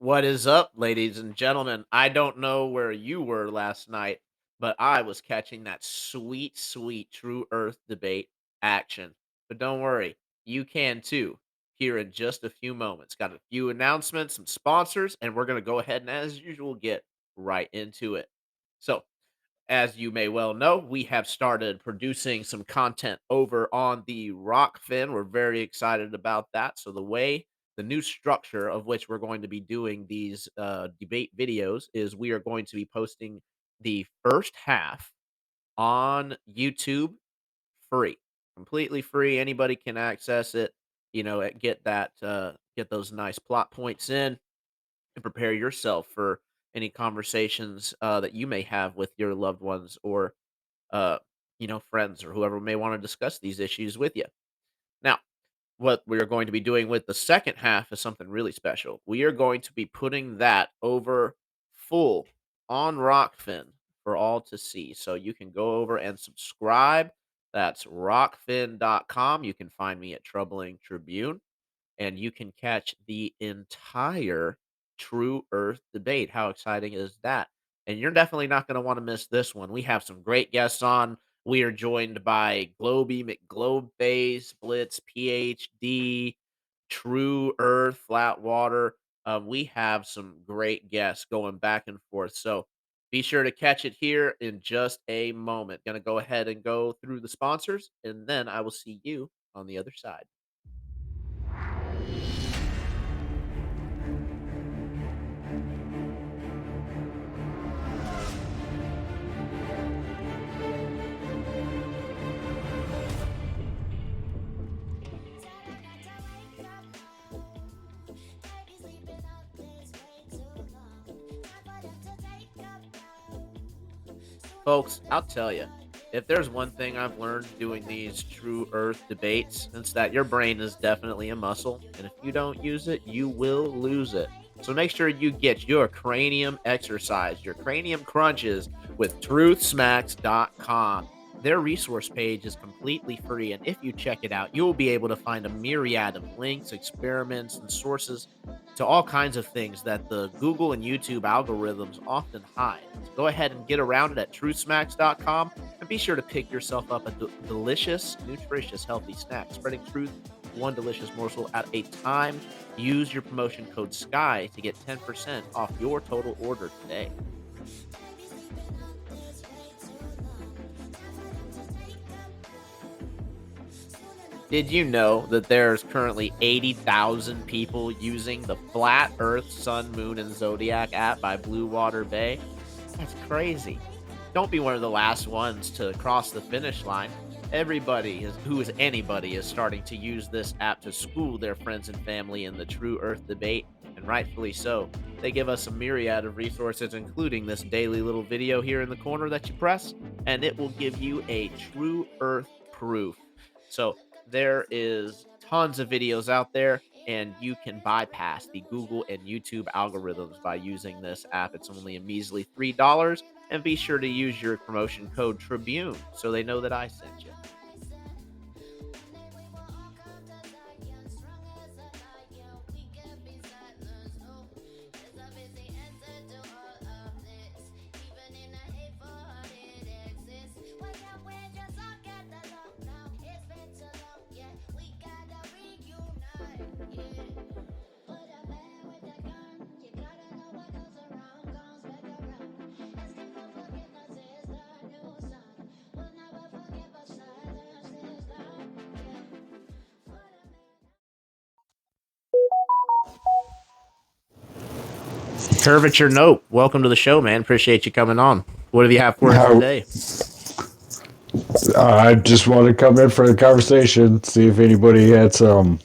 What is up, ladies and gentlemen? I don't know where you were last night, but I was catching that sweet, sweet True Earth debate action. But don't worry, you can too, here in just a few moments. Got a few announcements, some sponsors, and we're going to go ahead and, as usual, get right into it. So, as you may well know, we have started producing some content over on the Rokfin. We're very excited about that. So the new structure of which we're going to be doing these debate videos is we are going to be posting the first half on YouTube free, completely free. Anybody can access it. Get those nice plot points in and prepare yourself for any conversations that you may have with your loved ones or friends or whoever may want to discuss these issues with you. Now, what we are going to be doing with the second half is something really special. We are going to be putting that over full on Rockfin for all to see. So you can go over and subscribe. That's rockfin.com. You can find me at Troubling Tribune and you can catch the entire True Earth debate. How exciting is that? And you're definitely not going to want to miss this one. We have some great guests on. We are joined by Globy McGlobeface, Blitz, PhD, True Earth, Flat Water. We have some great guests going back and forth. So be sure to catch it here in just a moment. Going to go ahead and go through the sponsors, and then I will see you on the other side. Folks, I'll tell you, if there's one thing I've learned doing these True Earth debates, it's that your brain is definitely a muscle, and if you don't use it, you will lose it. So make sure you get your cranium exercise, your cranium crunches with truthsmacks.com. Their resource page is completely free, and if you check it out, you'll be able to find a myriad of links, experiments, and sources to all kinds of things that the Google and YouTube algorithms often hide. So go ahead and get around it at truthsmacks.com and be sure to pick yourself up a delicious, nutritious, healthy snack, spreading truth one delicious morsel at a time. Use your promotion code SKY to get 10% off your total order today. Did you know that there's currently 80,000 people using the Flat Earth, Sun, Moon, and Zodiac app by Blue Water Bay? That's crazy. Don't be one of the last ones to cross the finish line. Anybody is starting to use this app to school their friends and family in the True Earth debate, and rightfully so. They give us a myriad of resources, including this daily little video here in the corner that you press, and it will give you a True Earth proof. So there is tons of videos out there, and you can bypass the Google and YouTube algorithms by using this app. It's only a measly $3, and be sure to use your promotion code Tribune so they know that I sent you. Curvature Note, welcome to the show, man. Appreciate you coming on. What do you have for us today? I just wanted to come in for the conversation, see if anybody had some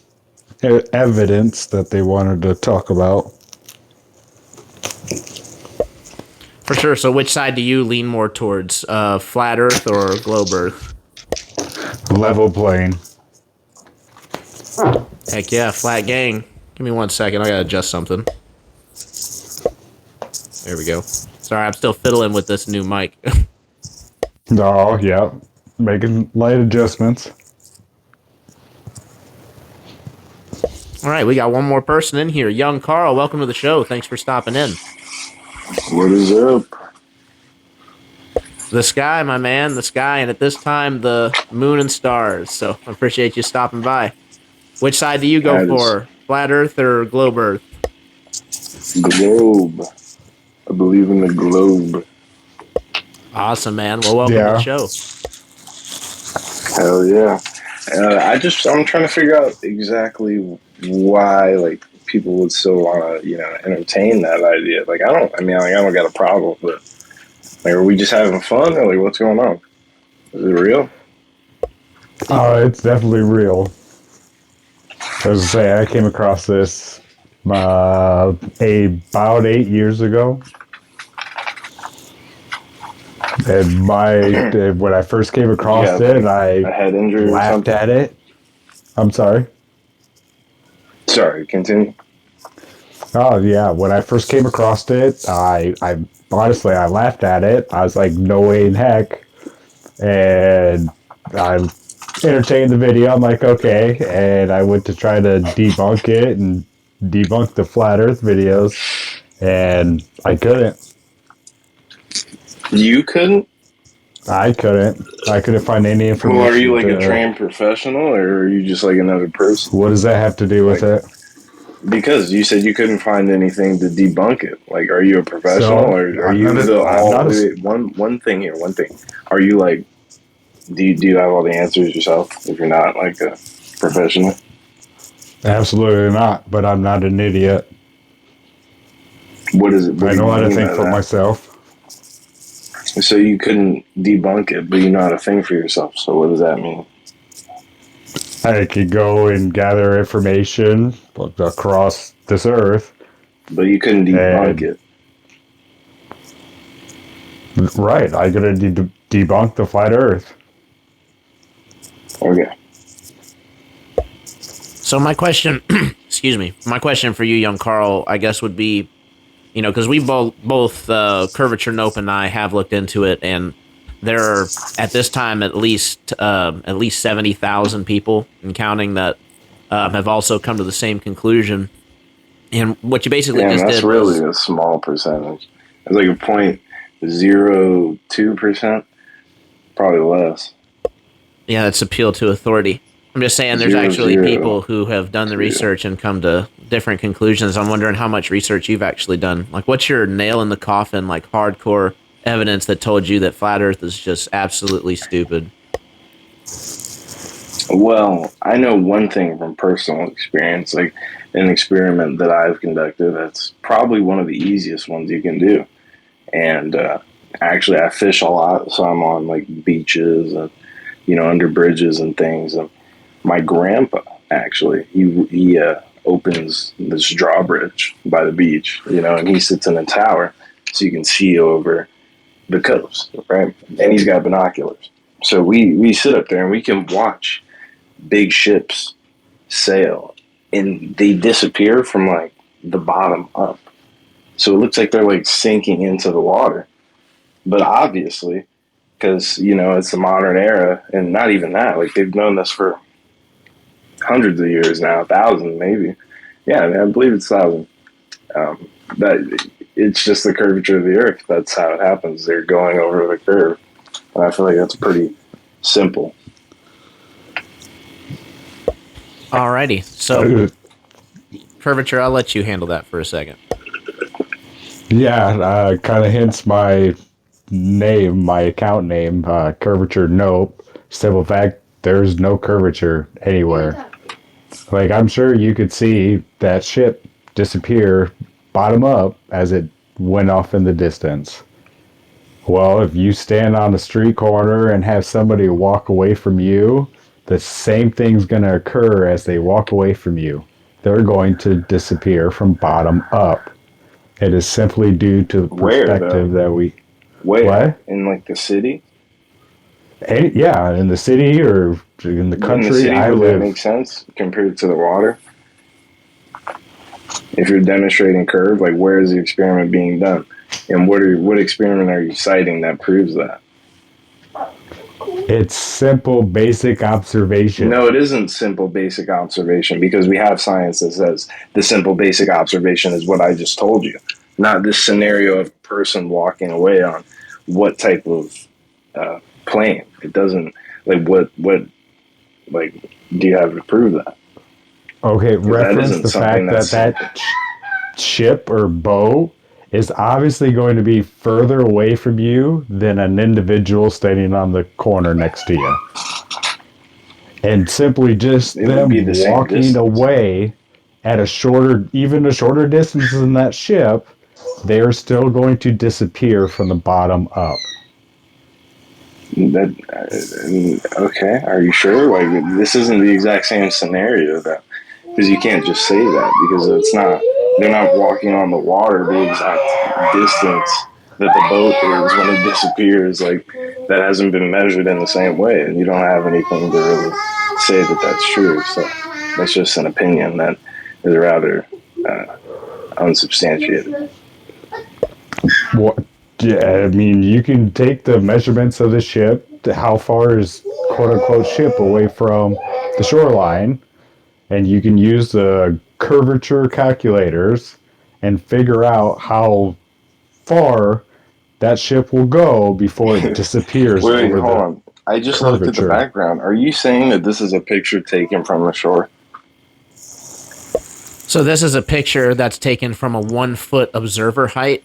evidence that they wanted to talk about. For sure. So which side do you lean more towards, flat Earth or globe Earth? Level playing. Heck yeah, flat gang. Give me 1 second. I gotta adjust something. There we go. Sorry, I'm still fiddling with this new mic. Oh, yeah. Making light adjustments. All right, we got one more person in here. Young Carl, welcome to the show. Thanks for stopping in. What is up? The sky, my man, the sky, and at this time, the moon and stars. So I appreciate you stopping by. Which side do you go That is for? Flat Earth or globe Earth? globe. I believe in the globe. Awesome, man. Well, welcome to the Yeah. show. Hell yeah. I'm trying to figure out exactly why like people would still want to entertain that idea. Like I don't got a problem, but like are we just having fun or like what's going on? Is it real? Oh, it's definitely real. As I say, I came across this about 8 years ago. And when I first came Did you across have it, like I a head injury or laughed something? at it. I'm sorry. Sorry, continue. Oh yeah, when I first came across it, I honestly I laughed at it. I was like, no way in heck. And I entertained the video. I'm like, okay. And I went to try to debunk it and debunk the flat Earth videos, and I couldn't. You couldn't? I couldn't. I couldn't find any Well, are you information like a to. trained professional or are you just like another person? What does that have to do with Like it? because you said you couldn't find anything to debunk it. Like, are you a professional So or are I'm not you a. the I'm all? not a. Wait, one thing here. One thing. Are you like? Do you have all the answers yourself? If you're not like a professional, Absolutely not. But I'm not an idiot. what is it? What I do know you how to mean think by for that? myself. So you couldn't debunk it, but you know how to think for yourself. So what does that mean? I could go and gather information across this earth, But you couldn't debunk and it. right, I gotta debunk the flat Earth. Okay. So my question, excuse me, my question for you, young Carl, I guess would be, because we both Curvature Nope and I have looked into it, and there are at this time at least 70,000 people, and counting, that have also come to the same conclusion. And what you basically Damn, just that's did really was, a small percentage. It's like a 0.02%, probably less. yeah, it's appeal to authority. I'm just saying there's Zero actually people zero who have done the two. research and come to different conclusions. I'm wondering how much research you've actually done. Like, what's your nail in the coffin, like hardcore evidence that told you that flat Earth is just absolutely stupid? Well, I know one thing from personal experience, like an experiment that I've conducted. That's probably one of the easiest ones you can do. And actually, I fish a lot, so I'm on like beaches and under bridges and things. And my grandpa actually, he opens this drawbridge by the beach, and he sits in a tower so you can see over the coast, right? And he's got binoculars. So we sit up there and we can watch big ships sail and they disappear from like the bottom up. So it looks like they're like sinking into the water. But obviously, because, it's the modern era and not even that, like they've known this for hundreds of years now, thousands maybe. Yeah, I believe it's thousands. That it's just the curvature of the earth. That's how it happens. They're going over the curve. And I feel like that's pretty simple. Alrighty. So, Curvature, I'll let you handle that for a second. Yeah, kind of hence my name, my account name, Curvature Nope. Simple fact, there's no curvature anywhere. Like, I'm sure you could see that ship disappear bottom up as it went off in the distance. Well, if you stand on a street corner and have somebody walk away from you, the same thing's going to occur as they walk away from you. They're going to disappear from bottom up. It is simply due to the Where though? perspective that we. Where? What? In like the city? Yeah, in the city or in the In the country city, I would that make live. sense compared to the water? If you're demonstrating curve, like where is the experiment being done? And what experiment are you citing that proves that? It's simple, basic observation. No, it isn't simple, basic observation because we have science that says the simple, basic observation is what I just told you, not this scenario of a person walking away on what type of plane. It doesn't like what like do you have to prove that? Okay, Because that reference isn't the something fact that's that simple. ship or boat is obviously going to be further away from you than an individual standing on the corner next to you. And simply just It would be them the same walking distance. away at even a shorter distance than that ship, they are still going to disappear from the bottom up. That okay? Are you sure? Like this isn't the exact same scenario that because you can't just say that because it's not. They're not walking on the water the exact distance that the boat is when it disappears. Like that hasn't been measured in the same way, and you don't have anything to really say that that's true. So that's just an opinion that is rather unsubstantiated. What? Yeah, I mean, you can take the measurements of the ship, to how far is quote unquote ship away from the shoreline, and you can use the curvature calculators and figure out how far that ship will go before it disappears Wait, over hold the on. I just looked at the curvature. background. Are you saying that this is a picture taken from the shore? So this is a picture that's taken from a 1 foot observer height.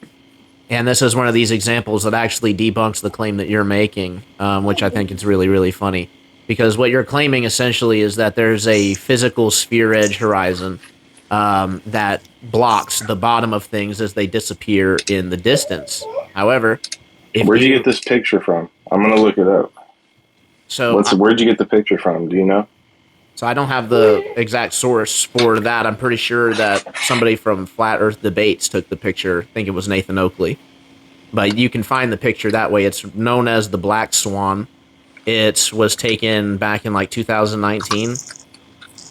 And this is one of these examples that actually debunks the claim that you're making, which I think is really, really funny. Because what you're claiming essentially is that there's a physical sphere edge horizon that blocks the bottom of things as they disappear in the distance. However, if Where'd you get you this picture from? I'm gonna look it up. so Where'd you get the picture from? Do you know? so I don't have the exact source for that. I'm pretty sure that somebody from Flat Earth Debates took the picture. I think it was Nathan Oakley. But you can find the picture that way. It's known as the Black Swan. It was taken back in like 2019,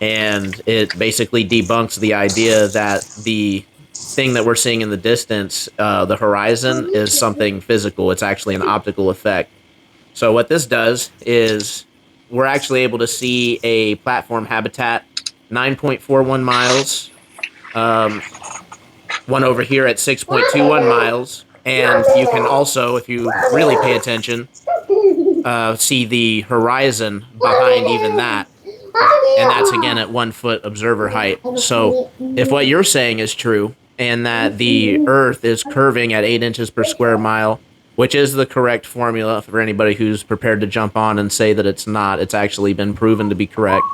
and it basically debunks the idea that the thing that we're seeing in the distance, the horizon, is something physical. It's actually an optical effect. So what this does is we're actually able to see a platform habitat 9.41 miles, um, one over here at 6.21 miles. And you can also, if you really pay attention, see the horizon behind even that. And that's again at 1 foot observer height. So if what you're saying is true, and that the Earth is curving at 8 inches per square mile, which is the correct formula for anybody who's prepared to jump on and say that it's not, it's actually been proven to be correct.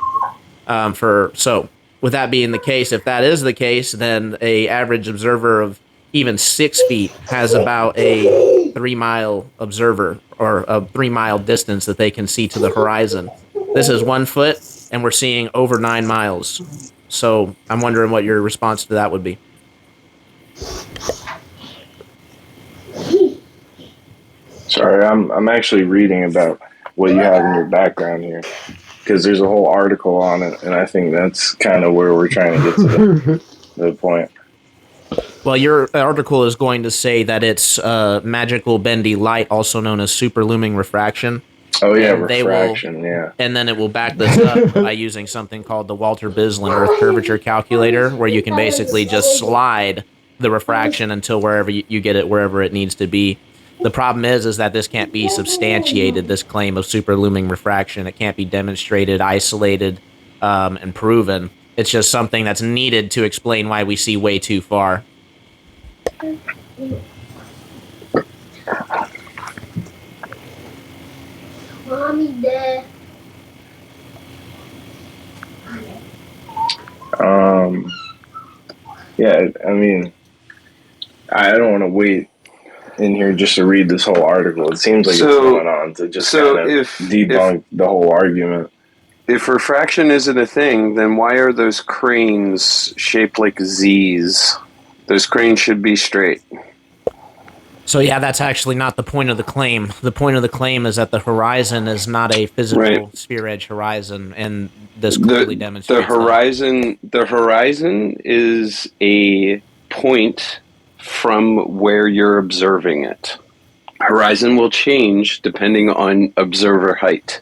With that being the case, if that is the case, then a average observer of even 6 feet has about a 3 mile observer or a 3 mile distance that they can see to the horizon. This is 1 foot, and we're seeing over 9 miles. So I'm wondering what your response to that would be. Sorry, I'm actually reading about what you have in your background here because there's a whole article on it, and I think that's kind of where we're trying to get to the point. Well, your article is going to say that it's magical bendy light, also known as superlumin refraction. Oh yeah, And they will refraction. Yeah. and then it will back this up by using something called the Walter Bislin Earth Curvature Calculator, where you can basically just slide the refraction until wherever you get it, wherever it needs to be. The problem is that this can't be substantiated. This claim of superlumin refraction, it can't be demonstrated, isolated, and proven. It's just something that's needed to explain why we see way too far. Mommy there. Yeah. I mean, I don't want to wait in here just to read this whole article. It seems like it's going on to just kind of debunk the whole argument. If refraction isn't a thing, then why are those cranes shaped like Z's? Those cranes should be straight. So yeah, that's actually not the point of the claim. The point of the claim is that the horizon is not a physical sphere edge horizon, and this clearly demonstrates the horizon is a point from where you're observing it. Horizon will change depending on observer height.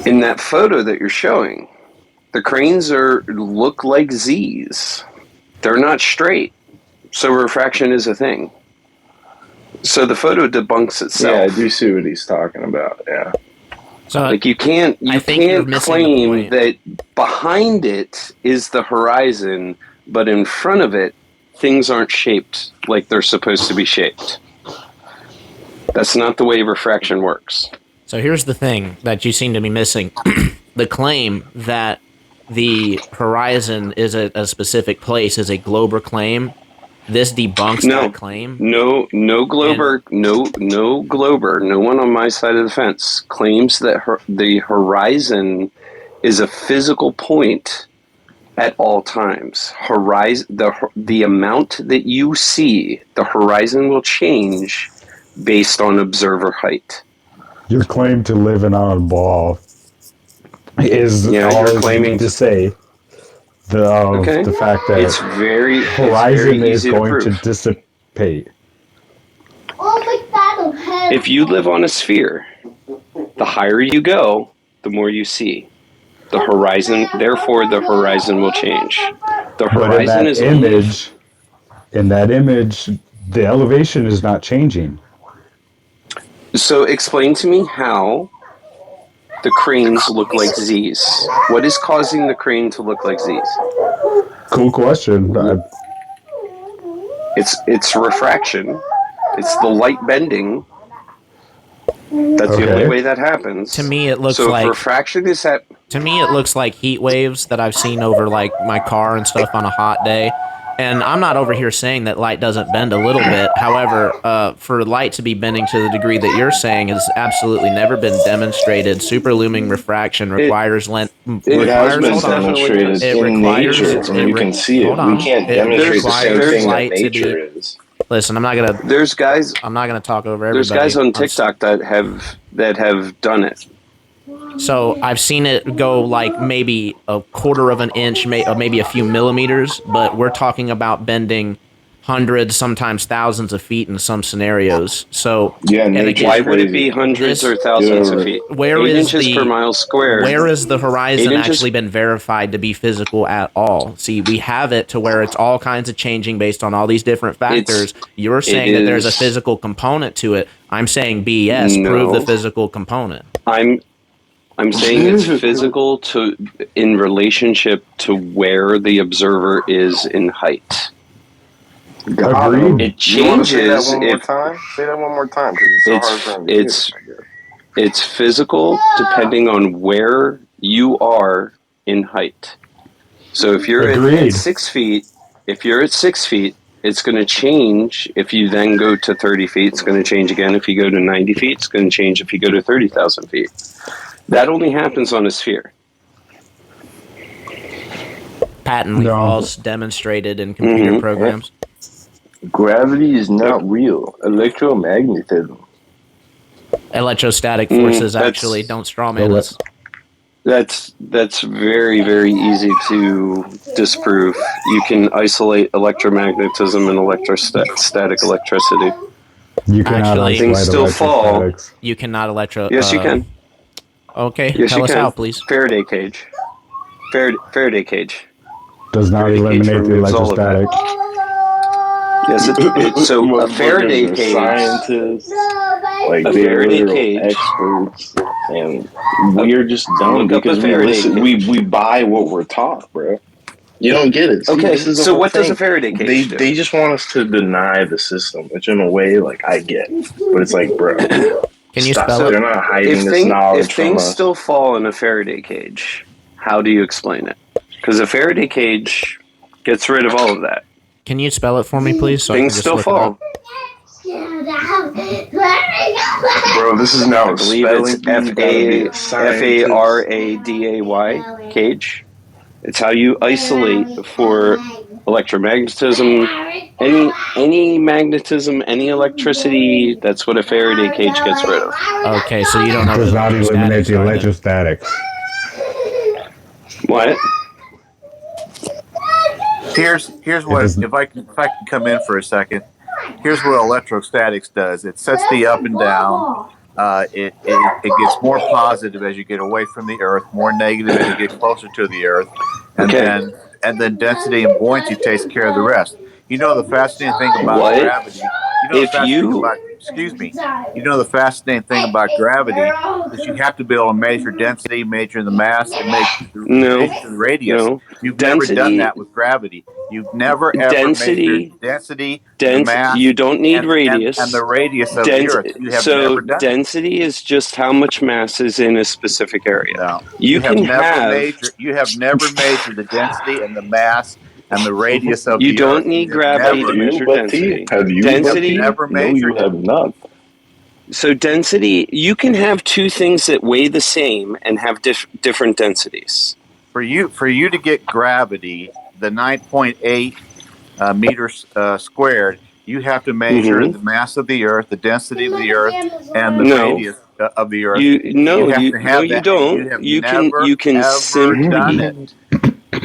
In that photo that you're showing, the cranes look like Z's. They're not straight. So refraction is a thing. So the photo debunks itself. Yeah, I do see what he's talking about. Yeah. So like you can't claim that behind it is the horizon, but in front of it, things aren't shaped like they're supposed to be shaped. That's not the way refraction works. So here's the thing that you seem to be missing. The claim that the horizon is a specific place is a Glober claim. This debunks that claim. No Glober, no Glober, no one on my side of the fence claims that the horizon is a physical point at all times. The amount that you see, the horizon will change based on observer height. Your claim to living on a ball is all claiming to say. The fact that horizon is going to dissipate. If you live on a sphere, the higher you go, the more you see. The horizon, therefore, the horizon will change. The horizon is in that image, the elevation is not changing. So explain to me how the cranes look like Z's. What is causing the crane to look like Z's? Cool question. It's refraction. It's the light bending. That's the only way that happens. To me, it looks like refraction is that. To me, it looks like heat waves that I've seen over like my car and stuff on a hot day. And I'm not over here saying that light doesn't bend a little bit. However, for light to be bending to the degree that you're saying has absolutely never been demonstrated. Superlumin refraction requires length. It has been demonstrated in nature, and you can see it. We can't demonstrate the same thing that nature is. Listen, I'm not gonna. There's guys. I'm not gonna talk over everybody. There's guys on TikTok that have done it. So I've seen it go like maybe a quarter of an inch, maybe a few millimeters, but we're talking about bending hundreds, sometimes thousands of feet in some scenarios. So why would it be hundreds or thousands of feet? Where 8 is inches per mile squared? Where is the horizon actually been verified to be physical at all? See, we have it to where it's all kinds of changing based on all these different factors. You're saying that there's a physical component to it. I'm saying BS. No. Prove the physical component. I'm saying it's physical in relationship to where the observer is in height. Agreed. It changes. Say that one more time. Say that one more time because it's physical depending on where you are in height. So if you're at 6 feet, it's going to change. If you then go to 30 feet, it's going to change again. If you go to 90 feet, it's going to change. If you go to 30,000 feet. That only happens on a sphere. Patently false, demonstrated in computer programs. Gravity is not real. Electromagnetism. Electrostatic forces actually don't strawman us. That's very, very easy to disprove. You can isolate electromagnetism and electrostatic electricity. You cannot things still fall. You cannot Yes, you can. Okay, yes, tell us can. how, please. Faraday cage. Faraday cage. Does not eliminate the electrostatic. Yes, so a Faraday cage. Scientists, like a they're Faraday cage. Experts, and we're just dumb because we buy what we're taught, bro. You don't get it. See, okay, so what does a Faraday cage do? They just want us to deny the system, which in a way, like, I get. But it's like, bro. Can you spell it? They're not hiding this knowledge If things still fall in a Faraday cage, how do you explain it? Because a Faraday cage gets rid of all of that. Can you spell it for me, please? So things still fall. Bro, this is now I believe it's Faraday cage. It's how you isolate for electromagnetism, any magnetism, any electricity. That's what a Faraday cage gets rid of. Okay, so you don't know. Does not eliminate the electrostatics. What? Here's what if I can come in for a second. here's what electrostatics does. It sets the up and down. It gets more positive as you get away from the Earth, more negative as you get closer to the Earth, and then density and buoyancy takes care of the rest. You know the fascinating thing about gravity. You know the fascinating thing about You know the fascinating thing about gravity is you have to be able to measure density, measure the mass, and measure the radius. No. You've never done that with gravity. You've never ever measured density, the mass, you don't need radius, and the radius of the Earth. You have never done density is just how much mass is in a specific area. No, you have never measured the density and the mass and the radius of the Earth. You don't need gravity to measure density. Have you never measured you have not. So density, you can have two things that weigh the same and have different densities. For you to get gravity, the 9.8 meters squared, you have to measure the mass of the Earth, the density of the Earth, and the radius of the Earth. You don't. You can simply done it.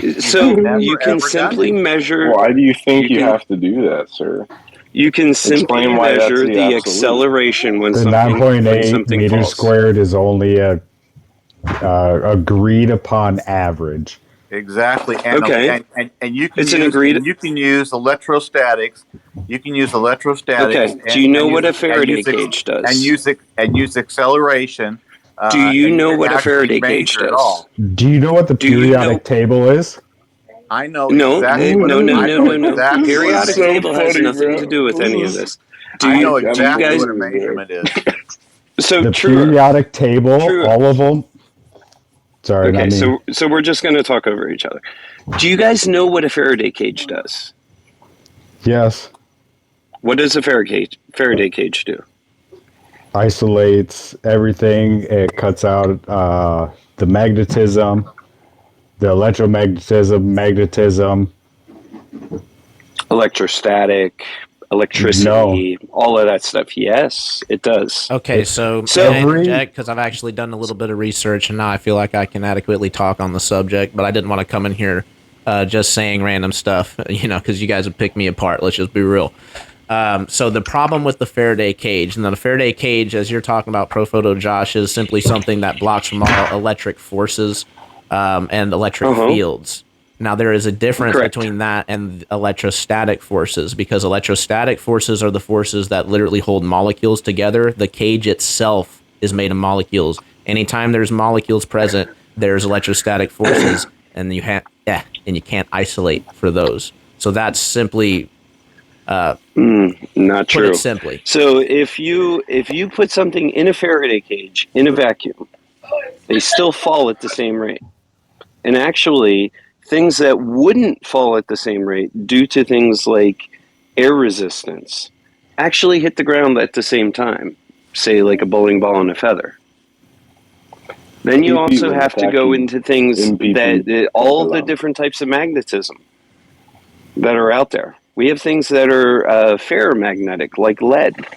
You can simply measure. Why do you think you have to do that, sir? You can simply measure the acceleration when the something 9.8 meters falls. squared is only a agreed upon average. Exactly. And you can use electrostatics. You can use electrostatics. Okay. Do you know what a Faraday cage does? And use acceleration. Do you know what a Faraday cage does? Do you know what the periodic table is? I know exactly. No. The periodic table has nothing to do with any of this. I know exactly what a measurement is. So the periodic table, all of them. Sorry. Okay, so we're just going to talk over each other. Do you guys know what a Faraday cage does? Yes. What does a Faraday cage do? Isolates everything. It cuts out the magnetism, the electromagnetism, magnetism, electrostatic, electricity, all of that stuff. Yes, it does. Okay, so because I've actually done a little bit of research and now I feel like I can adequately talk on the subject, but I didn't want to come in here just saying random stuff, because you guys would pick me apart. Let's just be real. So the problem with the Faraday cage, and the Faraday cage, as you're talking about, Profoto Josh, is simply something that blocks from all electric forces and electric fields. Now, there is a difference between that and electrostatic forces, because electrostatic forces are the forces that literally hold molecules together. The cage itself is made of molecules. Anytime there's molecules present, there's electrostatic forces, and you can't isolate for those. So that's simply not true. Put it simply. So if you put something in a Faraday cage in a vacuum, they still fall at the same rate. And actually, things that wouldn't fall at the same rate due to things like air resistance actually hit the ground at the same time, say like a bowling ball and a feather. Then you also have to go into things that all the different types of magnetism that are out there. We have things that are ferromagnetic, like lead.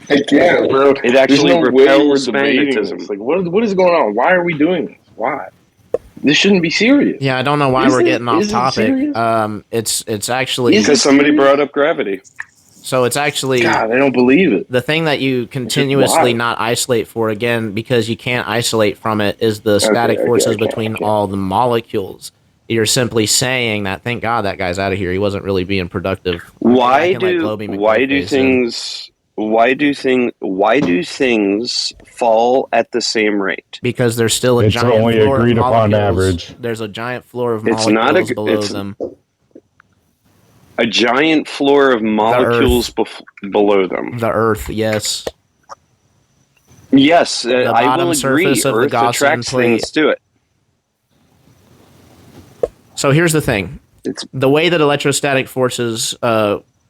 Heck yeah, bro. It actually repels magnetism. Like, what is going on? Why are we doing this? Why? This shouldn't be serious. Yeah, I don't know why we're getting off topic. It's actually because somebody brought up gravity. So it's actually God, I don't believe it. The thing that you continuously not isolate for, again, because you can't isolate from it, is the static forces between all the molecules. You're simply saying that, thank God that guy's out of here. He wasn't really being productive. Why do things fall at the same rate? Because there's still a giant only floor agreed of upon molecules. average. There's a giant floor of molecules below them. A giant floor of molecules below them. The Earth, yes. Yes, the I will agree. Surface of Earth the Gaussian attracts plate. things to it. So here's the thing. The way that electrostatic forces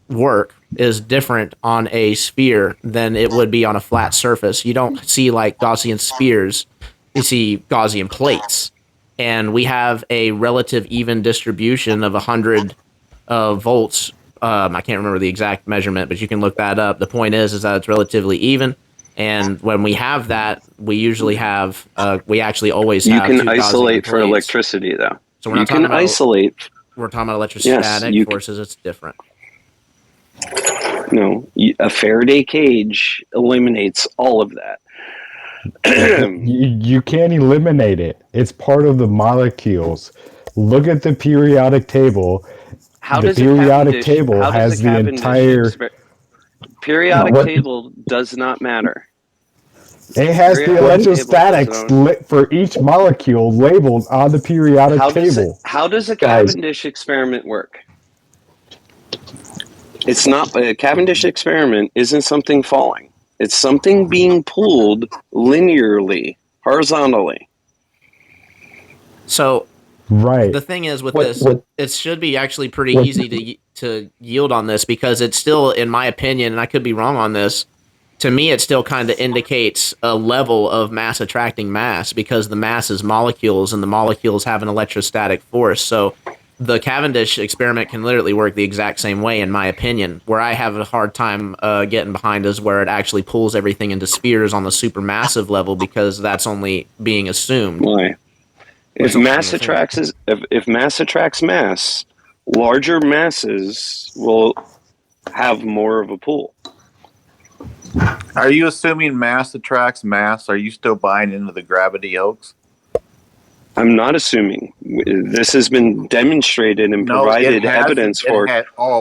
work is different on a sphere than it would be on a flat surface. You don't see like Gaussian spheres. You see Gaussian plates. And we have a relative even distribution of 100 volts. I can't remember the exact measurement, but you can look that up. The point is that it's relatively even. And when we have that, we usually have, we actually always have. You can isolate for electricity, though. So we're not talking about isolate. We're talking about electrostatic forces. It's different. No, a Faraday cage eliminates all of that. You can't eliminate it. It's part of the molecules. Look at the periodic table. How The does a periodic Cavendish? table How does a has the Cavendish entire. periodic What table does not matter. It has the Periodic table does electrostatics for each molecule labeled on the periodic table. How does a guys? Cavendish experiment work? It's not a Cavendish experiment. Isn't something falling? It's something being pulled linearly, horizontally. So Right. the thing is with What this, what it should be actually pretty what? easy to yield on this because it's still, in my opinion, and I could be wrong on this. To me, it still kind of indicates a level of mass attracting mass because the mass is molecules and the molecules have an electrostatic force. So the Cavendish experiment can literally work the exact same way, in my opinion. Where I have a hard time getting behind is where it actually pulls everything into spheres on the supermassive level because that's only being assumed. Why? If mass attracts mass, larger masses will have more of a pull. Are you assuming mass attracts mass? Are you still buying into the gravity hoax? I'm not assuming. This has been demonstrated and provided evidence for.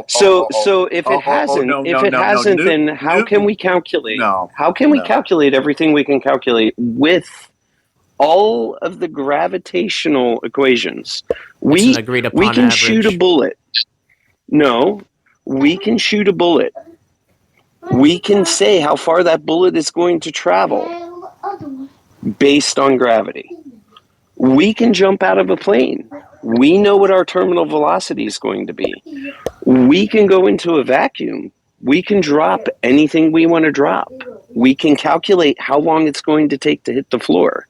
So if it hasn't, then how can we calculate? How can we calculate everything we can calculate with all of the gravitational equations? We can shoot a bullet. No, we can shoot a bullet. We can say how far that bullet is going to travel based on gravity. We can jump out of a plane. We know what our terminal velocity is going to be. We can go into a vacuum. We can drop anything we want to drop. We can calculate how long it's going to take to hit the floor.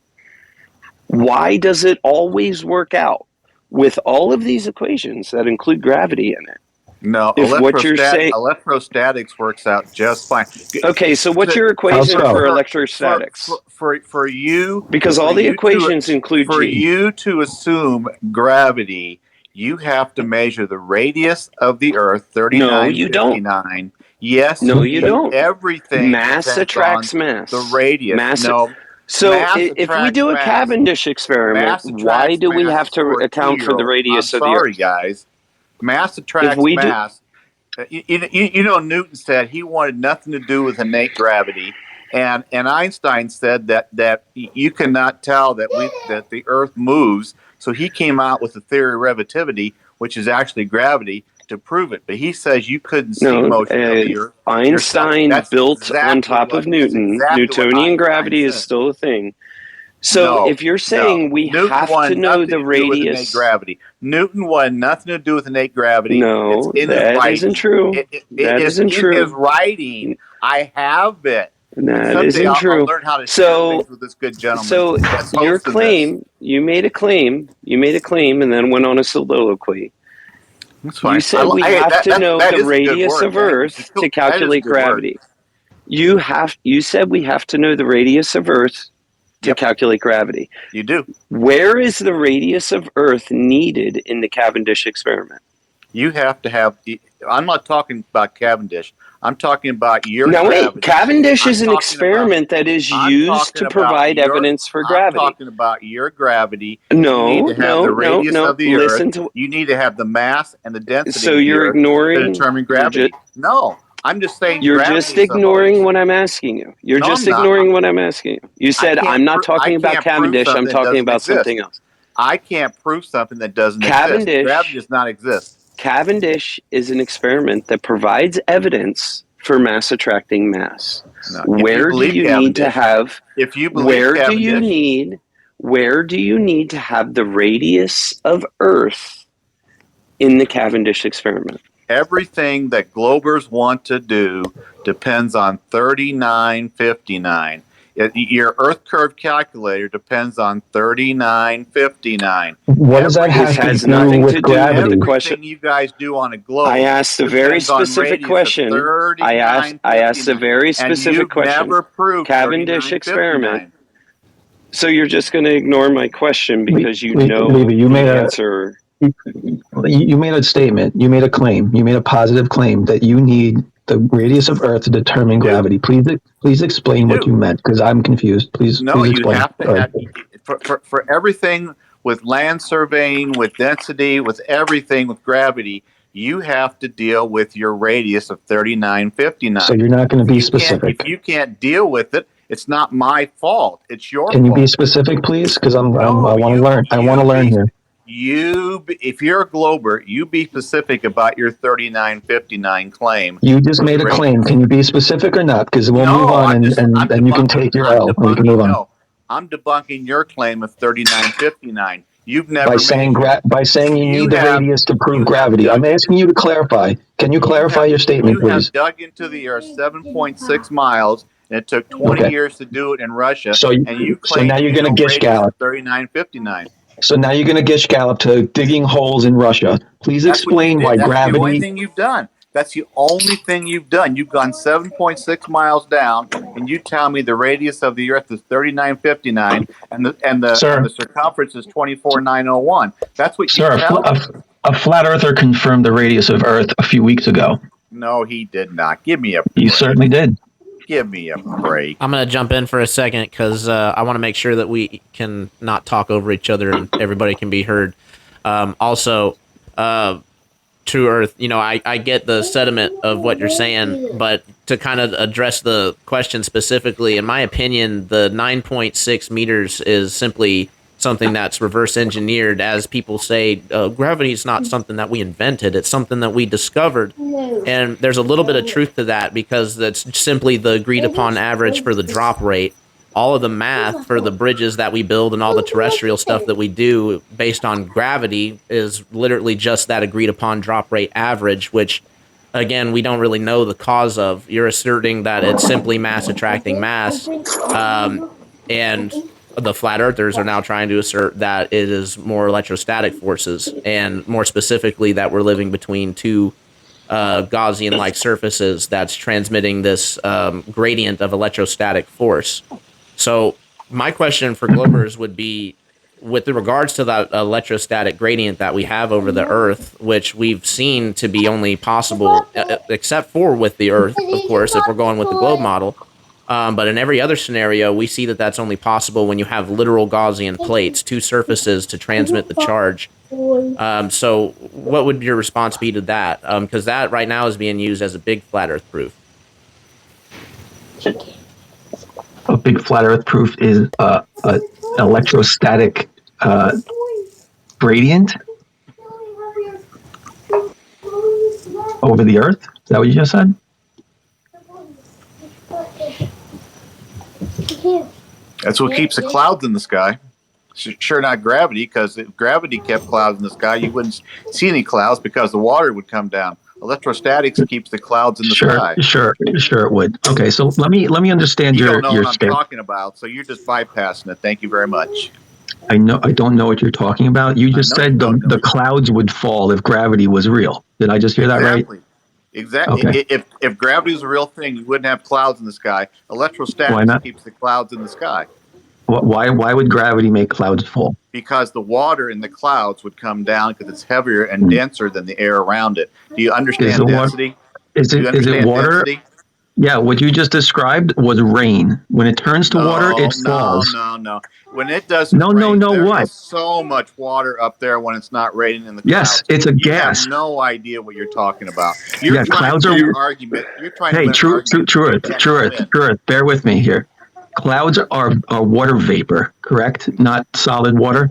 Why does it always work out with all of these equations that include gravity in it? No, electrostatics works out just fine. Okay, so what's your equation for electrostatics? For you, because all the equations include for G. you to assume gravity, you have to measure the radius of the Earth, 39. No, you don't. Yes, no, you don't. Everything mass attracts mass. The radius. So if we do a Cavendish experiment, why do we have to account for the radius of the Earth? Sorry, guys. Mass attracts mass. You know, Newton said he wanted nothing to do with innate gravity, and Einstein said that you cannot tell that the Earth moves. So he came out with the theory of relativity, which is actually gravity, to prove it. But he says you couldn't see motion of the Earth. Einstein built on top of Newton. Newtonian gravity is still a thing. So if you're saying we have to know the radius, Newton wanted nothing to do with innate gravity. No, that isn't true. That isn't true. In his writing, I have it. That isn't true. I'll learn how to share things with this good gentleman. So your claim, you made a claim, and then went on a soliloquy. That's fine. You said we have to know the radius of Earth to calculate gravity. You said we have to know the radius of Earth to calculate gravity. You do. Where is the radius of Earth needed in the Cavendish experiment? You have to have. I'm not talking about Cavendish. I'm talking about your gravity. Wait, Cavendish is an experiment that is used to provide evidence for gravity. I'm talking about your gravity. No, you need to have the radius of the Earth. You need to have the mass and the density so you're ignoring, to determine gravity. No. I'm just saying you're just ignoring what I'm asking you. You're just ignoring what I'm asking you. You said I'm not talking about Cavendish. I'm talking about something else. I can't prove something that doesn't exist. Gravity does not exist. Cavendish is an experiment that provides evidence for mass attracting mass. No, where do you need to have? If you believe where Cavendish, do you need to have the radius of Earth in the Cavendish experiment? Everything that Globers want to do depends on 3959. Your Earth curve calculator depends on 3959. What does that have to do with gravity? Everything you guys do on a globe. I asked a very specific question. I asked a very specific question. Never proved Cavendish experiment. So you're just going to ignore my question because you know you made the answer. You made a statement. You made a claim. You made a positive claim that you need the radius of Earth to determine gravity. Please explain what you meant, because I'm confused. Please No, you explain. have to have for everything with land surveying, with density, with everything with gravity. You have to deal with your radius of 3959. So you're not going to be specific. If you can't deal with it, it's not my fault. It's your fault. Can you be specific, please? Because I want to learn. I want to learn here. If you're a glober, you be specific about your 3959 claim. You just made a claim. Can you be specific or not? Because we'll move on, and you can take your L, and we can move on. No, I'm debunking your claim of 3959. You've never by saying you need the radius to prove gravity. I'm asking you to clarify. Can you clarify your statement, please? You have dug into the Earth 7.6 miles, and it took 20 years to do it in Russia. And you claim now you're going to gish gallop 3959. So now you're going to gish gallop to digging holes in Russia. Please explain why gravity. That's the only thing you've done. That's the only thing you've done. You've gone 7.6 miles down, and you tell me the radius of the Earth is 3959, and the circumference is 24,901. That's what you tell me. A flat earther confirmed the radius of Earth a few weeks ago. No, he did not. Give me a break. He certainly did. Give me a break. I'm going to jump in for a second because I want to make sure that we can not talk over each other and everybody can be heard. Also, True Earth, I get the sentiment of what you're saying, but to kind of address the question specifically, in my opinion, the 9.6 meters is simply something that's reverse engineered. As people say, gravity is not something that we invented, it's something that we discovered. And there's a little bit of truth to that because that's simply the agreed upon average for the drop rate. All of the math for the bridges that we build and all the terrestrial stuff that we do based on gravity is literally just that agreed upon drop rate average, which, again, we don't really know the cause of. You're asserting that it's simply mass attracting mass, and the flat earthers are now trying to assert that it is more electrostatic forces, and more specifically that we're living between two Gaussian-like surfaces that's transmitting this gradient of electrostatic force. So my question for Globers would be, with regards to that electrostatic gradient that we have over the Earth, which we've seen to be only possible, except for with the Earth, of course, if we're going with the globe model. But in every other scenario, we see that that's only possible when you have literal Gaussian plates, two surfaces to transmit the charge. So what would your response be to that? Because that right now is being used as a big flat Earth proof. A big flat Earth proof is an electrostatic gradient over the Earth. Is that what you just said? That's what keeps the clouds in the sky. Sure, not gravity, because if gravity kept clouds in the sky, you wouldn't see any clouds because the water would come down. Electrostatics keeps the clouds in the sky. Sure, it would. Okay, so let me understand you your don't know what I'm scale. talking about, so you're just bypassing it. Thank you very much. I don't know what you're talking about. You just said the clouds would fall if gravity was real. Did I just hear that right? Exactly. Okay. If gravity was a real thing, you wouldn't have clouds in the sky. Electrostatics keeps the clouds in the sky. Why would gravity make clouds fall? Because the water in the clouds would come down because it's heavier and denser than the air around it. Do you understand density? Is it water? Density? Yeah, what you just described was rain. When it turns to water, it falls. No. When it doesn't rain, there's so much water up there when it's not raining in the clouds. Yes, it's a gas. You have no idea what you're talking about. You're trying clouds to are argument. You're trying to truth. Bear with me here. Clouds are water vapor, correct? Not solid water.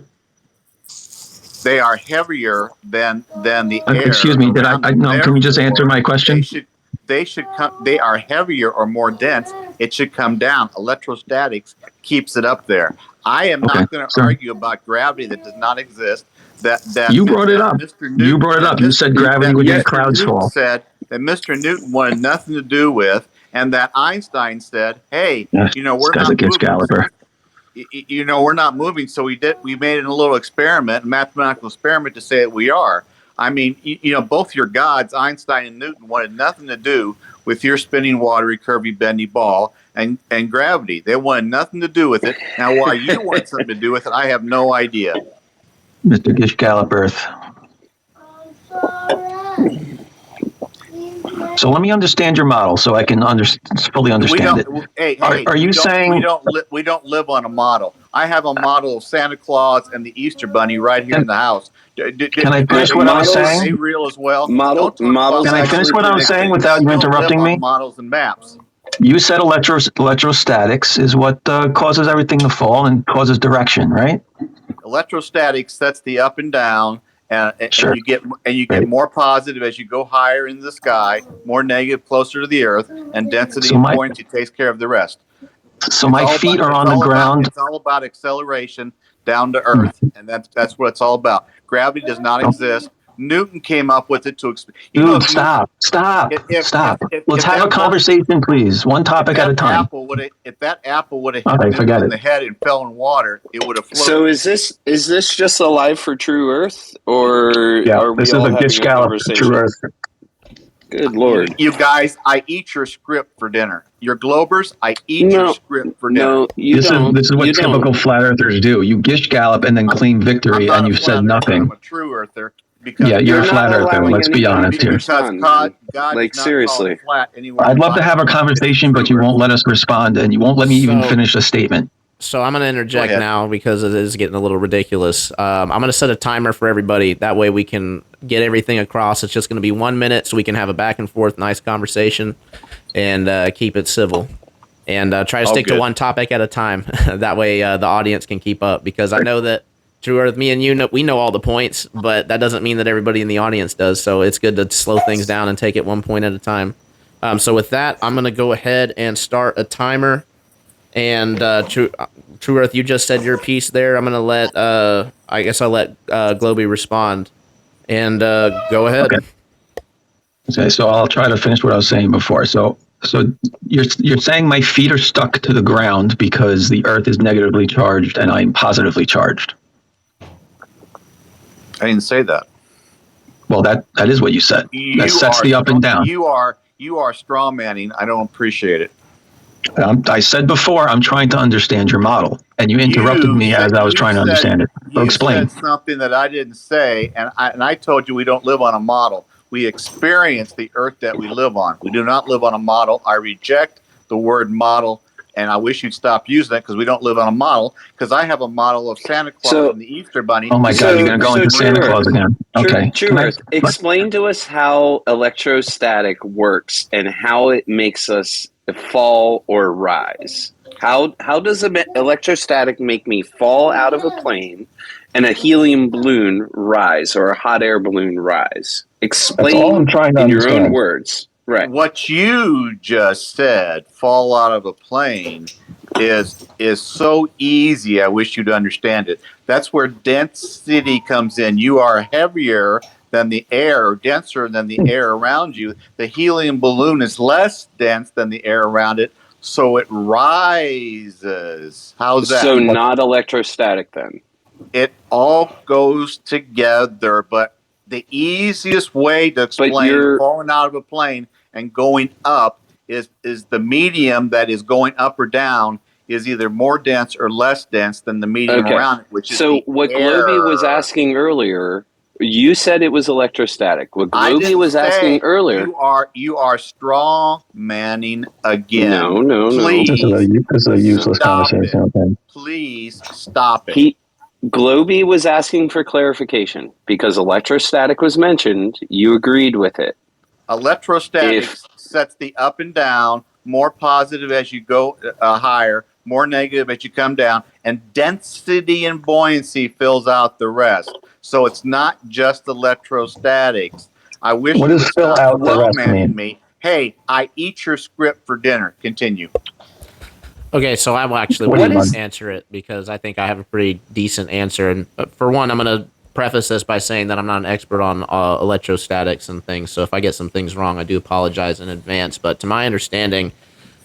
They are heavier than the air. Excuse me. Did I? No. Can you just answer my question? They should come. They are heavier or more dense. It should come down. Electrostatics keeps it up there. I am not going to argue about gravity that does not exist. That you brought it up. You brought it up. You said gravity would make clouds fall. Said that Mr. Newton wanted nothing to do with, and that Einstein said, "Hey, we're not moving. We're not moving." So we made a little experiment, a mathematical experiment, to say that we are. I mean, both your gods, Einstein and Newton, wanted nothing to do with your spinning, watery, curvy, bendy ball and gravity. They wanted nothing to do with it. Now, why you want something to do with it, I have no idea. Mr. Gish Gallop Earth. So let me understand your model so I can fully understand it. Are you saying we don't live on a model? I have a model of Santa Claus and the Easter Bunny right here in the house. Can I finish what I was saying? Are they real as well? Models Can I finish what I was saying without you interrupting me? Models and maps. You said electrostatics is what causes everything to fall and causes direction, right? Electrostatics sets the up and down, and Sure. you get more positive as you go higher in the sky, more negative closer to the Earth, and density and buoyancy takes care of the rest. So my feet are on the ground. It's all about acceleration down to Earth, and that's what it's all about. Gravity does not exist. Newton came up with it to Dude, stop. Let's have a conversation, please. One topic at a time. If that apple would have hit Newton in the head and fell in water, it would have floated. So is this just a live for True Earth, or are we this all is a having Gish a Gallop conversation? True Earth. Good Lord. You guys, I eat your script for dinner. Your Globers, I eat your script for dinner. No, you don't. This is what typical flat earthers do. You Gish Gallop and then claim victory, and you said nothing. I'm a True Earther. Yeah, you're a flat earther. Let's be honest here. Because God like seriously, flat I'd love to have a conversation, but you won't let us respond, and you won't let me even finish a statement. So I'm going to interject now because it is getting a little ridiculous. I'm going to set a timer for everybody. That way we can get everything across. It's just going to be 1 minute so we can have a back and forth, nice conversation, and keep it civil. And try to stick to one topic at a time. That way the audience can keep up, because I know that True Earth, me and you, we know all the points, but that doesn't mean that everybody in the audience does. So it's good to slow things down and take it 1 point at a time. So with that, I'm going to go ahead and start a timer. And True Earth, you just said your piece there. I'm gonna let I guess I'll let Globy respond, and go ahead. Okay, so I'll try to finish what I was saying before. So you're saying my feet are stuck to the ground because the Earth is negatively charged and I'm positively charged. I didn't say that. Well, that is what you said. That sets the up and down. You are straw manning. I don't appreciate it. I said before, I'm trying to understand your model, and you interrupted me as I was trying to understand it. So explain. You said something that I didn't say, and I told you we don't live on a model. We experience the Earth that we live on. We do not live on a model. I reject the word model, and I wish you'd stop using it, because we don't live on a model, because I have a model of Santa Claus and the Easter Bunny. Oh my God, you're going to go into Santa Claus again. Okay. True Earth, explain to us how electrostatic works and how it makes us fall or rise. How does electrostatic make me fall out of a plane and a helium balloon rise, or a hot air balloon rise? Explain all I'm trying to in understand. your own words. Right. What you just said, fall out of a plane, is so easy. I wish you'd understand it. That's where density comes in. You are heavier than the air, denser than the air around you. The helium balloon is less dense than the air around it, so it rises. How's that? So not electrostatic then? It all goes together, but the easiest way to explain falling out of a plane and going up is the medium that is going up or down is either more dense or less dense than the medium around it, which is what Globy was asking earlier, you said it was electrostatic. What Globy was asking earlier, you are straw manning again. No. Please, this is a useless conversation. Okay. Please stop it. Globy was asking for clarification because electrostatic was mentioned. You agreed with it. Electrostatic sets the up and down, more positive as you go higher, more negative as you come down, and density and buoyancy fills out the rest. So it's not just electrostatics. I wish you would stop well-manning me. Hey, I eat your script for dinner. Continue. Okay, so I will actually answer it because I think I have a pretty decent answer. And for one, I'm going to preface this by saying that I'm not an expert on electrostatics and things. So if I get some things wrong, I do apologize in advance. But to my understanding,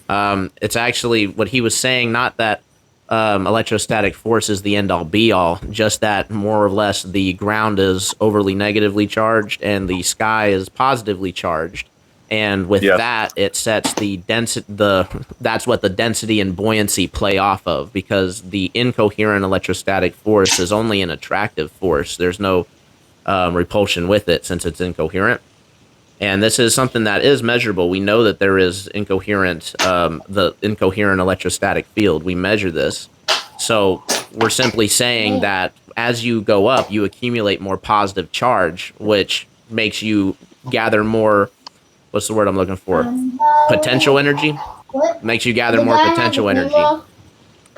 it's actually what he was saying, not that electrostatic force is the end-all be-all, just that more or less the ground is overly negatively charged and the sky is positively charged. And with that, it sets the density. That's what the density and buoyancy play off of, because the incoherent electrostatic force is only an attractive force. There's no repulsion with it since it's incoherent. And this is something that is measurable. We know that there is the incoherent electrostatic field. We measure this. So we're simply saying that as you go up, you accumulate more positive charge, which makes you gather more, what's the word I'm looking for? Potential energy? Makes you gather more potential energy.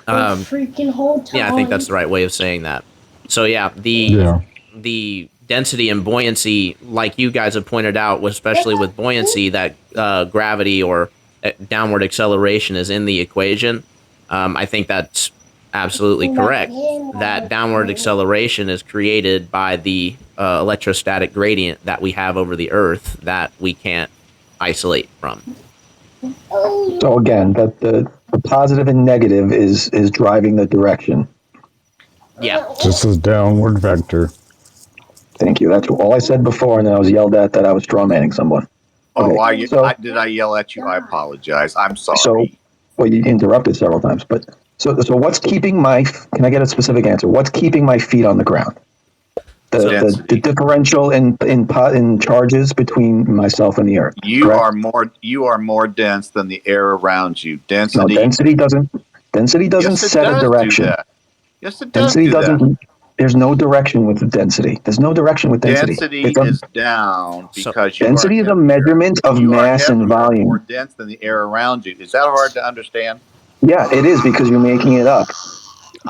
Freaking whole time. Yeah, I think that's the right way of saying that. So yeah, the density and buoyancy, like you guys have pointed out, especially with buoyancy, that gravity or downward acceleration is in the equation. I think that's absolutely correct. That downward acceleration is created by the electrostatic gradient that we have over the Earth that we can't isolate from. So again, that the positive and negative is driving the direction. Yeah. Just as downward vector. Thank you. That's all I said before, and then I was yelled at that I was strawmanning someone. Okay, did I yell at you? I apologize. I'm sorry. So, well, you interrupted several times, but so what's keeping my? Can I get a specific answer? What's keeping my feet on the ground? The differential in charges between myself and the Earth. You are more dense than the air around you. Density. No, density doesn't set a direction. Yes, it does. Density doesn't. There's no direction with the density. There's no direction with density. Density is down because density is a measurement of mass and volume. More dense than the air around you. Is that hard to understand? Yeah, it is because you're making it up.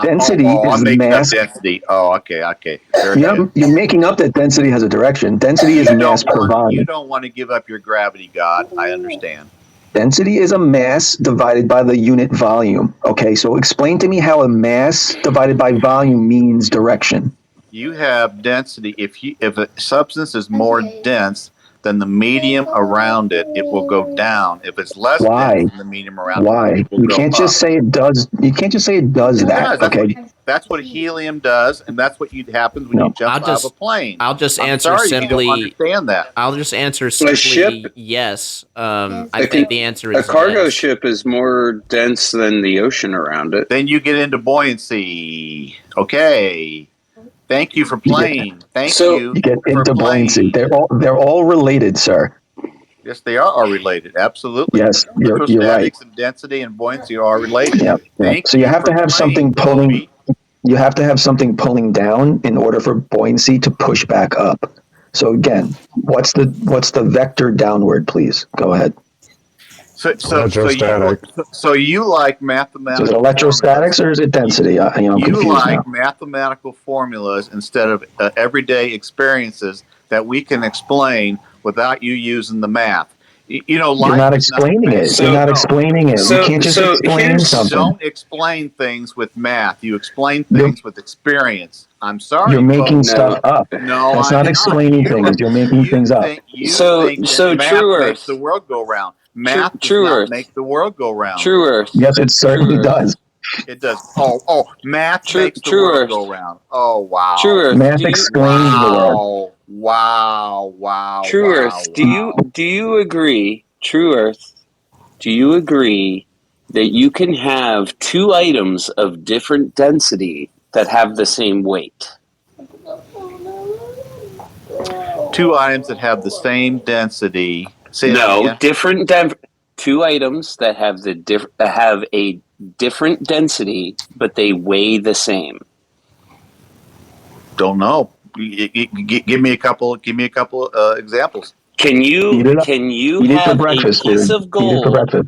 Density is mass. Density. Oh, okay. You're making up that density has a direction. Density is mass per volume. You don't want to give up your gravity, God. I understand. Density is a mass divided by the unit volume. Okay, so explain to me how a mass divided by volume means direction. You have density. If a substance is more dense than the medium around it, it will go down. If it's less dense than the medium around it, it will go up. You can't just say it does. You can't just say it does that. That's what helium does, and that's what happens when you jump out of a plane. I'll just answer simply. You don't understand that. I'll just answer simply yes. I think the answer is a cargo yes. ship is more dense than the ocean around it. Then you get into buoyancy. Okay. Thank you for playing. Thank you. You get into buoyancy. They're all related, sir. Yes, they are related. Absolutely. Yes, you're right. And density and buoyancy are related. Yeah. So you have to have something pulling. You have to have something pulling down in order for buoyancy to push back up. So again, what's the vector downward? Please go ahead. So you like mathematical? So is it electrostatics or is it density? I'm confused now. Mathematical formulas instead of everyday experiences that we can explain without you using the math. You're not explaining it. You're not explaining it. You can't just explain something. Don't explain things with math. You explain things with experience. I'm sorry. You're making stuff up. No, that's not explaining things. You're making things up. So True Earth makes the world go round. Math does not make the world go round. True Earth. Yes, it certainly does. It does. Math makes the world go round. Oh, wow. True Earth. Math explains the world. Wow. True Earth. Do you agree, True Earth, do you agree that you can have two items of different density that have the same weight? Two items that have the same density. Two items that have a different density, but they weigh the same. Don't know. Give me a couple examples. Can you have a piece of gold?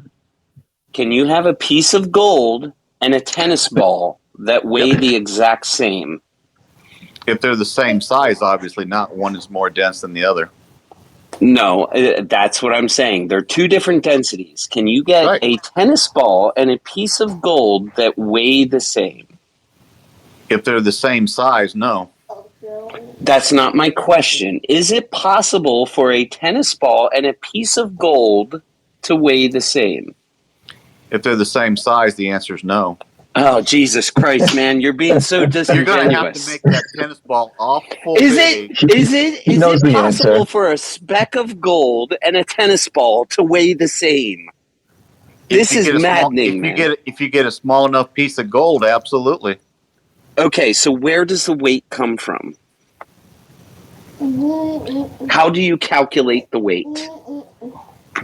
Can you have a piece of gold and a tennis ball that weigh the exact same? If they're the same size, obviously not. One is more dense than the other. No, that's what I'm saying. They're two different densities. Can you get a tennis ball and a piece of gold that weigh the same? If they're the same size, no. That's not my question. Is it possible for a tennis ball and a piece of gold to weigh the same? If they're the same size, the answer is no. Oh, Jesus Christ, man. You're being so disingenuous. You're going to have to make that tennis ball awful Is it possible for a speck of gold and a tennis ball to weigh the same? This is maddening, man. If you get a small enough piece of gold, absolutely. Okay, so where does the weight come from? How do you calculate the weight?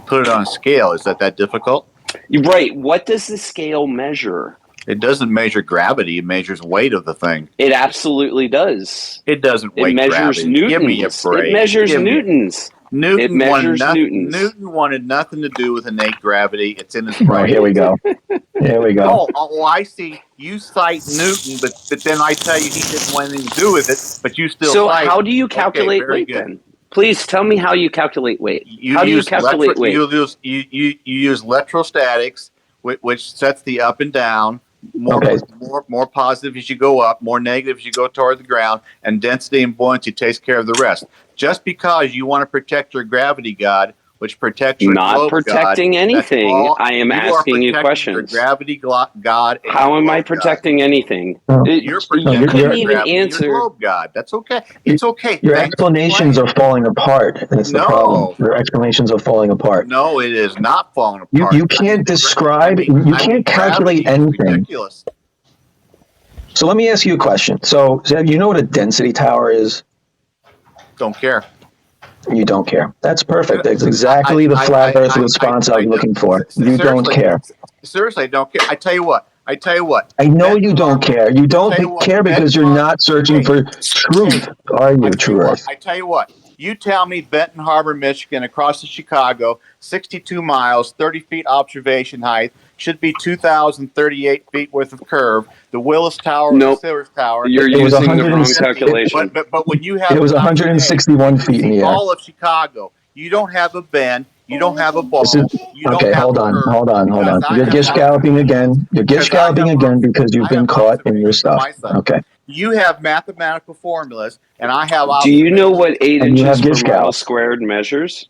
Put it on a scale. Is that difficult? Right. What does the scale measure? It doesn't measure gravity. It measures weight of the thing. It absolutely does. It doesn't weigh It measures gravity. newtons. Give me a break. It measures newtons. It measures newtons. Newton wanted nothing to do with innate gravity. It's in his brain. Oh, here we go. Here we go. Oh, I see. You cite Newton, but then I tell you he didn't want anything to do with it, but you still So cite. how do you calculate weight then? Please tell me how you calculate weight. How do you calculate weight? You use electrostatics, which sets the up and down. More positive as you go up, more negative as you go toward the ground, and density and buoyancy takes care of the rest. Just because you want to protect your gravity god, which protects your not protecting god, anything. I am asking you questions. Your gravity god. How am I protecting anything? You couldn't even answer. Your globe god. That's okay. It's okay. Your explanations are falling apart. That's the problem. Your explanations are falling apart. No, it is not falling apart. You can't describe. You can't calculate anything. Ridiculous. So let me ask you a question. So you know what a density tower is? Don't care. You don't care. That's perfect. That's exactly the flat Earth response I was looking for. You don't care. Seriously, I don't care. I tell you what. I know you don't care. You don't care because you're not searching for truth, are you, True Earth? I tell you what. You tell me Benton Harbor, Michigan, across to Chicago, 62 miles, 30 feet observation height, should be 2,038 feet worth of curve. The Willis Tower, the Sillers Tower. You're using the wrong calculation. But when you have it was 161 feet in the air. All of Chicago, you don't have a bend. You don't have a ball. Okay, hold on. You're gish galloping again. You're gish galloping again because you've been caught in your stuff. Okay. You have mathematical formulas, and I have. Do you know what 8 inches per mile squared measures?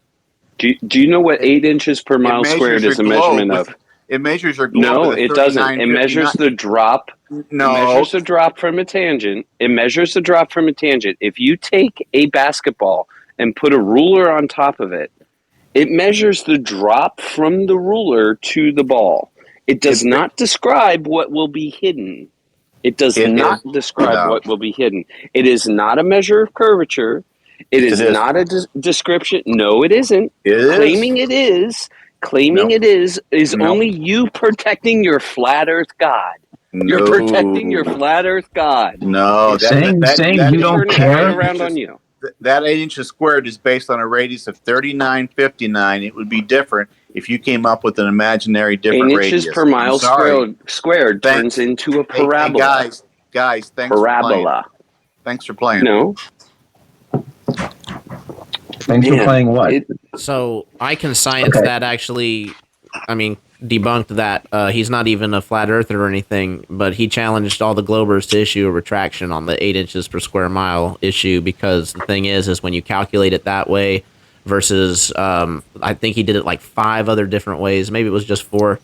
Do you know what 8 inches per mile squared is a measurement of? It measures your globe. No, it doesn't. It measures the drop. No. It measures the drop from a tangent. If you take a basketball and put a ruler on top of it, it measures the drop from the ruler to the ball. It does not describe what will be hidden. It does not describe what will be hidden. It is not a measure of curvature. It is not a description. No, it isn't. Claiming it is only you protecting your flat Earth God. No. You're protecting your flat Earth God. No, saying you don't care. Around on you. That 8 inches squared is based on a radius of 3959. It would be different if you came up with an imaginary different radius. 8 inches per mile squared turns into a parabola. Hey, guys, thanks parabola. Thanks for playing. No. Thanks for playing what? So I can science that actually. I mean, debunked that he's not even a flat earther or anything, but he challenged all the Globers to issue a retraction on the 8 inches per square mile issue, because the thing is when you calculate it that way versus I think he did it like 5 other different ways, maybe it was just 4,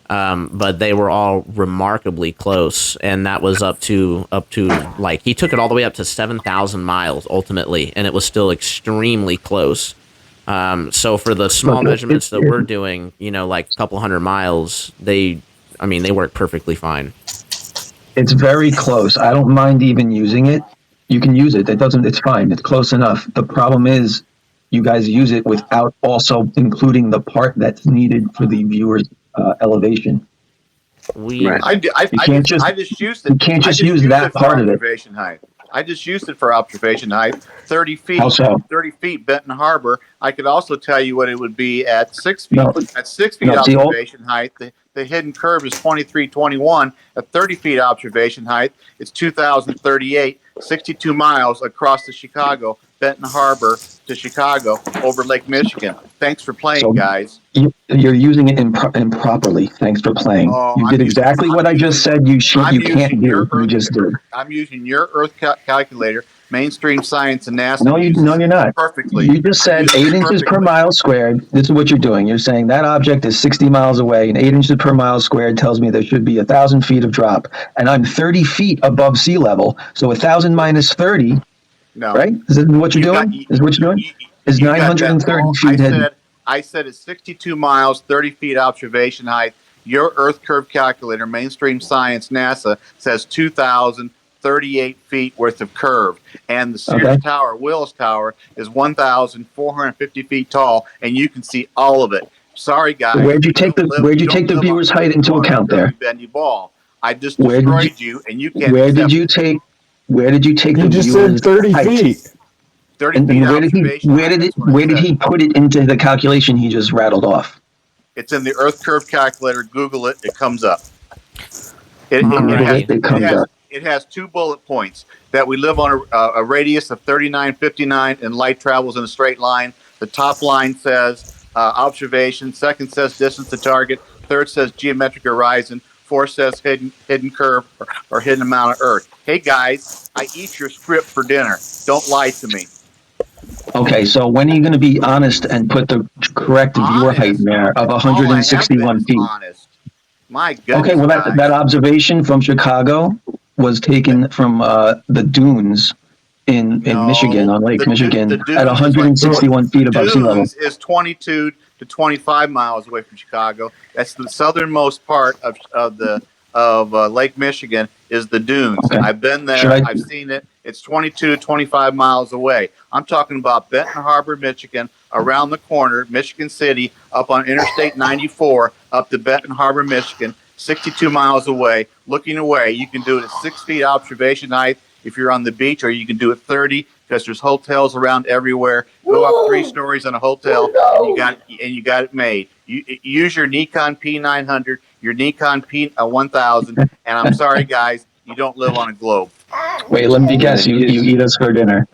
but they were all remarkably close, and that was up to like he took it all the way up to 7,000 miles ultimately, and it was still extremely close. So for the small measurements that we're doing, like a couple 100 miles, they work perfectly fine. It's very close. I don't mind even using it. You can use it. It's fine. It's close enough. The problem is you guys use it without also including the part that's needed for the viewer's elevation. I just used it. You can't just use that part of it. Height. I just used it for observation height. 30 feet. Also, 30 feet, Benton Harbor. I could also tell you what it would be at 6 feet. At 6 feet observation height, the hidden curve is 2321. At 30 feet observation height, it's 2,038. 62 miles across to Chicago, Benton Harbor to Chicago, over Lake Michigan. Thanks for playing, guys. You're using it improperly. Thanks for playing. You did exactly what I just said you can't do. You just did. I'm using your Earth calculator, mainstream science, and NASA. No, you're not. Perfectly. You just said 8 inches per mile squared. This is what you're doing. You're saying that object is 60 miles away, and 8 inches per mile squared tells me there should be 1,000 feet of drop, and I'm 30 feet above sea level. So 1,000 minus 30. No. Right? Is this what you're doing? Is what you're doing? Is 930 feet hidden? I said it's 62 miles, 30 feet observation height. Your Earth curve calculator, mainstream science, NASA, says 2,000 38 feet worth of curve. And the Sears Tower, Willis Tower, is 1,450 feet tall, and you can see all of it. Sorry, guys. Where'd you take the viewer's height into account there? Bendy ball. I just destroyed you, and you can't. Where did you take the just viewer's said 30 height? feet. 30 feet observation. Where did he put it into the calculation he just rattled off? It's in the Earth curve calculator. Google it. It comes up. It has 2 bullet points that we live on a radius of 3959 and light travels in a straight line. The top line says observation. Second says distance to target. Third says geometric horizon. Fourth says hidden curve or hidden amount of Earth. Hey guys, I eat your script for dinner. Don't lie to me. Okay, so when are you going to be honest and put the correct viewer height in there of 161 feet? Honest. My goodness. Okay, well that observation from Chicago was taken from the dunes in Michigan, on Lake Michigan, at 161 feet above sea level. Dunes is 22 to 25 miles away from Chicago. That's the southernmost part of Lake Michigan is the dunes. Okay. I've been there. I've seen it. It's 22 to 25 miles away. I'm talking about Benton Harbor, Michigan, around the corner, Michigan City, up on Interstate 94, up to Benton Harbor, Michigan, 62 miles away, looking away. You can do it at 6 feet observation height if you're on the beach, or you can do it 30 because there's hotels around everywhere. Go up 3 stories in a hotel, and you got it made. You use your Nikon P900, your Nikon P1000, and I'm sorry, guys, you don't live on a globe. Wait, let me guess. You eat us for dinner.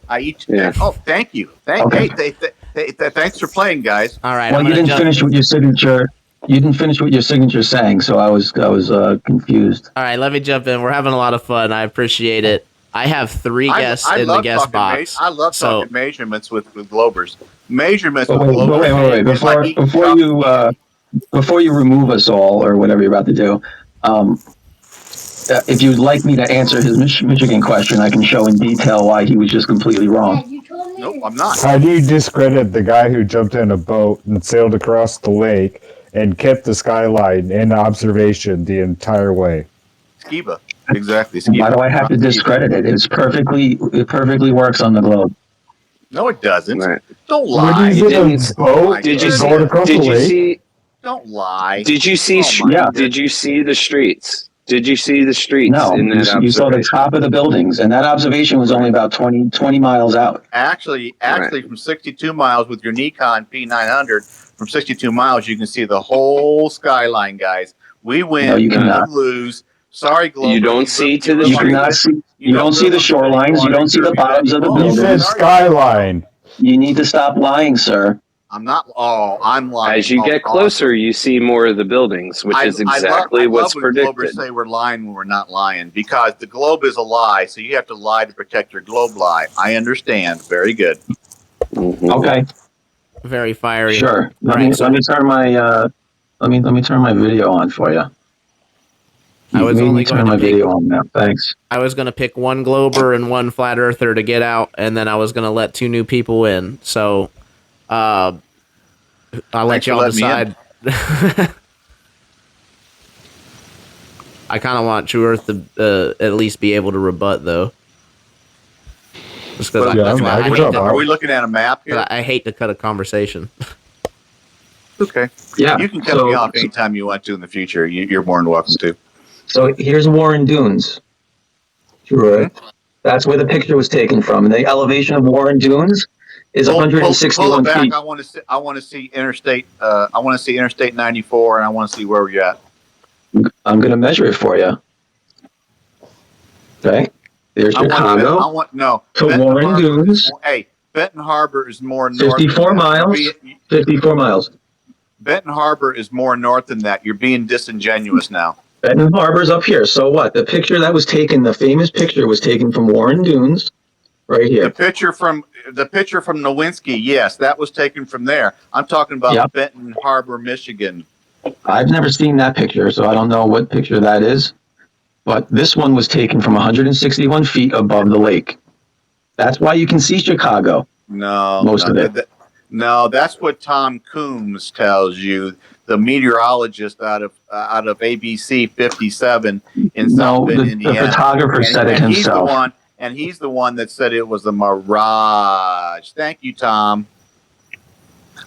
I eat. Yeah. Oh, thank you. Thanks for playing, guys. All right. Well, you didn't finish with your signature. You didn't finish what your signature saying, so I was confused. All right, let me jump in. We're having a lot of fun. I appreciate it. I have 3 guests in the guest box. I love talking measurements with Globers. Measurements with Globers. Wait. Before you remove us all or whatever you're about to do, if you'd like me to answer his Michigan question, I can show in detail why he was just completely wrong. Nope, I'm not. How do you discredit the guy who jumped in a boat and sailed across the lake and kept the skyline in observation the entire way? Skiba. Exactly. Skiba. Why do I have to discredit it? It perfectly works on the globe. No, it doesn't. Right. Don't lie. Did you see? Don't lie. Did you see? Did you see the streets? Did you see the streets? No, you saw the top of the buildings, and that observation was only about 20 miles out. Actually, from 62 miles with your Nikon P900, from 62 miles, you can see the whole skyline, guys. We win, no, you cannot. Lose. Sorry, Glover. You don't see to the streets. You don't see the shorelines. You don't see the bottoms of the buildings. You said skyline. You need to stop lying, sir. I'm not. Oh, I'm lying. As you get closer, you see more of the buildings, which is exactly what's predicted. Globers say we're lying when we're not lying, because the globe is a lie, so you have to lie to protect your globe lie. I understand. Very good. Mm-hmm. Okay. Very fiery. Sure. Let me turn my video on for you. I was only going to turn my video on now. Thanks. I was going to pick 1 Glober and 1 Flat Earther to get out, and then I was going to let 2 new people in. So, I'll let y'all decide. I kind of want True Earth to at least be able to rebut, though. Just are we looking at a map here? I hate to cut a conversation. Okay. Yeah. You can cut me off anytime you want to in the future. You're more than welcome to. So here's Warren Dunes. Sure. Mm-hmm. That's where the picture was taken from. And the elevation of Warren Dunes is 161 feet. I want to see Interstate. I want to see Interstate 94, and I want to see where we're at. I'm going to measure it for you. Okay. There's Chicago. Warren Dunes. Benton Harbor is more north. 54 miles. 54 miles. Benton Harbor is more north than that. You're being disingenuous now. Benton Harbor's up here. So what? The picture that was taken, the famous picture, was taken from Warren Dunes, right here. The picture from Nowinski, yes, that was taken from there. I'm talking about Benton Harbor, Michigan. I've never seen that picture, so I don't know what picture that is. But this one was taken from 161 feet above the lake. That's why you can see Chicago. No, most of it. No, that's what Tom Coombs tells you, the meteorologist out of ABC 57 in South Bend, the Indiana. photographer said it himself. He's the one that said it was a mirage. Thank you, Tom.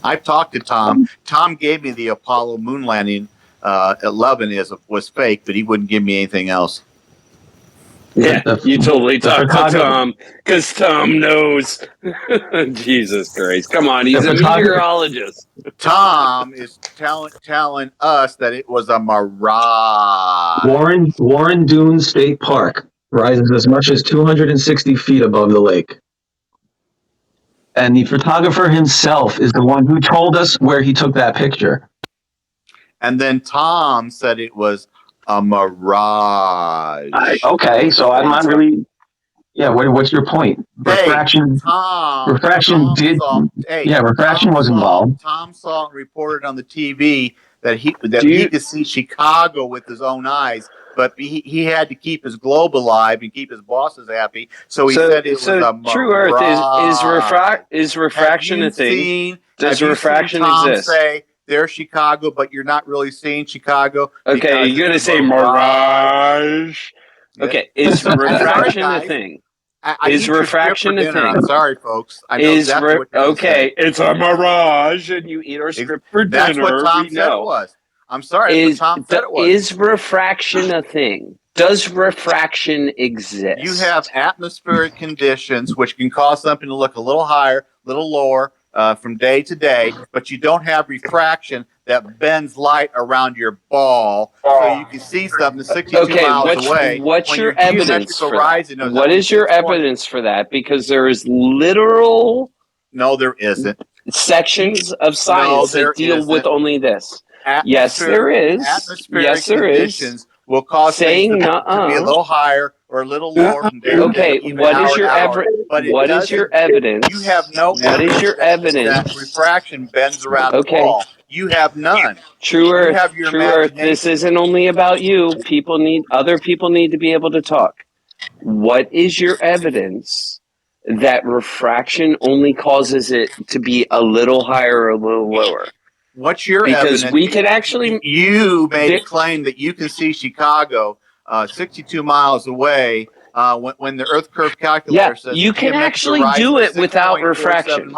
I've talked to Tom. Tom gave me the Apollo moon landing 11 was fake, but he wouldn't give me anything else. Yeah, you totally talked to Tom because Tom knows. Jesus Christ. Come on, he's a meteorologist. Tom is telling us that it was a mirage. Warren Dunes State Park rises as much as 260 feet above the lake. And the photographer himself is the one who told us where he took that picture. And then Tom said it was a mirage. Okay, so I'm not really. Yeah, what's your point? Refraction. Refraction was involved. Tom saw and reported on the TV that he could see Chicago with his own eyes, but he had to keep his globe alive and keep his bosses happy. So he said it was a mirage. True Earth is refraction a thing? Does refraction exist? Say there's Chicago, but you're not really seeing Chicago. Okay, you're gonna say mirage. Okay, is refraction a thing? Is refraction a thing? I'm sorry, folks. I know exactly what you're saying. It's a mirage, and you eat our script for dinner. That's what Tom said it was. I'm sorry. That's what Tom said it was. Is refraction a thing? Does refraction exist? You have atmospheric conditions which can cause something to look a little higher, a little lower from day to day, but you don't have refraction that bends light around your ball, so you can see something 62 miles away. What's your evidence for that? What is your evidence for that? Because there is literal... No, there isn't. Sections of science that deal with only this. Yes, there is. Atmospheric conditions will cause things to be a little higher or a little lower from day to day. What is your evidence? You have no What is your evidence that refraction bends around the ball? You have none. True Earth. This isn't only about you. Other people need to be able to talk. What is your evidence that refraction only causes it to be a little higher or a little lower? What's your evidence? Because we could actually... You made a claim that you can see Chicago 62 miles away when the Earth curve calculator says... you can actually do it without refraction.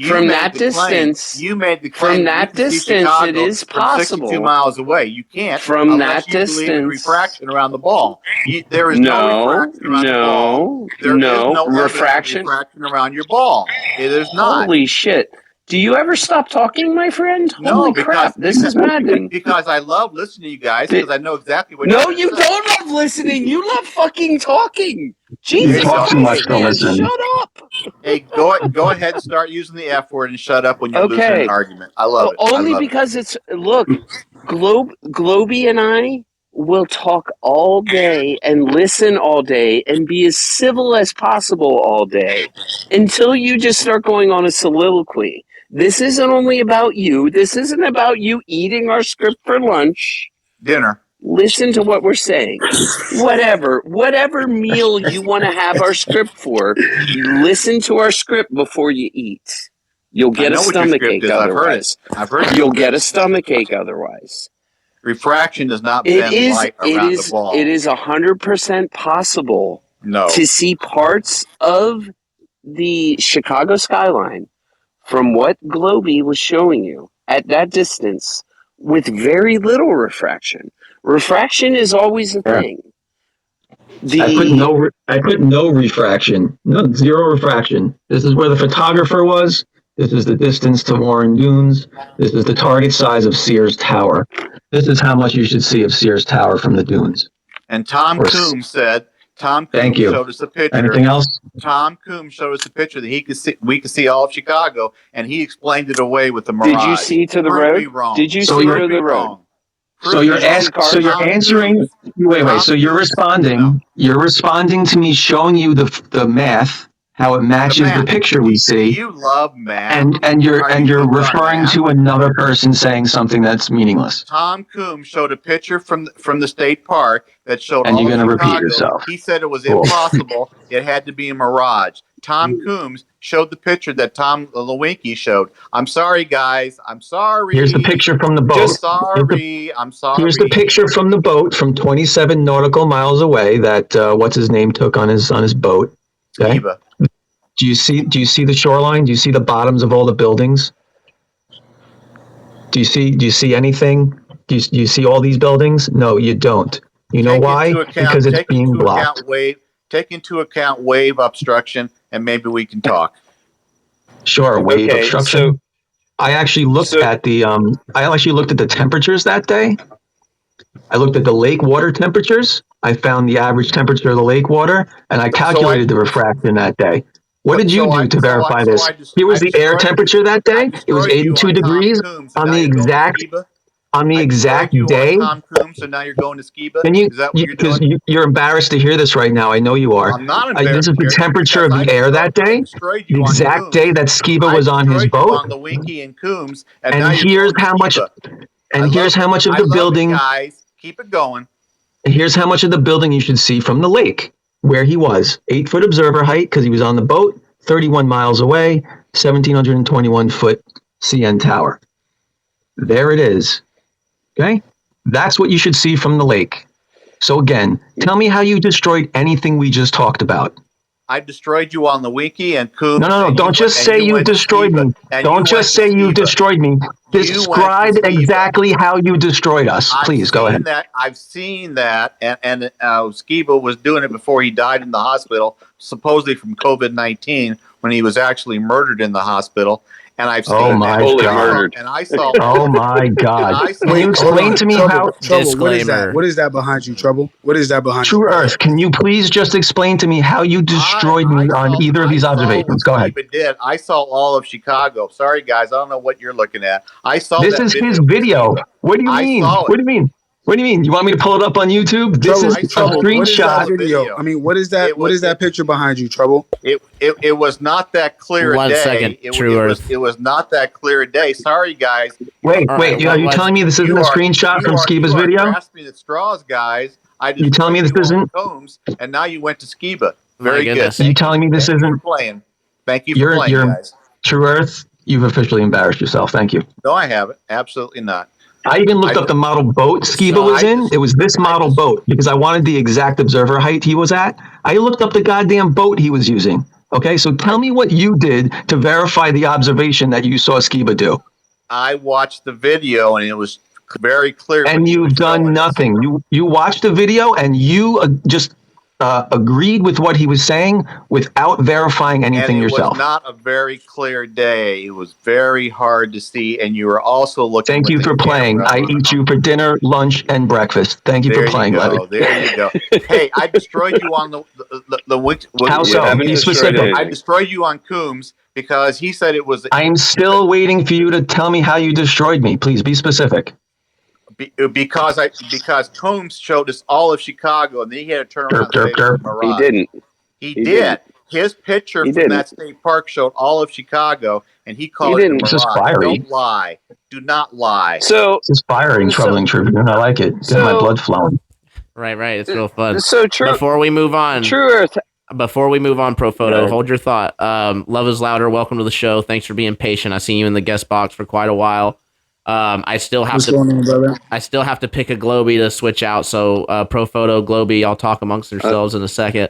From that distance, it is possible. 62 miles away. You can't. From that distance... believe in refraction around the ball. There is no refraction around the ball. There is no refraction around your ball. It is not. Holy shit. Do you ever stop talking, my friend? No, Holy crap, this is maddening. Because I love listening to you guys, because I know exactly what you're saying. No, you don't love listening. You love fucking talking. Jesus, you talk too much to listen. Shut up. Hey, go ahead and start using the F word and shut up when you're losing an argument. I love it. Only because it's... Look, Globey and I will talk all day and listen all day and be as civil as possible all day until you just start going on a soliloquy. This isn't only about you. This isn't about you eating our script for lunch. Dinner. Listen to what we're saying. Whatever meal you want to have our script for, listen to our script before you eat. You'll get a stomachache otherwise. I've heard it. You'll get a stomachache otherwise. Refraction does not bend light around the ball. It is 100% possible to see parts of the Chicago skyline from what Globey was showing you at that distance with very little refraction. Refraction is always a thing. I put no refraction. No, zero refraction. This is where the photographer was. This is the distance to Warren Dunes. This is the target size of Sears Tower. This is how much you should see of Sears Tower from the dunes. And Tom Coombs said... showed us a picture. Anything else? Tom Coombs showed us a picture that we could see all of Chicago, and he explained it away with the mirage. Did you see to the road? Did you see to the road? So you're answering. Wait. So you're responding. No. You're responding to me, showing you the math, how it matches the picture we see. You love math, and you're referring to another person saying something that's meaningless. Tom Coombs showed a picture from the state park that showed. And you're going to repeat yourself. He said it was impossible. It had to be a mirage. Tom Coombs showed the picture that Tom Lewinky showed. I'm sorry, guys. I'm sorry. Here's the picture from the boat. I'm sorry. Here's the picture from the boat from 27 nautical miles away that what's his name took on his boat. Okay. Skiba. Do you see the shoreline? Do you see the bottoms of all the buildings? Do you see anything? Do you see all these buildings? No, you don't. You know why? Because it's being blocked. Take into account wave obstruction, and maybe we can talk. Sure, wave obstruction. So, I actually looked at the temperatures that day. I looked at the lake water temperatures. I found the average temperature of the lake water, and I calculated the refraction that day. What did you do to verify this? Here was the air temperature that day. It was 82 degrees on the exact day. Tom Coombs, so now you're going to Skiba. Is that what you're doing? Because you're embarrassed to hear this right now. I know you are. I'm not embarrassed. This is the temperature of the air that day. The exact day that Skiba was on his boat. On the Winky and Coombs, and here's how much. And here's how much of the building. Guys, keep it going. Here's how much of the building you should see from the lake where he was. 8-foot observer height because he was on the boat. 31 miles away. 1,721-foot CN tower. There it is. Okay? That's what you should see from the lake. So again, tell me how you destroyed anything we just talked about. I destroyed you on the Winky and Coombs. No. Don't just say you destroyed me. Don't just say you destroyed me. Describe exactly how you destroyed us. Please, go ahead. I've seen that, and Skiba was doing it before he died in the hospital, supposedly from COVID-19, when he was actually murdered in the hospital. And I've seen murdered. And I saw. Oh my God! Can you explain to me how? Trouble. What is that? What is that behind you, Trouble? What is that behind you? True Earth. Can you please just explain to me how you destroyed me on either of these observations? Go ahead. I saw all of Chicago. Sorry, guys. I don't know what you're looking at. I saw. This is his video. What do you mean? What do you mean? What do you mean? You want me to pull it up on YouTube? This is a screenshot. Video. I mean, what is that? What is that picture behind you, Trouble? It was not that clear a day. 1 second, True Earth. It was not that clear a day. Sorry, guys. Wait. Are you telling me this isn't a screenshot from Skiba's video? You're grasping at straws, guys. You telling me this isn't? Combs, and now you went to Skiba. Very good. You telling me this isn't? Playing. Thank you for playing, guys. True Earth, you've officially embarrassed yourself. Thank you. No, I haven't. Absolutely not. I even looked up the model boat Skiba was in. It was this model boat because I wanted the exact observer height he was at. I looked up the goddamn boat he was using. Okay, so tell me what you did to verify the observation that you saw Skiba do. I watched the video and it was very clear. And you've done nothing. You watched the video and you just agreed with what he was saying without verifying anything yourself. It was not a very clear day. It was very hard to see, and you were also looking. Thank you for playing. I eat you for dinner, lunch, and breakfast. Thank you for playing, Levy. There you go. Hey, I destroyed you on the How so? Be specific. I destroyed you on Coombs because he said it was. I'm still waiting for you to tell me how you destroyed me. Please be specific. Because Combs showed us all of Chicago, and then he had to turn around and say Mirage. He didn't. He did. His picture from that state park showed all of Chicago, and he called it Mirage. This is fiery. Don't lie. Do not lie. So this is fiery and troubling Tribune. I like it. Get my blood flowing. Right. It's real fun. So true. Before we move on, True Earth. Before we move on, Profoto, hold your thought. Love is Louder. Welcome to the show. Thanks for being patient. I seen you in the guest box for quite a while. I still have to pick a Globy to switch out. So Profoto, Globy, I'll talk amongst yourselves in a second.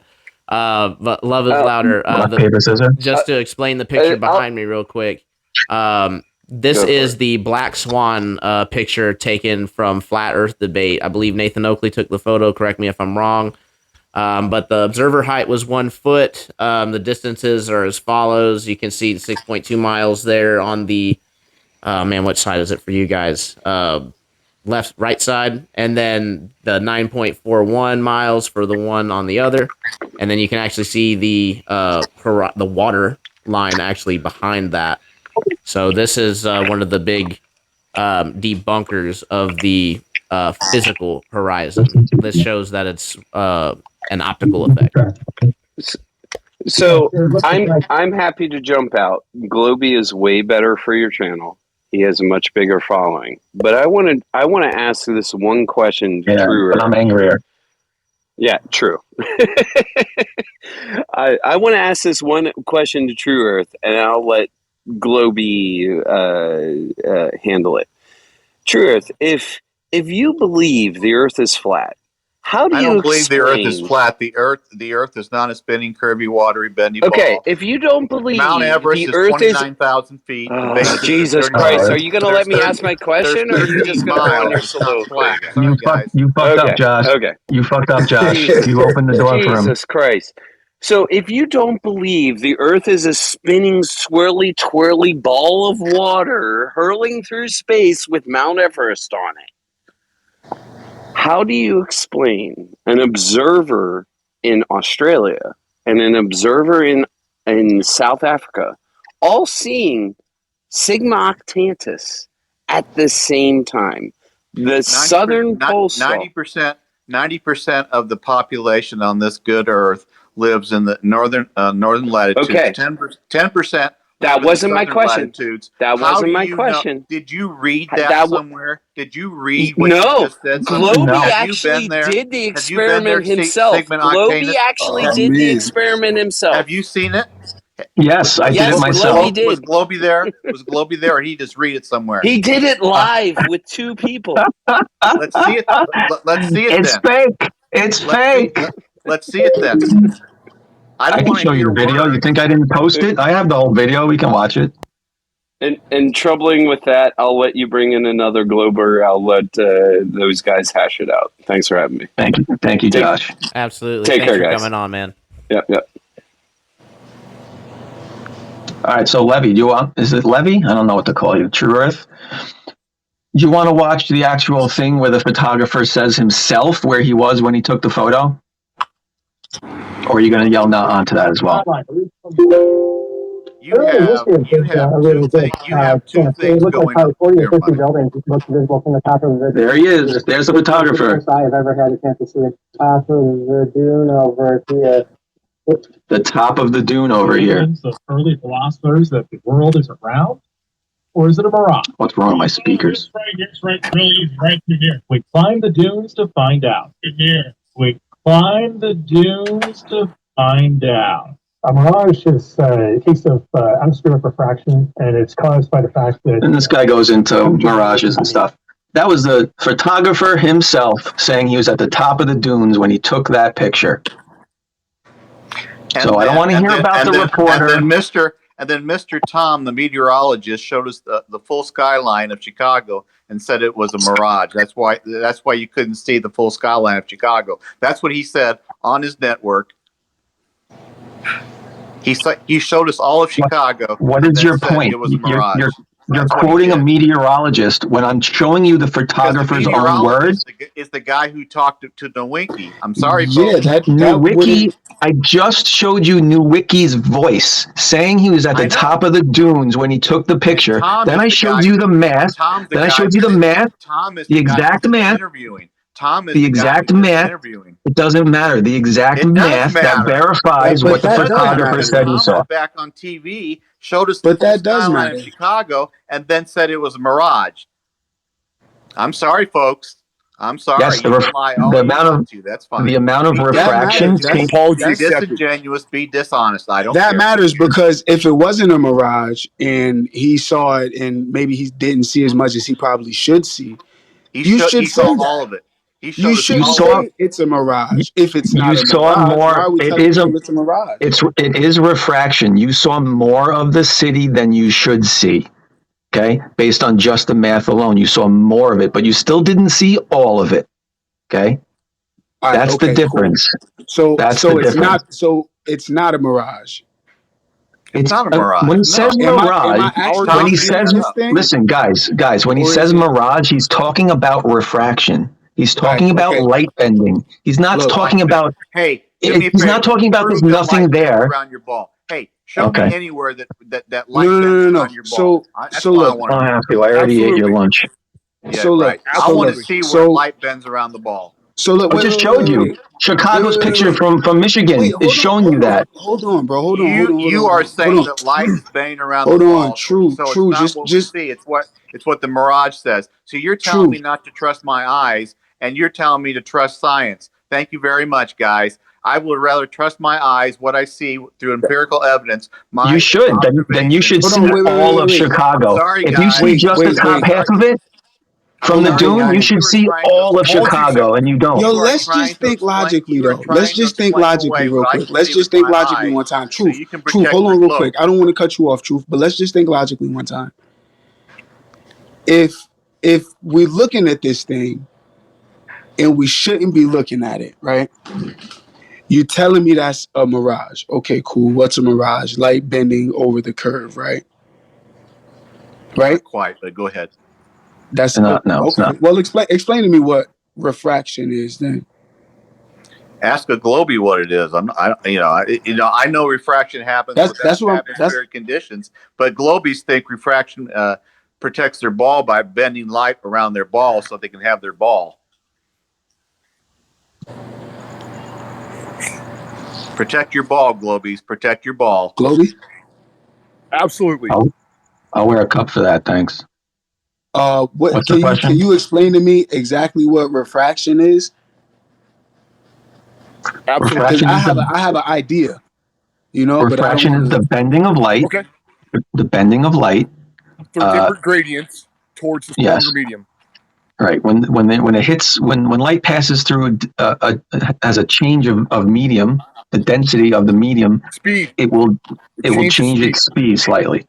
But Love is Louder. Just to explain the picture behind me real quick. This is the Black Swan picture taken from Flat Earth Debate. I believe Nathan Oakley took the photo. Correct me if I'm wrong. But the observer height was 1 foot. The distances are as follows. You can see 6.2 miles there on the which side is it for you guys? Right side, and then the 9.41 miles for the one on the other, and then you can actually see the water line actually behind that. So this is one of the big debunkers of the physical horizon. This shows that it's an optical effect. So I'm happy to jump out. Globy is way better for your channel. He has a much bigger following. But I want to ask this one question to True Earth. But I'm angrier. Yeah, true. I want to ask this one question to True Earth, and I'll let Globy handle it. True Earth, if you believe the Earth is flat, how do I you don't believe the Earth is explain? flat. The Earth is not a spinning, curvy, watery, bendy Okay, ball. if you don't believe Mount Everest the is Earth is 29,000 feet. The Oh, base is Jesus 30. Christ. Are you going to let There's me 30. ask my There's question, or are you 13 just going to go on miles. your It's not soliloquy? flat. Sorry, guys. You fucked up, Josh. Okay. You fucked up, Josh. Jesus. You opened the door for him. Jesus Christ. So if you don't believe the Earth is a spinning, swirly, twirly ball of water hurling through space with Mount Everest on it, how do you explain an observer in Australia and an observer in South Africa all seeing Sigma Octantis at the same time? The southern pole star. 90% of the population on this good Earth lives in the northern latitudes. Okay. 10% That wasn't my question. latitudes. That How wasn't do my you question. know? Did you read that somewhere? Did you read what you No, just said somewhere? Globy Have you actually been there? did the Have you been there? experiment himself. Sigmund Globy Octanus. actually Oh, did the man. experiment himself. Have you seen it? Yes, I did it Yes, myself. Globy did. Was Globy there? Was Globy there, or he just read it somewhere? He did it live with two people. Let's see it. Let's see it It's then. fake. It's fake. Let's see it then. I I don't can want to show you hear the video. You words. think I didn't post it? I have the whole video. We can watch it. And troubling with that, I'll let you bring in another Glober. I'll let those guys hash it out. Thanks for having me. Thank you, Josh. Absolutely. Take Thanks care, for guys. coming on, man. Yep. All right, so Levy, is it Levy? I don't know what to call you. True Earth? Do you want to watch the actual thing where the photographer says himself where he was when he took the photo? Or are you going to yell now onto that as well? You have two things going on here, buddy. There he is. There's the photographer. I've ever had a chance to see it. Top of the dune over here. The top of the dune over here. Of early philosophers that the world is round, or is it a mirage? What's wrong with my speakers? It's right, really easy, right through here. We climb the dunes to find out. Here. We climb the dunes to find out. A mirage is a case of atmospheric refraction, and it's caused by the fact that... And this guy goes into mirages and stuff. That was the photographer himself saying he was at the top of the dunes when he took that picture. So I don't want to hear about the reporter. And then Mr. Tom, the meteorologist, showed us the full skyline of Chicago and said it was a mirage. That's why you couldn't see the full skyline of Chicago. That's what he said on his network. He showed us all of Chicago. What is your point? It was a mirage. You're quoting a meteorologist when I'm showing you the photographer's own words. Is the guy who talked to Nowicki. I'm sorry, folks. Yeah, Nowicki. I just showed you Nowicki's voice saying he was at the top of the dunes when he took the picture. Then I showed you the math. Then I showed you the math. The exact math. Tom is the exact math. It doesn't matter. The exact math that verifies what the photographer said he saw. Back on TV, showed us the skyline of Chicago, and then said it was a mirage. I'm sorry, folks. I'm sorry. Yes, the amount of refraction. Be disingenuous. Be dishonest. I don't. That matters because if it wasn't a mirage and he saw it, and maybe he didn't see as much as he probably should see, he saw all of it. You should say it's a mirage. If it's not a mirage, why are we telling people it's a mirage? It is refraction. You saw more of the city than you should see. Okay, based on just the math alone, you saw more of it, but you still didn't see all of it. Okay, that's the difference. Cool. It's not a mirage. It's not a mirage. When he says mirage, listen, guys, when he says mirage, he's talking about refraction. He's talking about light bending. He's not talking about. Hey, he's not talking about there's nothing there around your ball. Hey, show me anywhere that light bends around your ball. So look, I don't have to. I already ate your lunch. Yeah, so look, I want to see where light bends around the ball. So look, I just showed you. Chicago's picture from Michigan is showing you that. Hold on, bro. Hold on. You are saying that light is banging around the ball. Hold on. True. So it's not what we see. It's what the mirage says. So you're telling me not to trust my eyes, and you're telling me to trust science. Thank you very much, guys. I would rather trust my eyes, what I see through empirical evidence. You should. Then you should see all of Chicago. Sorry, If you guys. see just the top half of it from the dune, you should see all of Chicago, and you don't. Yo, let's just think logically, though. Let's just think logically real quick. Let's just think logically one time. Truth. Hold on real quick. I don't want to cut you off, Truth, but let's just think logically one time. If we're looking at this thing and we shouldn't be looking at it, right? You're telling me that's a mirage. Okay, cool. What's a mirage? Light bending over the curve, right? Right? Not quite, but go ahead. That's not. No, okay. it's not. Well, explain to me what refraction is then. Ask a Globey what it is. I know refraction happens with atmospheric conditions, but Globies think refraction protects their ball by bending light around their ball so they can have their ball. Protect your ball, Globies. Protect your ball. Globey? Absolutely. I'll wear a cup for that, thanks. What's the question? Can you explain to me exactly what refraction is? Absolutely. I have an idea, refraction is the bending of light. Okay. The bending of light through different gradients towards the stronger medium. Right. When light passes through as a change of medium, the density of the medium, speed, it will change its speed slightly.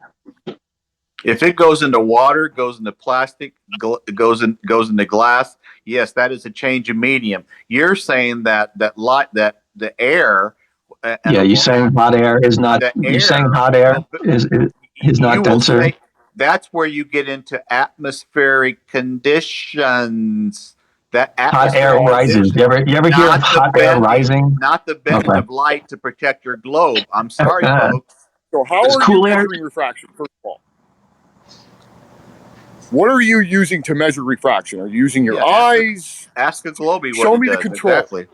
If it goes into water, goes into plastic, goes into glass, yes, that is a change of medium. You're saying that the air. You're saying hot air is not. You're saying hot air is not denser. That's where you get into atmospheric conditions. That hot air rises. You ever hear of hot air rising? Not the bending of light to protect your globe. I'm sorry, folks. So how are you measuring refraction, first of all? What are you using to measure refraction? Are you using your eyes? Ask a Globey. Show me the control. Exactly.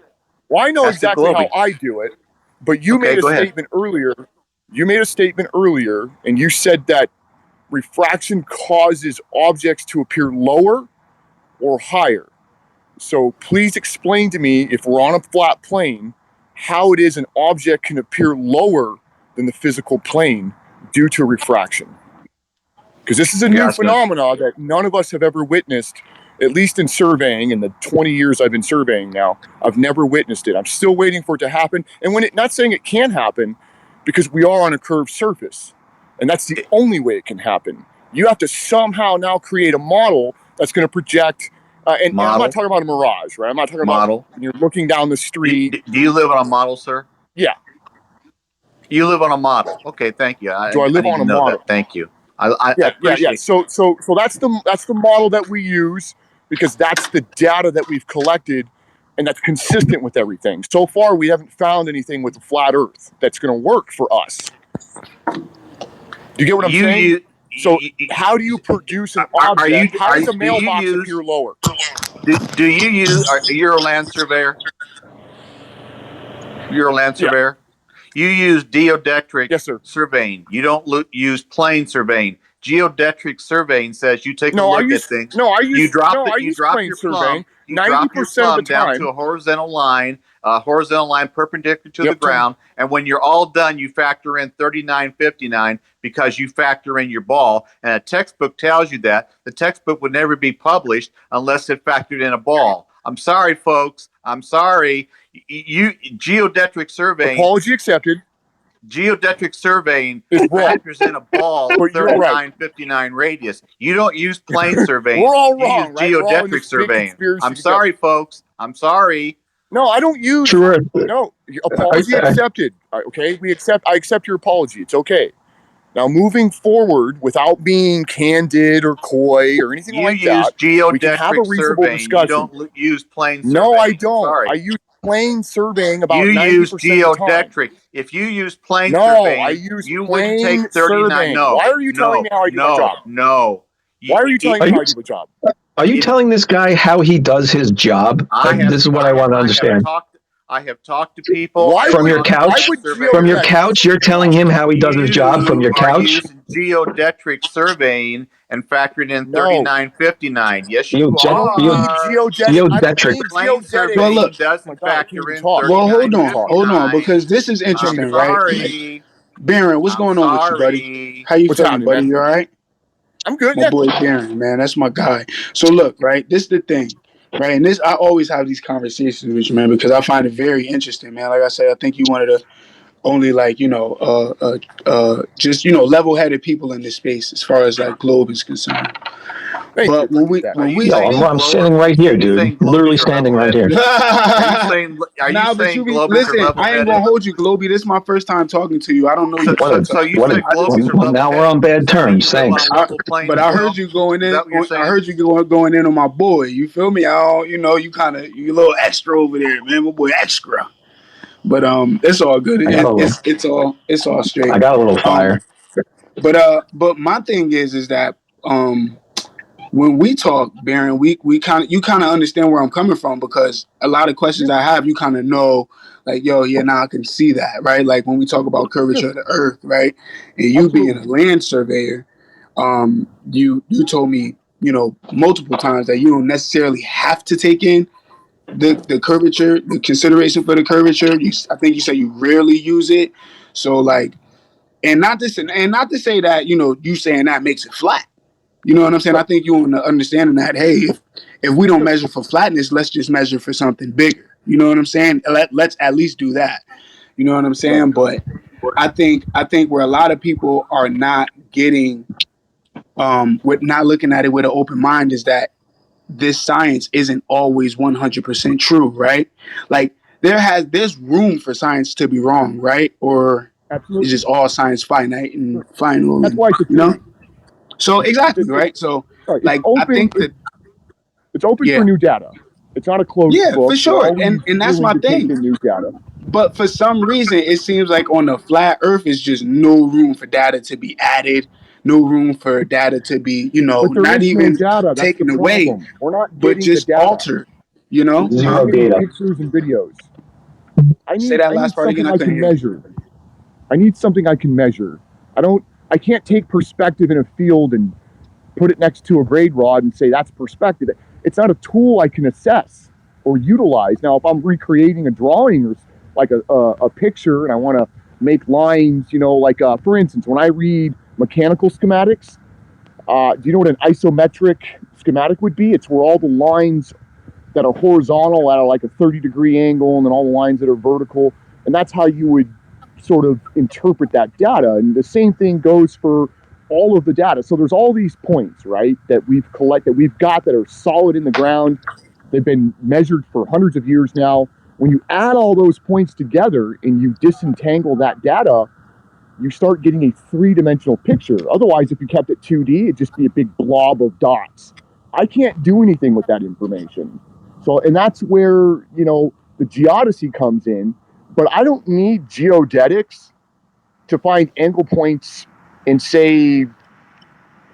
Well, I know exactly how I do it, but you made a statement earlier. You made a statement earlier, and you said that refraction causes objects to appear lower or higher. So please explain to me, if we're on a flat plane, how it is an object can appear lower than the physical plane due to refraction. Because this is a new phenomenon that none of us have ever witnessed, at least in surveying. In the 20 years I've been surveying now, I've never witnessed it. I'm still waiting for it to happen. And not saying it can happen, because we are on a curved surface. And that's the only way it can happen. You have to somehow now create a model that's going to project. And I'm not talking about a mirage, right? I'm not talking about when you're looking down the street. Do you live on a model, sir? Yeah. You live on a model. Okay, thank you. Do I live on a model? Thank you. I appreciate. So that's the model that we use, because that's the data that we've collected, and that's consistent with everything. So far, we haven't found anything with a flat Earth that's going to work for us. Do you get what I'm saying? How do you produce an object? How does a mailbox appear lower? Do you use? You're a land surveyor. You're a land surveyor. You use geodetic surveying. You don't use plane surveying. Geodetic surveying says you take a look at things. You drop your plumb. You drop your plumb down to a horizontal line perpendicular to the ground. And when you're all done, you factor in 3959 because you factor in your ball. And a textbook tells you that. The textbook would never be published unless it factored in a ball. I'm sorry, folks. I'm sorry. Geodetic surveying. Apology accepted. Geodetic surveying factors in a ball 3959 radius. You don't use plane surveying. We're all wrong. You use geodetic surveying. I'm sorry, folks. I'm sorry. No, I don't use. Sure. No, apology accepted. Okay, I accept your apology. It's okay. Now, moving forward, without being candid or coy or anything like that, we can have a reasonable discussion. You don't use plane surveying. No, I don't. Sorry. I use plane surveying about 90% of the time. You use geodetic. If you use plane surveying, you wouldn't take 39. No. Why are you telling me how I do my job? No. Why are you telling me how I do my job? Are you telling this guy how he does his job? This is what I want to understand. I have talked to people from your couch. From your couch, you're telling him how he does his job from your couch. Geodetic surveying, and factored in 3959. Yes, Geo- you I don't need are. geodetic. Plane Well, look. surveying doesn't Oh my God, I can't factor even in talk. Well, hold on, 3959. because this is Can't I'm even interesting, talk. right? Like, sorry. Baron, what's I'm going on with you, buddy? sorry. How you What's feeling, happening, buddy? man? You all right? I'm good. My Yeah. boy Baron, man, that's my guy. So look, right, this is the thing, right, and this I always have these conversations with you, man, because I find it very interesting, man. Like I said, I think you one of the only like just level-headed people in this space as far as like globe is concerned. Thank you. But when Appreciate we that. when Are you we Yo, speak, saying I'm standing right Are here, you dude. saying Literally globies are standing level right here. headed? Are you nah, but you saying be globies are listen. level I ain't gonna headed? hold you, Globy. This is my first time talking to you. I don't know So, you What so, a personally. so you what a. say globies are Well, level now we're on headed, bad so you terms. live on a Thanks. level plane But as I heard well? you going Is in. that what you're I saying? heard you going in on my boy. You feel me? I don't, you kind of you a little extra over there, man. My boy extra. But it's all good. I got a little. It's all I straight. got a little Um, fire. but my thing is that when we talk, Baron, we kind of you kind of understand where I'm coming from because a lot of questions I have, you kind of know, like, yo, yeah, now I can see that, right? Like when we talk about Yeah. curvature of the Earth, right? And you being a Absolutely. land surveyor, you told me, multiple times that you don't necessarily have to take in the curvature, the consideration for the curvature. I think you said you rarely use it, so like, and not to say that you saying that makes it flat. You know what I'm saying? I Right. think you want to understanding that, hey, if we don't Sure. measure for flatness, let's just measure for something bigger. You know what I'm saying? Let's at least do that. You know what I'm Right. saying? But I think where a lot of people are not getting with not looking at it with an open mind is that this science isn't always 100% true, right? Like there's room for science to be wrong, right? Or is Absolutely. just all science finite and Sure. final That's and why it's a theory. so exactly, It's right? So right. It's like I open. think that It's open for yeah. new data. It's not a closed Yeah, for book. We're sure. always And that's willing my to take thing. in new data. But for some reason it seems like on the flat earth is just no room for data to be added, no room for data to be, But there not is no even data. That's the taken away, problem. We're not but getting the just data. altered, you know? We're Huh? Zero getting data. pictures and videos. I Say need that I last need part again. something I I couldn't can hear you. measure. I need something I can measure. I can't take perspective in a field and put it next to a grade rod and say that's perspective. It's not a tool I can assess or utilize. Now, if I'm recreating a drawing or like a picture and I want to make lines, like for instance, when I read mechanical schematics, do you know what an isometric schematic would be? It's where all the lines that are horizontal at like a 30-degree angle and then all the lines that are vertical. And that's how you would sort of interpret that data. And the same thing goes for all of the data. So there's all these points, right, that we've got that are solid in the ground. They've been measured for hundreds of years now. When you add all those points together and you disentangle that data, you start getting a three-dimensional picture. Otherwise, if you kept it 2D, it'd just be a big blob of dots. I can't do anything with that information. So, and that's where, the geodesy comes in, but I don't need geodetics to find angle points in, say,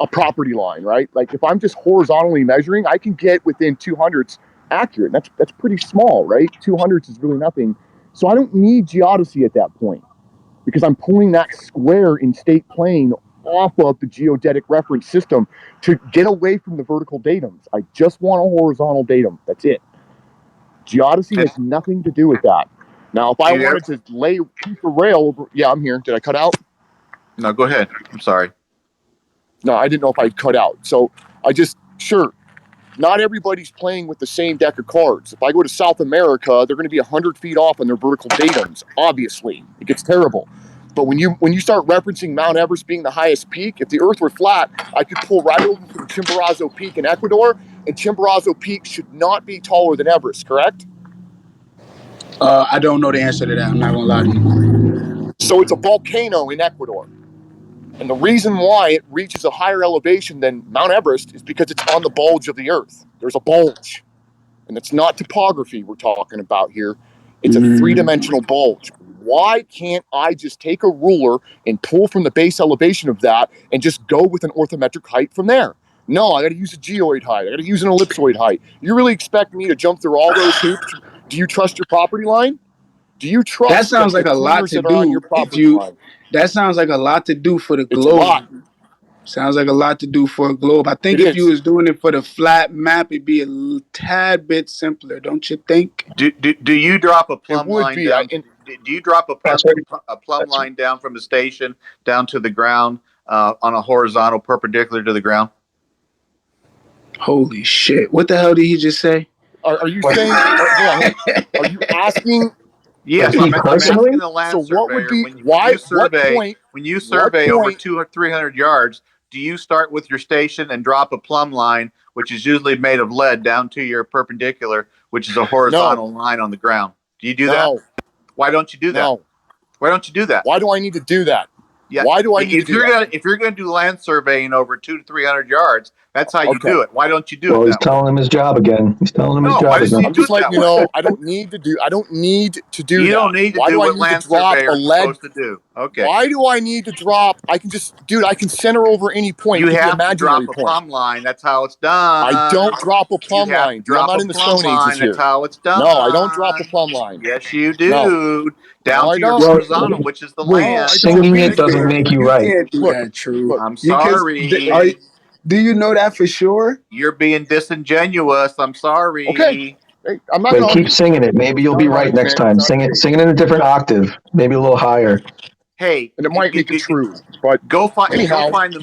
a property line, right? Like if I'm just horizontally measuring, I can get within 200ths accurate. That's pretty small, right? 200ths is really nothing. So I don't need geodesy at that point because I'm pulling that square in state plane off of the geodetic reference system to get away from the vertical datums. I just want a horizontal datum. That's it. Geodesy has nothing to do with that. Now, if I wanted to lay a piece of rail over, yeah, I'm here. Did I cut out? No, go ahead. I'm sorry. No, I didn't know if I cut out. So sure, not everybody's playing with the same deck of cards. If I go to South America, they're going to be 100 feet off on their vertical datums. Obviously, it gets terrible. But when you start referencing Mount Everest being the highest peak, if the Earth were flat, I could pull right over from Chimborazo Peak in Ecuador, and Chimborazo Peak should not be taller than Everest, correct? I don't know the answer to that. I'm not gonna lie to you. So it's a volcano in Ecuador. And the reason why it reaches a higher elevation than Mount Everest is because it's on the bulge of the Earth. There's a bulge. And it's not topography we're talking about here. It's a three-dimensional bulge. Why can't I just take a ruler and pull from the base elevation of that and just go with an orthometric height from there? No, I got to use a geoid height. I got to use an ellipsoid height. You really expect me to jump through all those hoops? Do you trust your property line? Do you That trust that sounds the like a lot corners to that are on your do. If property you, line? that sounds like a lot to do for the It's a globe. lot. Sounds like a lot to do for a globe. I think if you was doing it for the flat map, it'd be a tad bit simpler, don't you think? Do you drop a plumb would line be. down? Do you drop a plumb That's line down from the station down to the ground on a horizontal perpendicular to the ground? Holy shit! What the hell did he just say? Are you saying? Hold on. Are you asking? Yes, me I'm personally. asking the land So what would surveyor be when why? you survey What point? when you What survey over point? 200 or 300 yards, do you start with your station and drop a plumb line, which is usually made of lead, down to your perpendicular, which is a horizontal line on the ground? Do you do that? Why don't you do that? Why don't you do that? Why do I need to do that? Yeah. Why do I need to do that? If you're gonna do land surveying over 200 to 300 yards, that's how you do it. Why don't you do Well, it he's that way? telling him his job again. He's telling him his No, why job doesn't he again. I'm do just it that letting you way? know. I don't need to do You that. don't need to Why do do I what need to land drop a surveyor is lead? supposed to do. Okay. Why do I need to drop? I can just, dude. I can center over any point. You It could be have to drop imaginary a point. plumb line. That's how it's done. I don't drop a You plumb have to line. Dude, I'm drop not a in the plumb Stone Ages line. That's here. how it's done. No, I don't drop a plumb line. Yes, you No, do. no, Down I to your don't. horizontal, which is the Wait, No, I land. don't. Singing it doesn't make you You right. can't do Look, that, True. look. I'm Because sorry. do you know that for sure? You're being disingenuous. I'm Okay, sorry. hey, I'm not Wait, gonna keep argue. singing it. Maybe you'll Not be an right next argument. time. It's not a debate. Sing it in a different octave. Maybe a little higher. Hey, And it might make it true. But go anyhow, find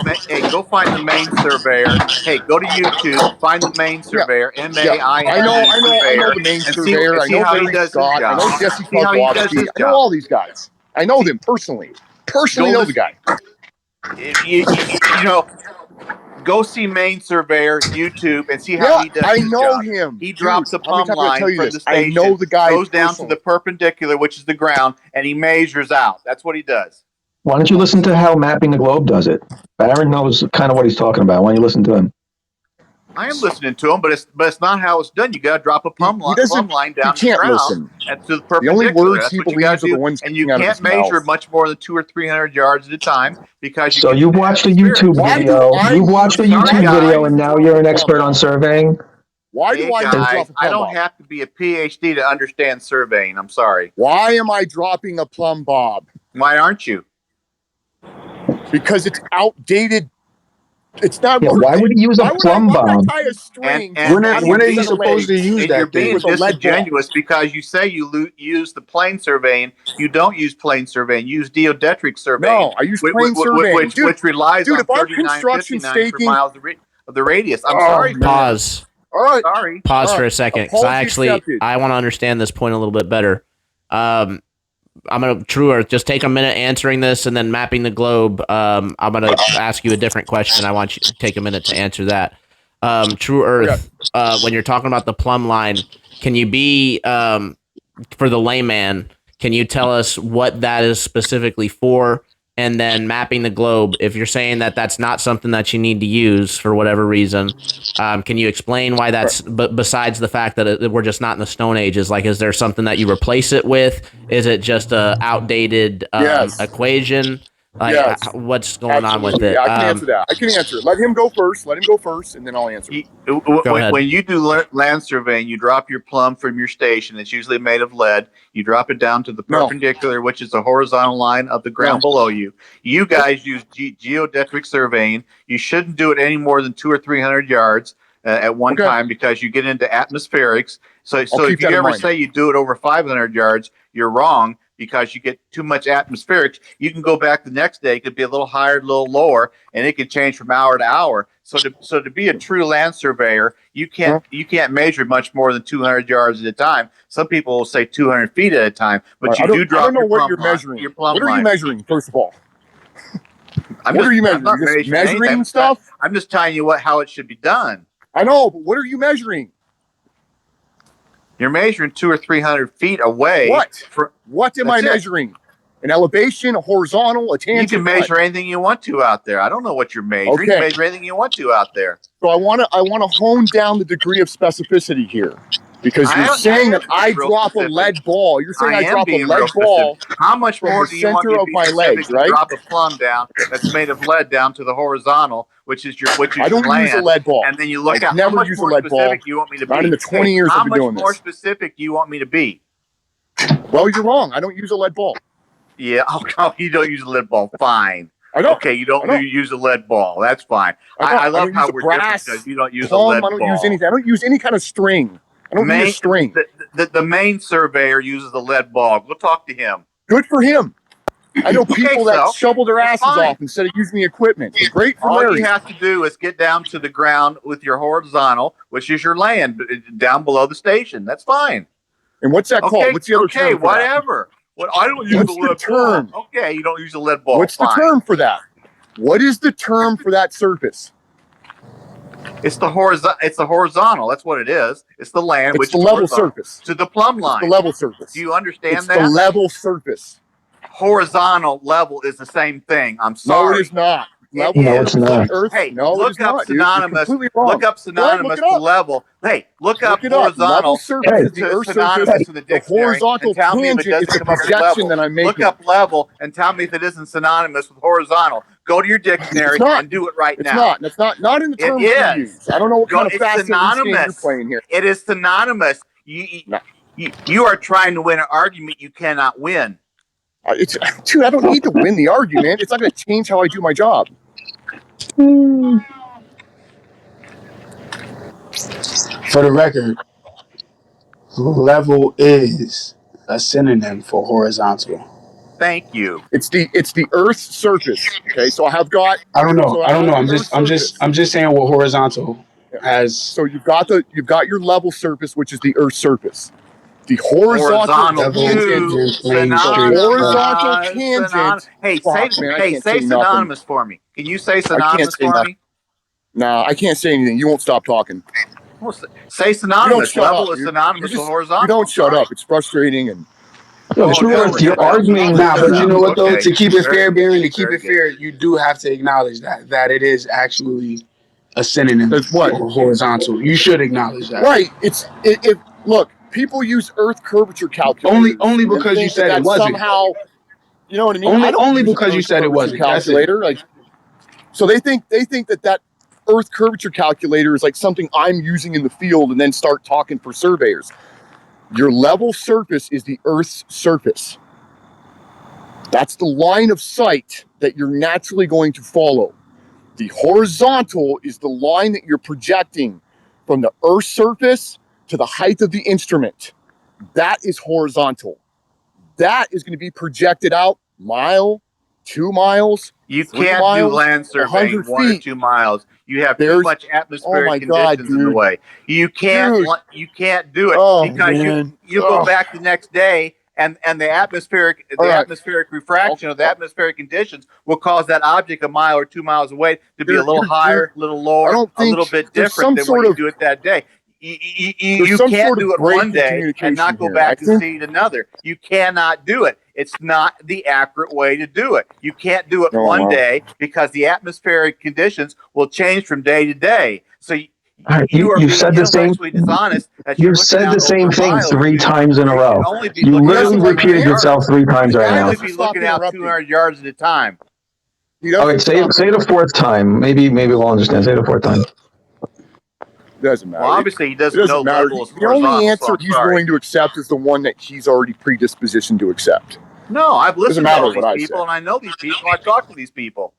go find the main surveyor. Hey, go to YouTube, find the main yeah, surveyor, yeah. I know, MAINE I know surveyor, the main and surveyor. I see know how he Barry does his Scott. I job. know Jesse See how he does Kozlowski. his I know job. all these guys. I know them personally. Personally Go know the listen. guy. You know, go see main surveyor YouTube and see how Yeah, he does I his know job. him, He dude. drops a How many plumb times did I tell line you from this? the I know station, the guy goes down to personally. the perpendicular, which is the ground, and he measures out. That's what he does. Why don't you listen to how Mapping the Globe does it? Barron knows kind of what he's talking about. Why don't you listen to him? I am listening to him, but it's not how it's done. You got to drop a He plumb doesn't. line He down to the can't ground listen. and to the The only perpendicular. words That's he what you got believes to are the do, ones and you coming out of can't his measure mouth. much more than 200 or 300 yards at a time because you So get you've into watched a atmospherics. YouTube Why do video. I You've need? watched a I'm sorry, Why YouTube do I video, guys. and need to now drop you're a an plumb expert on bob? surveying. Why Hey do I need to drop guys, a I plumb don't bob? have to be a PhD to understand surveying. I'm sorry. Why am I dropping a plumb bob? Why aren't you? Because it's outdated. It's not Yeah, why would working. he use a Why plumb would I bob? tie a string And out of When a are you set of supposed to legs use and you're that being thing? with a lead ball? disingenuous because you say you use the plane surveying. You don't use plane surveying. You use geodetic surveying, No, I use plane surveying, dude. which relies Dude, on if I'm 39, construction 59 for staking, miles of the radius. I'm Oh sorry for man. that. Pause. all right, Sorry. Pause all for right. a second because Apology accepted. I want to understand this point a little bit better. I'm gonna True Earth, just take a minute answering this and then Mapping the Globe. I'm gonna ask you a different question. I want you to take a minute to answer that. True Earth, when you're talking about the plumb line, can you be for the layman? Can you tell us what that is specifically for? And then Mapping the Globe, if you're saying that that's not something that you need to use for whatever reason, can you explain why that's? But besides the fact that we're just not in the Stone Ages, like, is there something that you replace it with? Is it just a outdated Yes. equation? Like, Yes. what's going on with Absolutely. it? Yeah, I can answer that. I can answer it. Let him go first, and then I'll answer. Go ahead. When you do land surveying, you drop your plumb from your station. It's usually made of lead. You drop it down to the perpendicular, which is the horizontal line of the ground below you. You guys use geodetic surveying. You shouldn't do it any more than 200 or 300 yards at one time because you get into atmospherics. So if you ever say you do it over 500 yards, you're wrong because you get too much atmospherics. You can go back the next day. It could be a little higher, a little lower, and it can change from hour to hour. So to be a true land surveyor, you can't measure much more than 200 yards at a time. Some people will say 200 feet at a time, but you do drop. I don't know what you're measuring. What are you measuring, first of all? What are you measuring? I'm not measuring stuff. I'm just telling you how it should be done. I know, but what are you measuring? You're measuring 200 or 300 feet away. What am I measuring? An elevation, a horizontal, a tangent? You can measure anything you want to out there. I don't know what you're measuring. Okay. You can measure anything you want to out there. So I want to hone down the degree of specificity here. Because you're saying that I drop a lead ball. You're saying I drop a lead ball. How much more do you want me to be specific to drop a plumb down that's made of lead down to the horizontal, which is your I don't use a lead ball. And then you look I've at never how much used more a lead specific ball. you want me to be. Not in the 20 years I've been doing this. How much more specific do you want me to be? Well, you're wrong. I don't use a lead ball. Yeah. Oh, you don't use a lead ball. Fine. Okay, you don't use a lead ball. That's fine. I love how we're different because you don't use a lead ball. I don't use anything. I don't use any kind of string. I don't use string. The main surveyor uses a lead ball. Go talk to him. Good for him. I know people that shovel their asses off instead of using the equipment. But great for Larry. All you have to do is get down to the ground with your horizontal, which is your land, down below the station. That's fine. And what's that called? What's the other term? Okay, whatever. I don't use the lead term. Ball. Okay, you don't use a lead ball. What's the term for that? What is the term for that surface? It's the horizontal. That's what it is. It's the land, which is the level surface to the plumb line. It's the level surface. Do you understand that? It's the level surface. Horizontal level is the same thing. I'm sorry. No, it is not. Level no, it's not. Hey, look up synonymous. Look up synonymous to level. Hey, look up horizontal. Surface is synonymous to the dictionary. The horizontal tangent is the projection that I'm making. Look up level and tell me if it isn't synonymous with horizontal. Go to your dictionary and do it right now. It's not in the terms you use. I don't know what kind of fascinating game you're playing here. It is synonymous. You are trying to win an argument you cannot win. Dude, I don't need to win the argument. It's not going to change how I do my job. For the record, level is a synonym for horizontal. Thank you. It's the Earth's surface. Okay, so I have got. I don't know. I'm just saying what horizontal has. So you've got your level surface, which is the Earth's surface. The horizontal tangent. Hey, say synonymous for me. Can you say synonymous for me? No, I can't say anything. You won't stop talking. Well, say synonymous. Level is synonymous with horizontal. You don't shut up. It's frustrating and. You're arguing now, but you know what though? To keep it fair, Baron, to keep it fair, you do have to acknowledge that it is actually a synonym for horizontal. You should acknowledge that. Right. Look. People use Earth curvature calculators. Only because you said it wasn't. Somehow, you know what I mean? Only because you said it wasn't. Calculator, so they think that Earth curvature calculator is like something I'm using in the field, and then start talking for surveyors. Your level surface is the Earth's surface. That's the line of sight that you're naturally going to follow. The horizontal is the line that you're projecting from the Earth's surface to the height of the instrument. That is horizontal. That is going to be projected out mile, 2 miles. You can't do land surveying 1 or 2 miles. You have too much atmospheric conditions in the way. You can't do it because you go back the next day and the atmospheric refraction of the atmospheric conditions will cause that object 1 or 2 miles away to be a little higher, a little lower, a little bit different than what you do it that day. You can't do it one day and not go back and see it another. You cannot do it. It's not the accurate way to do it. You can't do it one day because the atmospheric conditions will change from day to day. So you've said the same. Dishonest. You've said the same thing 3 times in a row. You literally repeated yourself 3 times right now. You only be looking out 200 yards at a time. Okay, say it the 4th time. Maybe we'll understand. Say it the 4th time. Doesn't matter. Well, obviously, he doesn't know levels. The only answer he's going to accept is the one that he's already predispositioned to accept. No, I've listened to all these people, and I know these people. I talk to these people.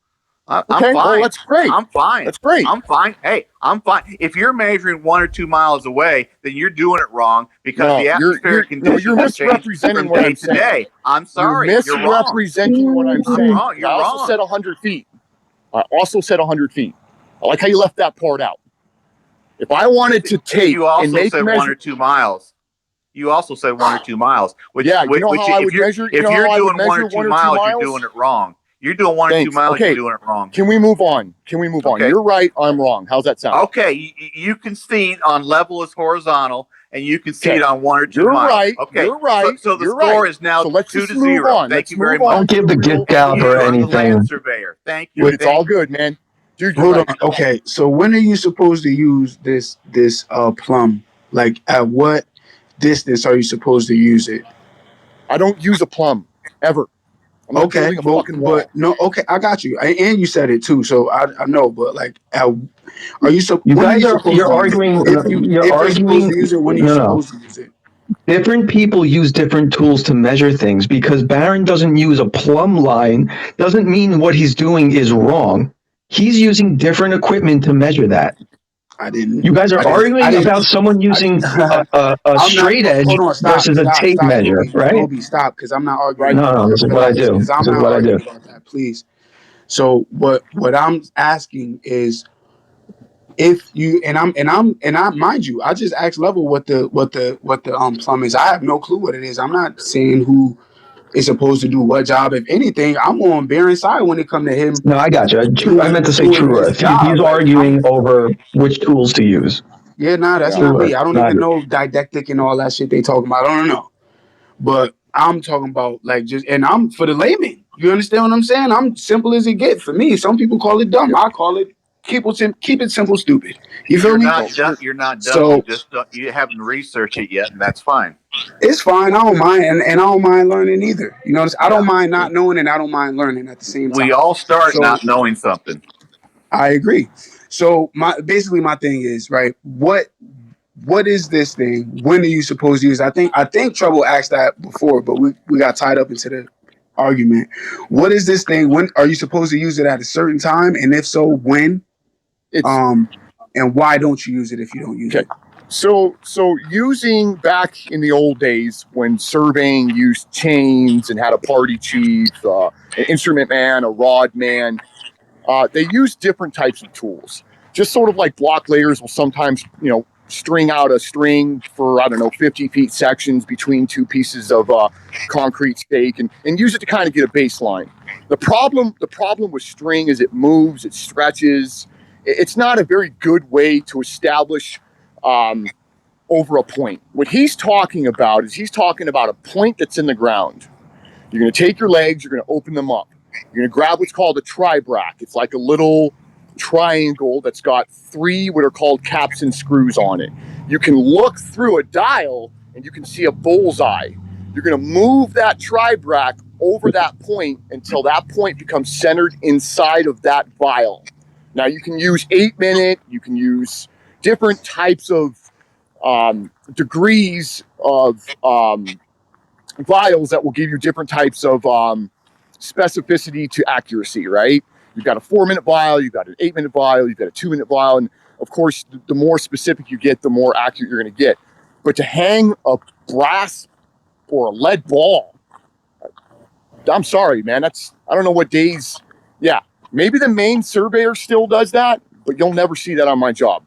I'm fine. Well, that's great. I'm fine. That's great. I'm fine. Hey, I'm fine. If you're measuring 1 or 2 miles away, then you're doing it wrong because the atmospheric conditions you're misrepresenting what I'm saying. Today. I'm sorry. You're misrepresenting what I'm saying. You're I also said 100 feet. I like how you left that part out. If I wanted to take you also said 1 or 2 miles. You also said 1 or 2 miles. If you're doing 1 or 2 miles, you're doing it wrong. You're doing 1 or 2 miles, you're doing it wrong. Can we move on? Okay. You're right, I'm wrong. How's that sound? Okay, you concede on level is horizontal, and you concede on 1 or 2 miles. Right. Okay, you're right. So the score is now 2-0. Thank you very much. Don't give the gift gallop or anything. Surveyor. Thank you. It's all good, man. Dude, hold on. Okay, so when are you supposed to use this plumb? Like, at what distance are you supposed to use it? I don't use a plumb ever. Okay, but no. Okay, I got you, and you said it too. So I know, but like, are you? You're arguing. If you're supposed to use it, when are you supposed to use it? Different people use different tools to measure things. Because Barron doesn't use a plumb line doesn't mean what he's doing is wrong. He's using different equipment to measure that. I didn't. You guys are arguing I about someone using a I'm not. straight edge Hold on. Stop. versus a Stop. tape Stop. measure, Kobe. right? Kobe. Stop. Because I'm not arguing No, about no, that. this is what I Relax. do. Because I'm This is not what I do. arguing about that. Please. So what I'm asking is, if you and I mind you, I just asked Level what the plum is. I have no clue what it is. I'm not saying who is supposed to do what job. If anything, I'm on Baron's side when it comes to him No, I got you. I meant to say doing True his Earth. He's job. Like arguing over which tools to use. yeah, nah, that's not True me. Earth. I don't No, I even agree. know didactic and all that shit they talking about. I don't know. But I'm talking about like just, and I'm for the layman. You understand what I'm saying? I'm simple as it gets for me. Some people call it dumb. I call it keep it simple, stupid. You feel You're me? not dumb. You're not dumb. So You haven't researched it yet, and that's fine. it's fine. I don't mind, and I don't mind learning either. You know, I Yeah. don't mind not knowing, and I don't mind learning at the same We time. all start So not knowing something. I agree. So my thing is right. What is this thing? When are you supposed to use? I think Trouble asked that before, but we got tied up into the argument. What is this thing? When are you supposed to use it at a certain time? And if so, when? It's And why don't you use it if you don't use it? So using back in the old days when surveying used chains and had a party chief, an instrument man, a rod man, they use different types of tools. Just sort of like block layers will sometimes, string out a string for, 50 feet sections between two pieces of concrete stake and use it to kind of get a baseline. The problem with string is it moves, it stretches. It's not a very good way to establish over a point. What he's talking about is a point that's in the ground. You're going to take your legs, you're going to open them up. You're going to grab what's called a tri-brack. It's like a little triangle that's got 3 what are called caps and screws on it. You can look through a dial and you can see a bullseye. You're going to move that tri-brack over that point until that point becomes centered inside of that vial. Now you can use 8-minute, you can use different types of degrees of vials that will give you different types of specificity to accuracy, right? You've got a 4-minute vial, you've got an 8-minute vial, you've got a 2-minute vial, and of course, the more specific you get, the more accurate you're going to get. But to hang a brass or a lead ball, I'm sorry, man. I don't know what days. Yeah, maybe the main surveyor still does that, but you'll never see that on my job.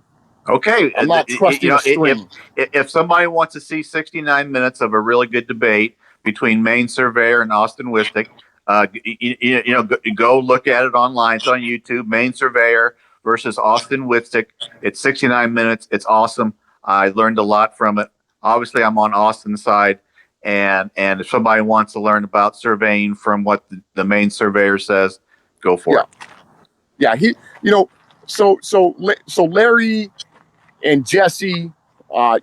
Okay, I'm not trusting a string. If somebody wants to see 69 minutes of a really good debate between Maine Surveyor and Austin Wistick, go look at it online. It's on YouTube. Maine Surveyor versus Austin Wistick. It's 69 minutes. It's awesome. I learned a lot from it. Obviously, I'm on Austin's side, and if somebody wants to learn about surveying from what the Maine Surveyor says, go for it. Yeah, so Larry and Jesse,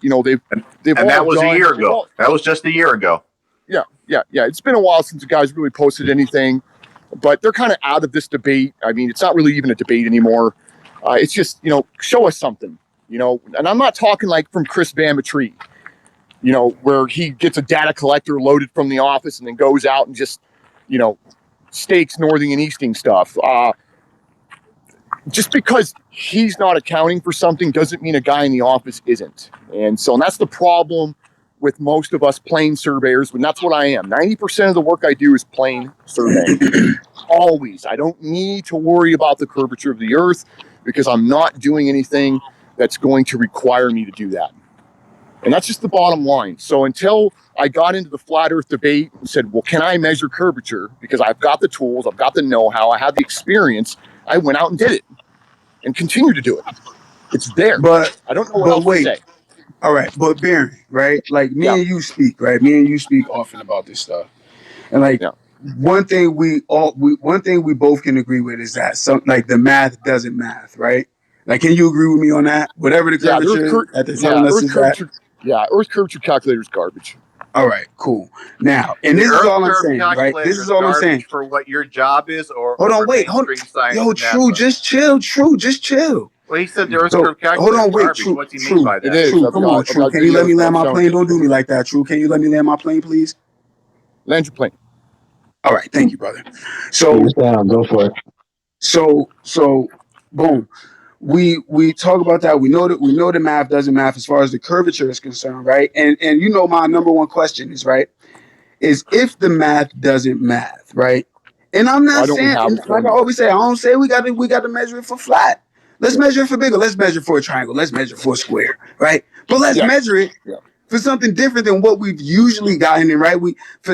they've and all that was done, a year ago. That was just a year ago. Yeah. It's been a while since the guys really posted anything, but they're kind of out of this debate. I mean, it's not really even a debate anymore. It's just, show us something, and I'm not talking like from Chris Bamatry, where he gets a data collector loaded from the office and then goes out and just, stakes northing and easting stuff. Just because he's not accounting for something doesn't mean a guy in the office isn't. And that's the problem with most of us plain surveyors, and that's what I am. 90% of the work I do is plain surveying. Always. I don't need to worry about the curvature of the earth because I'm not doing anything that's going to require me to do that. And that's just the bottom line. So until I got into the flat earth debate and said, well, can I measure curvature? Because I've got the tools, I've got the know-how, I have the experience, I went out and did it. And continue to do it. It's there. But I don't know what else to say. All right, but Baron, right? Like me and you speak, right? Me and you speak often about this stuff, and one thing we both can agree with is that the math doesn't math, right? Like, can you agree with me on that? Whatever the curvature that they're telling us is that. Yeah, Earth curvature calculator is garbage. All right, cool. Now, and this is all I'm saying, right? This is all I'm saying for what your job is, or hold on, wait, hold. Yo, True, just chill. Well, he said the Earth's curve hold calculator on, is wait, garbage. What's he mean True. by that? It is. True, come on, True. Can you let me land my plane? Don't do me like that, True. Can you let me land my plane, please? Land your plane. All right, thank you, brother. So go for it. So boom. We talk about that. We know that math doesn't math as far as the curvature is concerned, right? And you know my number one question is, right, is if the math doesn't math, right? And I'm not saying, like I always say, I don't say we got to measure it for flat. Let's measure it for bigger. Let's measure for a triangle. Let's measure for a square, right? But let's measure it for something different than what we've usually gotten in, right?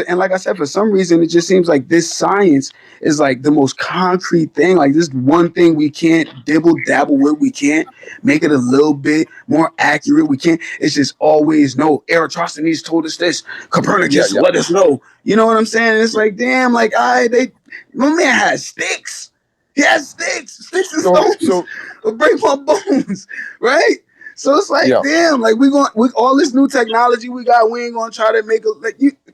And like I said, for some reason, it just seems like this science is like the most concrete thing. Like this one thing we can't dibble dabble with. We can't make it a little bit more accurate. We can't. It's just always no. Eratosthenes told us this. Copernicus let us know. You know what I'm saying? It's like, damn, like my man has sticks. He has sticks and stones will break my bones, right? So it's like, damn, like with all this new technology we got, we ain't gonna try to make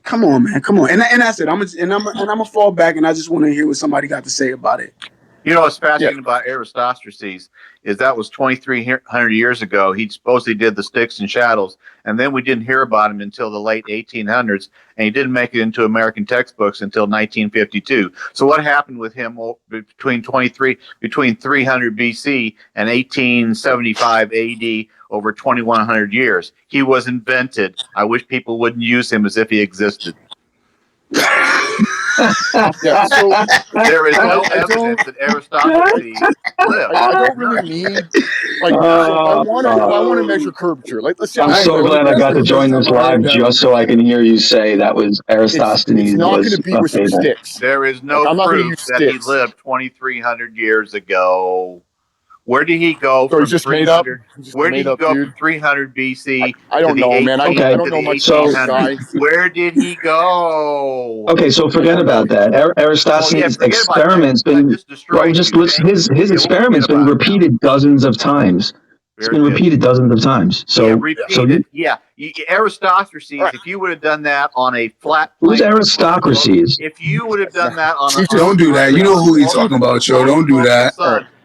come on, man, come on. And that's it. I'm gonna fall back, and I just want to hear what somebody got to say about it. You know what's fascinating about Eratosthenes is that was 2,300 years ago. He supposedly did the sticks and shadows, and then we didn't hear about him until the late 1800s, and he didn't make it into American textbooks until 1952. So what happened with him between 300 BC and 1875 AD over 2,100 years? He was invented. I wish people wouldn't use him as if he existed. So there is no evidence that Eratosthenes lived. I don't really need like. So if I want to measure curvature, let's say I'm so glad I got to join this live just so I can hear you say that was Eratosthenes. It's not going to be with some sticks. There is no proof that he lived 2,300 years ago. Where did he go from 300? Where did he go from 300 BC? I don't know, man. I don't know much about the guy. Where did he go? Okay, so forget about that. Eratosthenes' experiments his experiments been repeated dozens of times. It's been repeated dozens of times. So Eratosthenes. If you would have done that on a flat plane, who's aristocracies? If you would have done that on a don't do that. You know who he's talking about, Joe. Don't do that.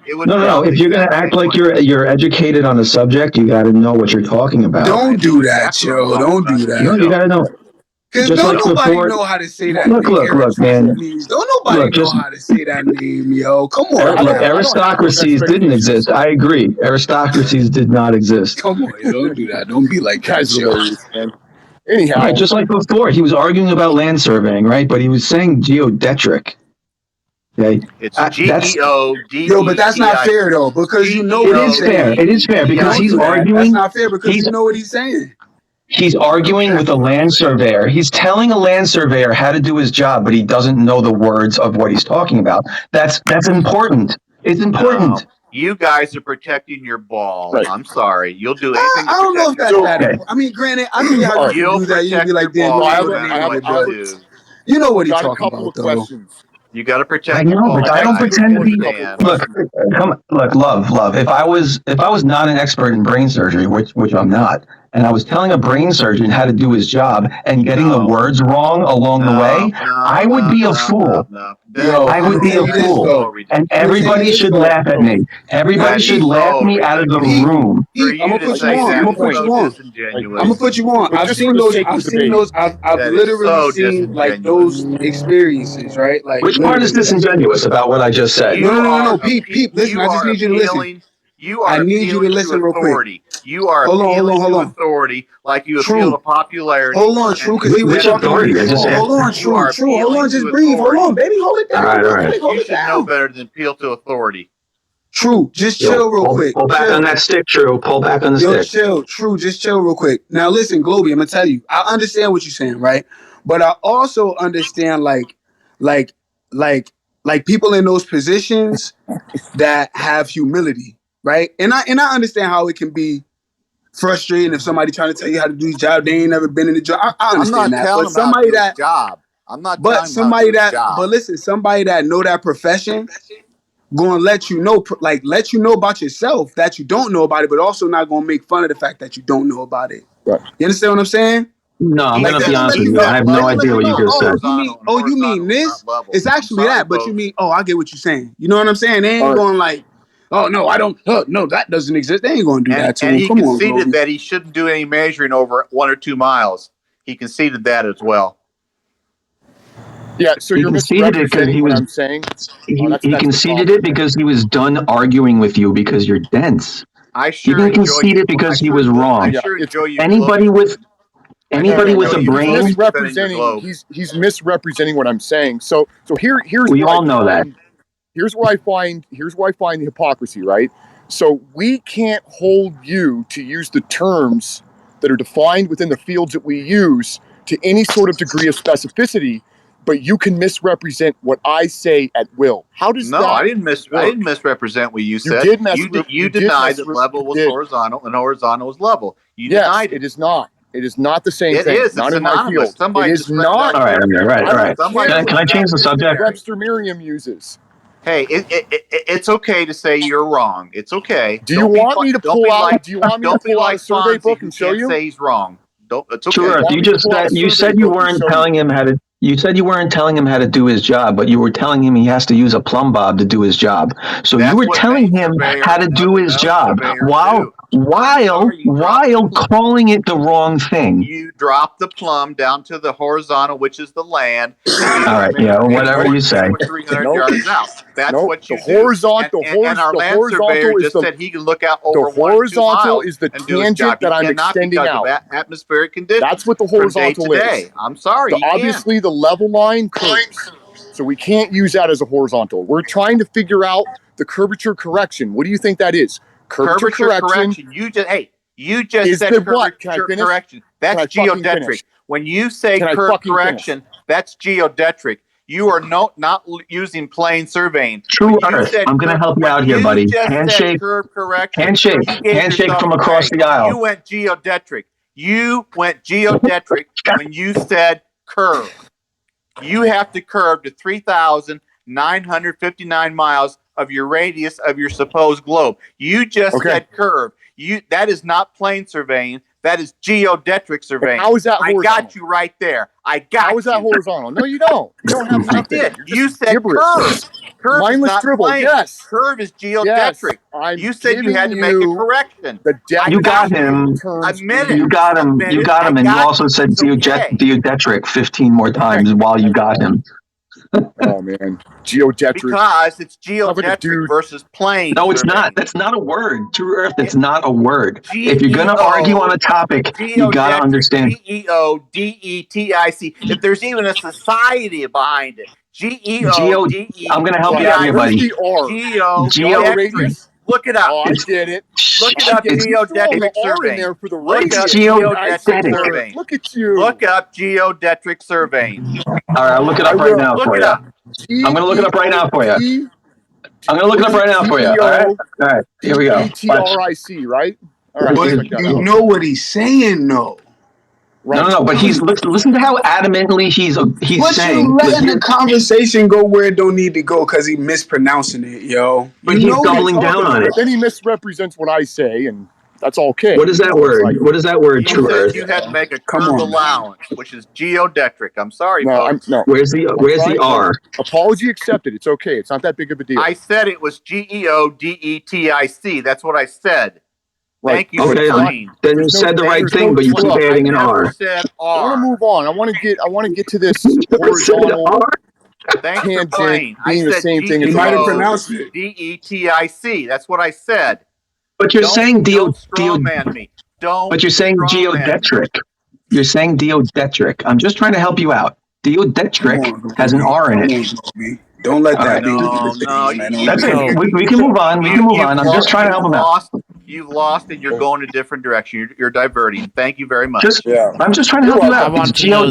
No. If you're gonna act like you're educated on a subject, you got to know what you're talking about. Don't do that, Joe. Don't do that. No, you got to know. Because don't nobody know how to say that. Look, man. Don't nobody know how to say that name, yo. Come on. Look, aristocracies didn't exist. I agree. Aristocracies did not exist. Come on, don't do that. Don't be like that, Joe. Anyhow, right, just like before, he was arguing about land surveying, right? But he was saying geodetric. Okay, it's GEOD. Yo, but that's not fair though, because you know it is fair. It is fair because he's arguing. That's not fair because you know what he's saying. He's arguing with a land surveyor. He's telling a land surveyor how to do his job, but he doesn't know the words of what he's talking about. That's important. It's important. No. You guys are protecting your ball. Right. I'm sorry. You'll do anything. I don't know if that's bad. I mean, granted, I see how you do that. You'll be like, damn, you know what he's talking about, though. You got to protect. I know, but I don't pretend to be. Look, love. If I was not an expert in brain surgery, which I'm not, and I was telling a brain surgeon how to do his job and getting the words wrong along the way, I would be a fool. I would be a fool, and everybody should laugh at me. Everybody should laugh me out of the room. I'm gonna put you on. I've seen those. I've literally seen like those experiences, right? Like, which part is disingenuous about what I just said? No. Peep. Listen, I just need you to listen. I need you to listen real quick. You are appealing to authority like you appeal to popularity. Hold on, True, because he was talking about hold on, True. Hold on, just breathe. Hold on, baby. Hold it down. All right. You should know better than appeal to authority. True, just chill real quick. Pull back on that stick, True. Pull back on the stick. Chill, True, just chill real quick. Now listen, Globy, I'm gonna tell you. I understand what you're saying, right? But I also understand like people in those positions that have humility, right? And I understand how it can be frustrating if somebody trying to tell you how to do your job, they ain't never been in the job. I understand that. But somebody that job. I'm not. But somebody that. But listen, somebody that know that profession going to let you know about yourself that you don't know about it, but also not going to make fun of the fact that you don't know about it. Right. You understand what I'm saying? No, I'm going to be honest with you. I have no idea what you just said. You mean this? It's actually that, but you mean, I get what you're saying. You know what I'm saying? They ain't going like, oh no, I don't. No, that doesn't exist. They ain't gonna do that to And him. he Come on, conceded Groby. that he shouldn't do any measuring over 1 or 2 miles. He conceded that as well. Yeah, so He you're conceded it because misrepresenting he what was I'm saying. he That's the conceded problem it there. because he was done arguing with you because you're dense. I He sure didn't enjoy concede you. it because he was I wrong. Yeah, sure it's enjoy you Anybody gloating. with I sure anybody with enjoy a you he's brain, gloating, spinning your misrepresenting. globe. He's misrepresenting what I'm saying. So here's we where I all know that. find here's where I find the hypocrisy, right? So we can't hold you to use the terms that are defined within the fields that we use to any sort of degree of specificity, but you can misrepresent what I say at will. How does No, that I didn't work? misrepresent what you You said. did You denied that level you was did. horizontal and horizontal was level. You Yes, denied it it. is not. It is not the same It thing. is. It's Not in my synonymous. field. It Somebody is just read it out not. of All right, dictionary. I all don't right. Somebody care just Can read I it what out change of the subject? dictionary. Webster Merriam uses. Hey, it's okay to say you're wrong. It's okay. Do you want me to pull out? Do you want me to Don't be pull out a like survey Fonzie book who and show can't you? say he's wrong. Don't. It's Do you True okay. Earth, want me to pull out a you survey said you book and weren't show you? telling him how to. You said you weren't telling him how to do his job, but you were telling him he has to use a plumb bob to do his job. So you That's were what telling many him how surveyors to and do his other job surveyors do. I'm sorry you dropped the while plumb. calling it the wrong thing. You drop the plumb down to the horizontal, which is the land, and you All just right, yeah, measure whatever Nope. you 8.2 say. or 300 Nope. yards out. That's Nope. what you do. And our The land surveyor horizontal is just said he can look out the over 1 and 2 horizontal miles is the and do his tangent job. He that I'm cannot extending because of out. atmospheric That's conditions what the from day to horizontal is. day. I'm sorry, he can't. Obviously, the level line curves. So we can't use that as a horizontal. We're trying to figure out the curvature correction. What do you think that is? Curvature Curvature correction correction. You just is said the what? Can I curvature finish? correction. Can That's I fucking finish? geodetric. When you say Can I curve fucking finish? correction, that's geodetric. You are not using plane surveying. True When you Earth, said I'm going to help you when out here, you buddy. just said Handshake, curve correction, handshake, you gave handshake yourself from across away. the aisle. You went geodetric. You went geodetric when you said curve. You have to curve to 3,959 miles of your radius of your supposed globe. You just Okay. said curve. That is not plane surveying. That is geodetric surveying. How is that I horizontal? got you right there. I got How is that you. horizontal? No, you don't. You don't have I nothing. did. You're You just said gibberish. curve. Curve is Mindless not dribble. plane. Yes. Curve is Yes. geodetric. I'm You said you had giving to make a you correction. the I You got got you. him. A terms we minute. You use. got A him. You minute. got I him, and you got also you. said It's okay. geodetric 15 more times while you got him. Oh man, geodetric. Because it's Sounds like a geodetric dude. versus plane No, it's not. surveying. That's not a word. True Earth, it's not a word. If you're going to argue on GEO, a topic, you got to geodetric, understand. GEODETIC. If there's even a society behind it, Geo, I'm going to help you Right. out here, Where's GEODETIC, buddy. the R? The R Geo, geodetric. radius? Look it up. Oh, I it's, get it. Look it I up. get it. it's, He's throwing the Geodetric R in surveying. there for the Look it's up radius. Nice geodetric geodetic. work. surveying. Look at you. Look up geodetric surveying. All right, I'll look it I up right will. now Look for it you. up. I'm going to look it up right now for you. T. I'm going to look What it is up right it? now for you. All right? All right, here we go. Watch. TETRIC, right? All right, But let's check that you out. know what he's saying, though. Right. No, but listen to how adamantly he's But saying, you like, letting the conversation go where it don't need to go because he mispronouncing it, yo. but You he's know what he's doubling talking down on it. But then about. he misrepresents what I say, and that's okay. What is that It's word? like, What is that word, You True said Earth? you had to make a Come curve on, man. allowance, which is geodetric. I'm sorry, no, folks. Where's the I'm trying. No, R? apology accepted. It's okay. It's not that big of a deal. I said it was GEODETIC. That's what I said. Right. Thank you But for Okay, it's not. playing. then you There's no. said the right Thank There's you thing, no but for you keep playing. T. I adding an never R. said I want to R. move on. I want to get to this You said horizontal R. Thanks for tangent playing. I being the said same thing He as a might have level. pronounced it. GEODETIC. That's what I said. But you're saying Don't strawman me. Don't but you're saying strawman me. geodetric. You're saying geodetric. I'm just trying to help you out. Come Geodetric on, has an Groby. R in Come it. on, Groby. Don't let All right. that be one of the No. things, man. That's it. So We can move on. We can move on. I'm just trying to help him out. You've lost, and you're going a different direction. You're diverting. Thank you very much. I'm just trying to help you I out. It's want to know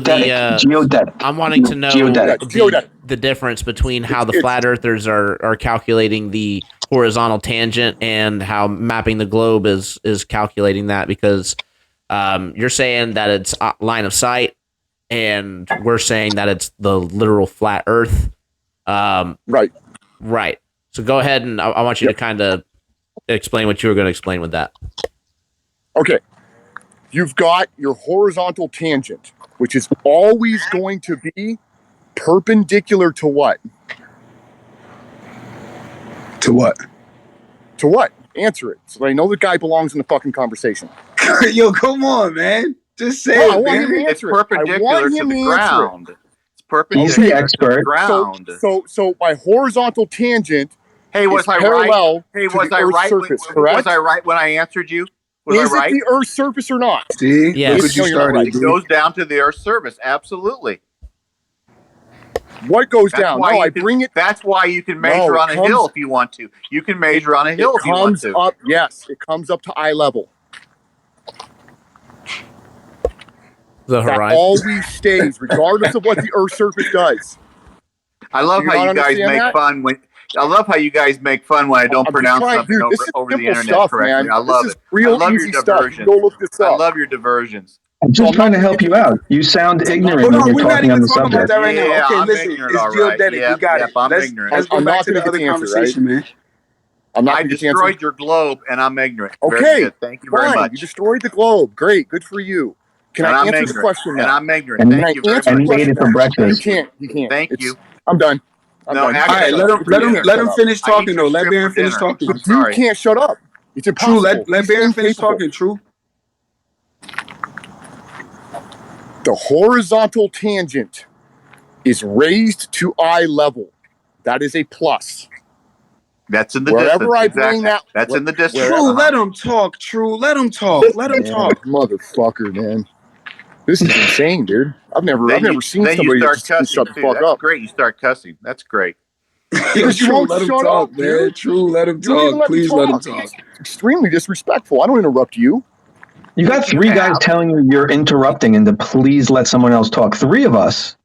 geodetic. I'm wanting to know Yeah, Geodetic. geodetic. the difference between how the It's flat earthers are calculating the horizontal tangent and how mapping the globe is calculating that, because you're saying that it's line of sight and we're saying that it's the literal flat earth. right. Right. So go ahead, and I want you to kind of explain what you were going to explain with that. Okay. You've got your horizontal tangent, which is always going to be perpendicular to what? To what? To what? Answer it. So I know the guy belongs in the fucking conversation. Yo, come on, man. Just say No, it, I want him man. to It's answer it. I perpendicular want to him the to answer it. ground. It's perpendicular He's the to the expert. ground. So my horizontal tangent Hey, was is I parallel right? Hey, to was the I Earth's right? surface, correct? Was I right when I answered you? Was Is I it right? the Earth's surface or not? See? Yes. Look what you No, you're not started, right. It dude. goes down to the Earth's surface. Absolutely. What goes That's down? why No, I you can. bring it. That's why you can No, measure it on a comes- hill if you want to. You can measure on a hill It if you want comes to. up. Yes, it comes up to eye level. The That horizon. always stays, regardless of what the Earth's surface does. I love Do you how not you guys understand make that? fun when. I love how you guys make fun when I don't I'm just pronounce trying, something dude. This is over the simple internet stuff, correctly. man. I love This is it. real I love easy your stuff. You can diversions. go look this I up. love your diversions. I'm So just I'm trying not to help gonna you out. You sound ignorant Hold when on, you're we're not talking on even the talking about subject. that right now. Yeah, Okay, I'm listen, ignorant, it's all right. geodetic. Yep, We got yep, it. I'm Let's ignorant. go I'm back not to gonna the get other the answer, right? conversation, man. I'm not I gonna get the answer. destroyed your globe and I'm ignorant. Very Okay, good. Thank you very fine. much. You destroyed the globe. Great, good for you. Can And I I'm answer ignorant. the question And now? I'm ignorant. And, Can Thank I you very answer and the he much. ate question it for now? He breakfast. can't. He can't. Thank you. I'm done. I'm No, done. You All actually, right, shut I up. let eat him you The for let dude him can't dinner. let shut him up. finish I talking eat your though. Let shrimp for Baron finish dinner. talking. The I'm dude sorry. can't shut up. It's True, impossible. let He's Baron finish incapable. talking. True. The horizontal tangent is raised to eye level. That is a plus. That's in the Wherever distance. I bring Exactly. that, That's in the distance. True, wherever, let him talk. True, let him talk. Let him man, talk. motherfucker, man, this is insane, dude. I've never seen Then you somebody that start just can't cussing shut the too. fuck That's up great. You start cussing. That's great. Yo, because you True, won't let him shut talk, up, man. dude. True, let him You don't even talk. let me Please let him talk. talk. It's extremely disrespectful. I don't interrupt you. You got You three guys have. telling you you're interrupting and to please let someone else talk. Three of us.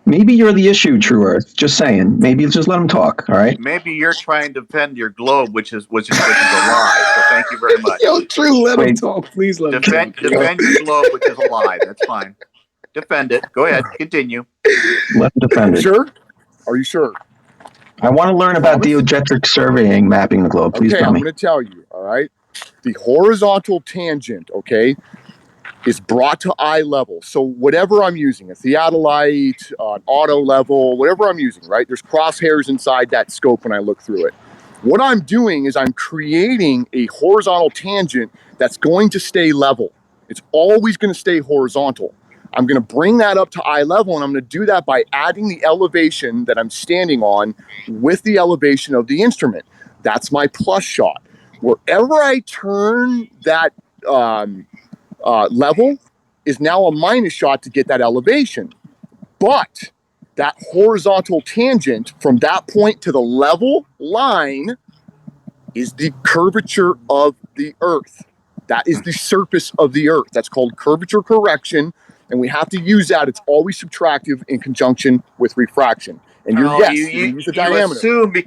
Maybe you're the issue, True Earth. Just saying. Maybe just let them talk. All right. Maybe you're trying to defend your globe, which is a lie. So thank you very much. Yo, True, let him Wait. talk. Please let him Defend talk. Yo. your globe, which is a lie. That's fine. Defend it. Go ahead. Continue. Let them defend it. Sure? Are you sure? I want to learn about Promise? geodetic surveying, mapping the globe. Please Okay, tell I'm me. going to tell you. All right. The horizontal tangent, okay, is brought to eye level. So whatever I'm using, a theodolite, an auto level, whatever I'm using, right? There's crosshairs inside that scope when I look through it. What I'm doing is I'm creating a horizontal tangent that's going to stay level. It's always going to stay horizontal. I'm going to bring that up to eye level, and I'm going to do that by adding the elevation that I'm standing on with the elevation of the instrument. That's my plus shot. Wherever I turn that level is now a minus shot to get that elevation. But that horizontal tangent from that point to the level line is the curvature of the Earth. That is the surface of the Earth. That's called curvature correction. And we have to use that. It's always subtractive in conjunction with refraction. And you're going to use the diameter.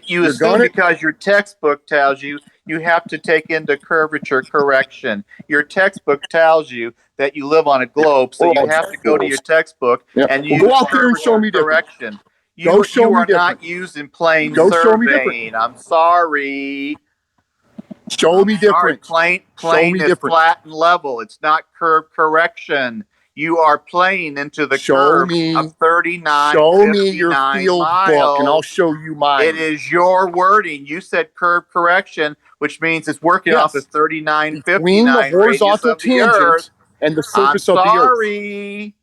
You assume because your textbook tells you have to take into curvature correction. Your textbook tells you that you live on a globe, so you have to go to your textbook and use go out there and show me correction. Go show You me are not different. using plane Go show me surveying. different. I'm sorry. Show me different. Plane is different. flat and level. It's not curve correction. You are playing into the curve of 39, show me 59 your field miles. book, and I'll show you mine. It is your wording. You said curve correction, which means it's working off of 39, between 59 the horizontal radius of the Earth. and the surface of the Earth. Sorry.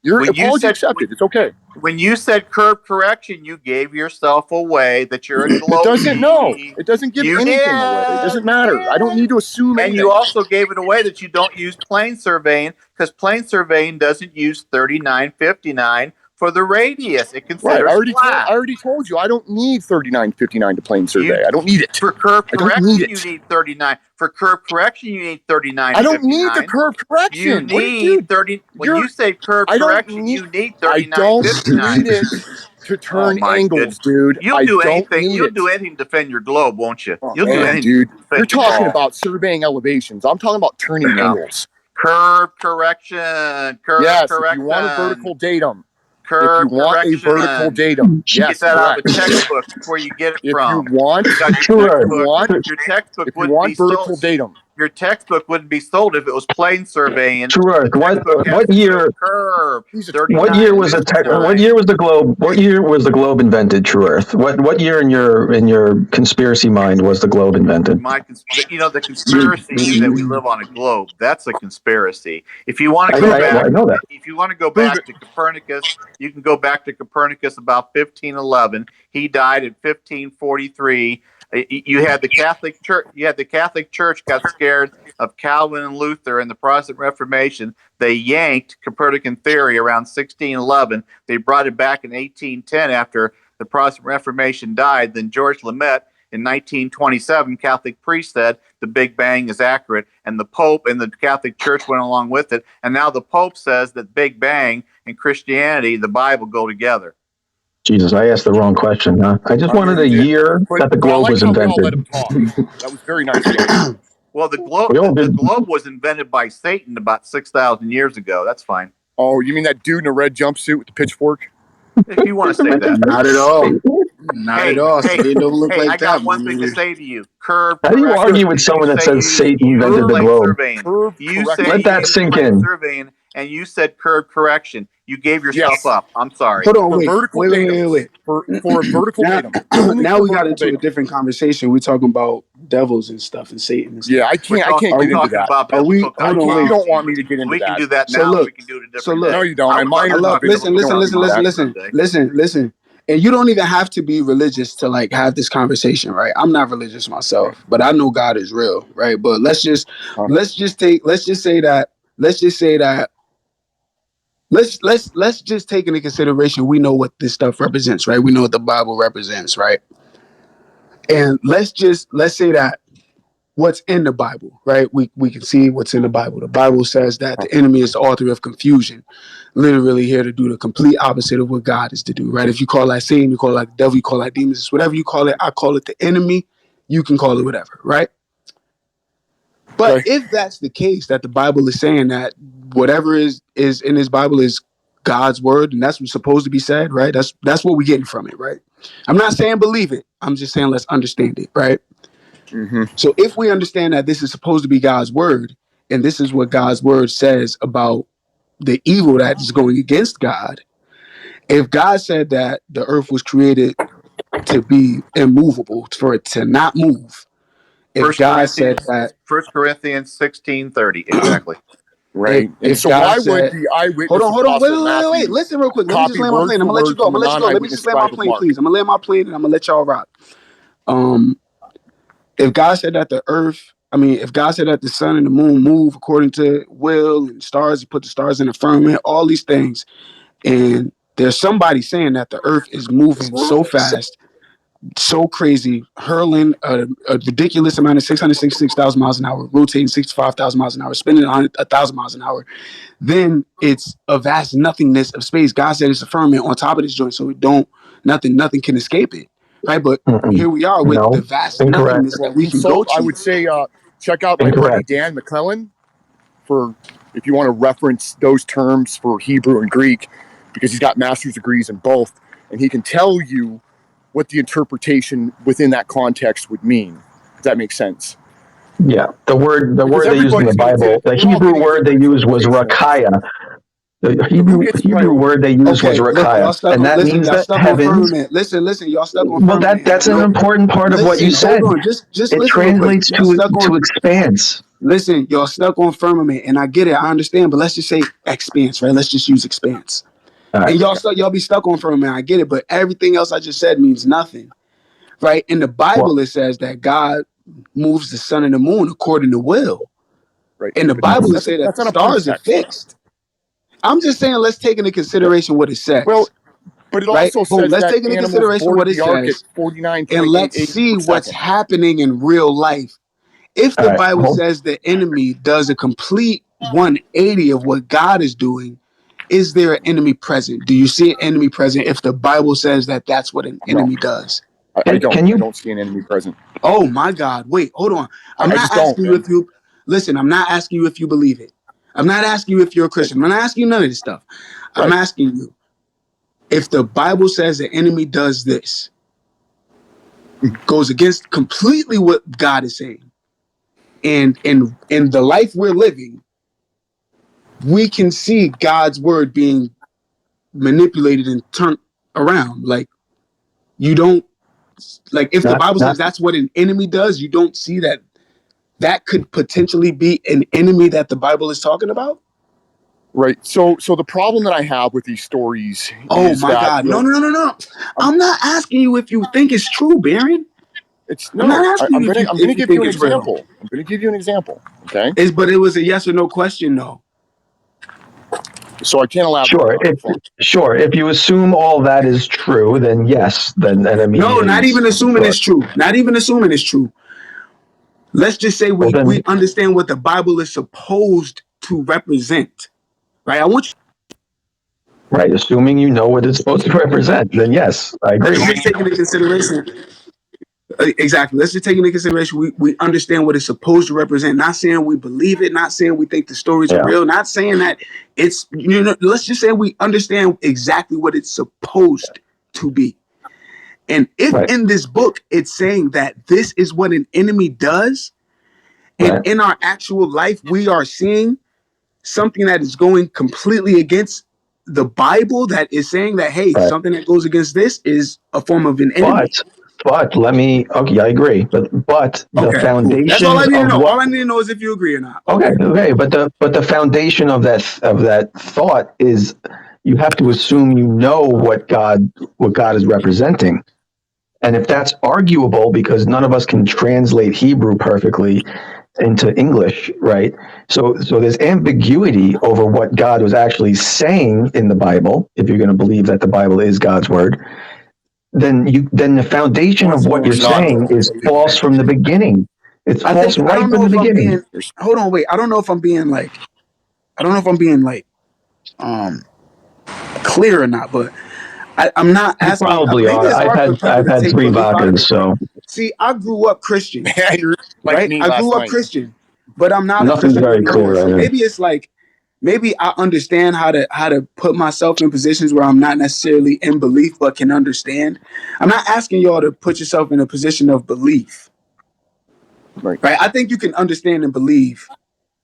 Your apology accepted. It's okay. When you said curve correction, you gave yourself away that you're a globe. It doesn't. No, it doesn't give anything away. It doesn't matter. I don't need to assume anything. And you also gave it away that you don't use plane surveying because plane surveying doesn't use 3959 for the radius. It considers flat. I already told you I don't need 3959 to plane survey. I don't need it. For curve correction, you need 39. For curve correction, you need 39. I don't need the curve correction. You need 30. When you say curve correction, you need 39. I don't need it to turn angles, dude. You'll do anything. You'll do anything to defend your globe, won't you? Oh, You'll do anything. Dude. You're talking about surveying elevations. I'm talking about turning angles. Curve correction. Curve correction. If you want a vertical datum. Curve if you want a vertical datum. Yes, get that out of the textbook where you get it from. If you want your textbook would be vertical datum. your textbook wouldn't be sold if it was plain surveying. True Earth. What year? Curve. What year was What year was the globe? What year was the globe invented? True Earth. What year in your conspiracy mind was the globe invented? The conspiracy that we live on a globe. That's a conspiracy. If you want to go back, I know that. if you want to go back to Copernicus, you can go back to Copernicus about 1511. He died in 1543. You had the Catholic Church. The Catholic Church got scared of Calvin and Luther and the Protestant Reformation. They yanked Copernican theory around 1611. They brought it back in 1810 after the Protestant Reformation died. Then George Lamette in 1927, Catholic priest said the Big Bang is accurate, and the Pope and the Catholic Church went along with it. And now the Pope says that Big Bang and Christianity, the Bible, go together. Jesus, I asked the wrong question, huh? I just wanted a year that the globe was invented. We all let him talk. That was very nice, guys. Well, the globe was invented by Satan about 6,000 years ago. That's fine. Oh, you mean that dude in a red jumpsuit with the pitchfork? If you want to say that. Not at all. Not at all. They don't look like I that. got one thing to say to you. Curve. How do you argue with someone that says Satan invented the globe? Let that sink in. Surveying, and you said curve correction. You gave yourself up. I'm sorry. Hold on, wait. For a vertical datum. Now we got into a different conversation. We're talking about devils and stuff and Satan and stuff. Yeah, I can't get into that. You don't want me to get into that. We can do that now. So look, we can do it a different day. No, you don't. Listen. And you don't even have to be religious to like have this conversation, right? I'm not religious myself, but I know God is real, right? But let's just take into consideration we know what this stuff represents, right? We know what the Bible represents, right? And let's say that what's in the Bible, right? We can see what's in the Bible. The Bible says that the enemy is the author of confusion, literally here to do the complete opposite of what God is to do, right? If you call that Satan, you call that the devil, you call that demons, it's whatever you call it. I call it the enemy. You can call it whatever, right? But if that's the case, that the Bible is saying that whatever is in this Bible is God's word, and that's what's supposed to be said, right? That's what we're getting from it, right? I'm not saying believe it. I'm just saying let's understand it, right? Mm-hmm. So if we understand that this is supposed to be God's word, and this is what God's word says about the evil that is going against God, if God said that the earth was created to be immovable, for it to not move, if God said that, 1 Corinthians 16:30, exactly. Right. If so God why said, would the eyewitness hold on, wait. Listen real quick. Let me just land my plane. I'm gonna let you go. Let me just land my plane, please. I'm gonna land my plane and I'm gonna let y'all rock. If God said that if God said that the sun and the moon move according to will, and stars, he put the stars in the firmament, all these things, and there's somebody saying that the earth is moving so fast, so crazy, hurling a ridiculous amount of 666,000 miles an hour, rotating 65,000 miles an hour, spinning 1,000 miles an hour, then it's a vast nothingness of space. God said it's a firmament on top of this joint, so nothing can escape it. Right, but here we are with the vast nothingness that we can go to. I would say check out my buddy Dan McClellan for if you want to reference those terms for Hebrew and Greek, because he's got master's degrees in both, and he can tell you what the interpretation within that context would mean. Does that make sense? Yeah, the word they use in the Bible, the Hebrew word they used was rakaya. The Hebrew word they used was rakaya, and that means that heavens. Listen, y'all stuck on firmament. Well, that's an important part of what you said. It translates to expanse. Listen, y'all stuck on firmament, and I get it, I understand, but let's just say expanse, right? Let's just use expanse. Right. And y'all be stuck on firmament, I get it, but everything else I just said means nothing, right? In the Bible, it says that God moves the sun and the moon according to will. Right. In the Bible, it says that the stars are fixed. I'm just saying, let's take into consideration what it says. Well, but it also says let's take into consideration what it says, and let's see what's happening in real life. If the Bible says the enemy does a complete 180 of what God is doing, is there an enemy present? Do you see an enemy present if the Bible says that that's what an enemy does? I don't see an enemy present. Oh my God! Wait, hold on. I'm not asking you if you listen. I'm not asking you if you believe it. I'm not asking you if you're a Christian. I'm not asking you none of this stuff. I'm asking you if the Bible says the enemy does this, goes against completely what God is saying. And in the life we're living, we can see God's word being manipulated and turned around. Like, you don't, like, if the Bible says that's what an enemy does, you don't see that that could potentially be an enemy that the Bible is talking about. Right. So the problem that I have with these stories is my God. No. I'm not asking you if you think it's true, Baron. I'm gonna give you an example. I'm gonna give you an example. Okay. But it was a yes or no question, though. So I can't elaborate. Sure. If you assume all that is true, then yes. Then I mean, no, not even assuming it's true. Not even assuming it's true. Let's just say we understand what the Bible is supposed to represent, right? I want you. Right, assuming you know what it's supposed to represent, then yes, I agree. Let's just take into consideration. Exactly. Let's just take into consideration we understand what it's supposed to represent. Not saying we believe it, not saying we think the stories are real, not saying that it's, let's just say we understand exactly what it's supposed to be. And if in this book it's saying that this is what an enemy does, and in our actual life we are seeing something that is going completely against the Bible, that is saying that, hey, something that goes against this is a form of an enemy. But let me, I agree. But the foundation. That's all I need to know. All I need to know is if you agree or not. Okay. But the foundation of that thought is you have to assume you know what God is representing. And if that's arguable, because none of us can translate Hebrew perfectly into English, right? So there's ambiguity over what God was actually saying in the Bible. If you're going to believe that the Bible is God's word, then the foundation of what you're saying is false from the beginning. It's false right from the beginning. Hold on, wait. I don't know if I'm being clear or not, but I'm not asking. Probably are. I've had 3 vodkas, so. See, I grew up Christian. Yeah, you're right. I grew up Christian, but I'm not Nothing's a Christian very clear. So maybe it's like, maybe I understand how to put myself in positions where I'm not necessarily in belief, but can understand. I'm not asking y'all to put yourself in a position of belief. Right. I think you can understand and believe.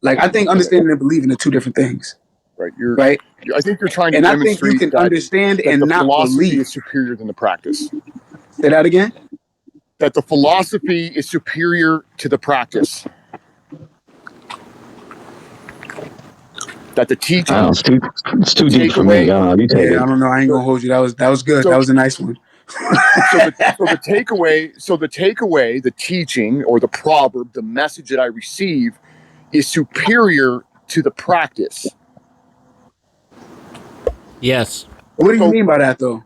Like, I think understanding and believing are two different things. Right. I think you're trying to demonstrate I think you can understand and the not philosophy believe is superior than the practice. Say that again? That the philosophy is superior to the practice. That the teaching. It's too deep for me. You take it. I don't know. I ain't gonna hold you. That was good. That was a nice one. the takeaway, the teaching or the proverb, the message that I receive is superior to the practice. Yes. What do you mean by that, though?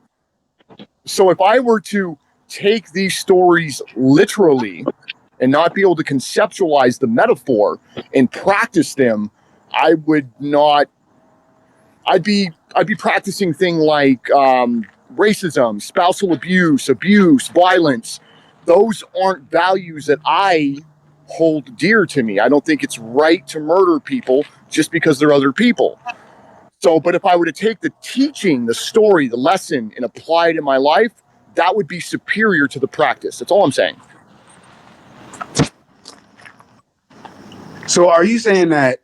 So if I were to take these stories literally and not be able to conceptualize the metaphor and practice them, I would not. I'd be practicing things like racism, spousal abuse, violence. Those aren't values that I hold dear to me. I don't think it's right to murder people just because they're other people. So, but if I were to take the teaching, the story, the lesson, and apply it in my life, that would be superior to the practice. That's all I'm saying. So are you saying that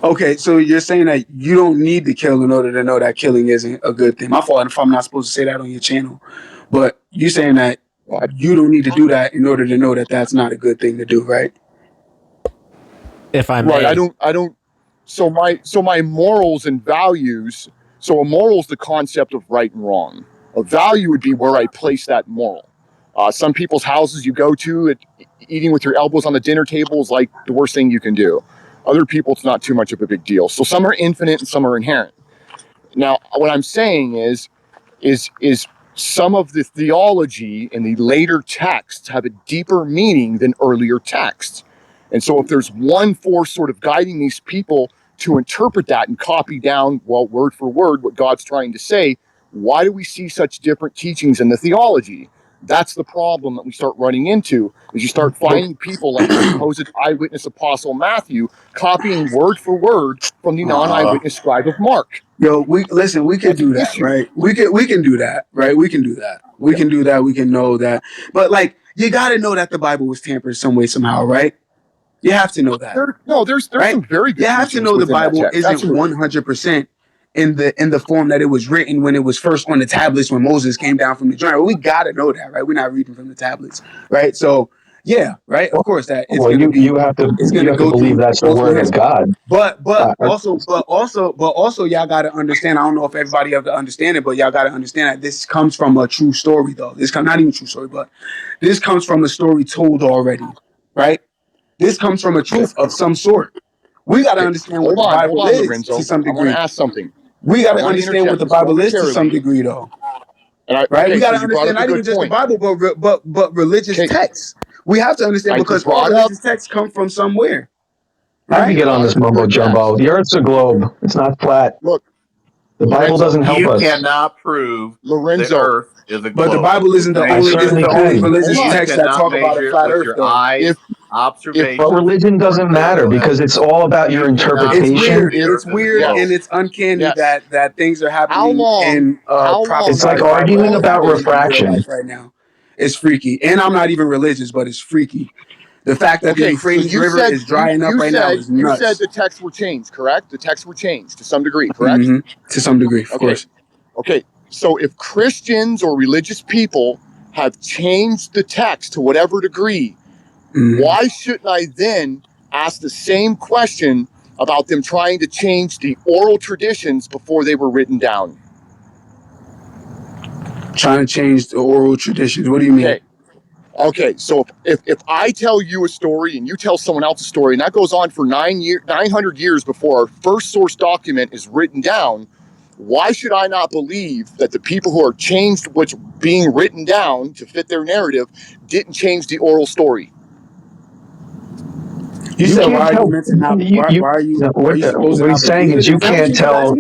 okay, so you're saying that you don't need to kill in order to know that killing isn't a good thing. My fault if I'm not supposed to say that on your channel. But you're saying that you don't need to do that in order to know that that's not a good thing to do, right? If I may. Right, I don't so my morals and values, so a moral is the concept of right and wrong. A value would be where I place that moral. Some people's houses you go to, eating with your elbows on the dinner table is like the worst thing you can do. Other people, it's not too much of a big deal. So some are infinite and some are inherent. Now, what I'm saying is some of the theology in the later texts have a deeper meaning than earlier texts. And so if there's one force sort of guiding these people to interpret that and copy down, well, word for word, what God's trying to say, why do we see such different teachings in the theology? That's the problem that we start running into, is you start finding people like the supposed eyewitness apostle Matthew copying word for word from the non-eyewitness scribe of Mark. Yo, we can do that, right? We can do that, right? We can do that. We can do that. We can know that. But like, you got to know that the Bible was tampered some way, somehow, right? You have to know that. There's right? some very good. You have to know the Bible isn't Absolutely. 100% in the form that it was written when it was first on the tablets when Moses came down from the journey. Well, we got to know that, right? We're not reading from the tablets, right? So yeah, right. Of course, that it's going to be. You have to believe that's the word of God. But also, y'all got to understand. I don't know if everybody have to understand it, but y'all got to understand that this comes from a true story, though. Not even true story, but this comes from a story told already, right? This comes from a truth of some sort. We got to understand what the Bible is Lorenzo. to some degree. I want to ask something. We got to understand what the Bible is to some degree, though. Right? We got to understand not even just the Bible, but religious texts. We have to understand because all religious texts come from somewhere. Right? How do you get on this mumbo jumbo? The Earth's a globe. It's not flat. Look, the Bible doesn't help us. You cannot prove Lorenzo. The Earth is a globe. But the Bible isn't the only religious text that talk about a flat Earth, though. Observation. But religion doesn't matter because it's all about your interpretation. It's weird and it's uncanny that things are happening in it's like arguing about refraction right now. It's freaky. And I'm not even religious, but it's freaky. The fact that the Euphrates River is drying up right now is nuts. You said the texts were changed, correct? The texts were changed to some degree, correct? Mm-hmm. To some degree, of course. Okay, so if Christians or religious people have changed the text to whatever degree, why shouldn't I then ask the same question about them trying to change the oral traditions before they were written down? Trying to change the oral traditions. What do you mean? Okay, so if I tell you a story and you tell someone else a story, and that goes on for 900 years before our first source document is written down, why should I not believe that the people who are changed what's being written down to fit their narrative didn't change the oral story? You said why are you meant to not? Why are you? What he's saying is you can't tell.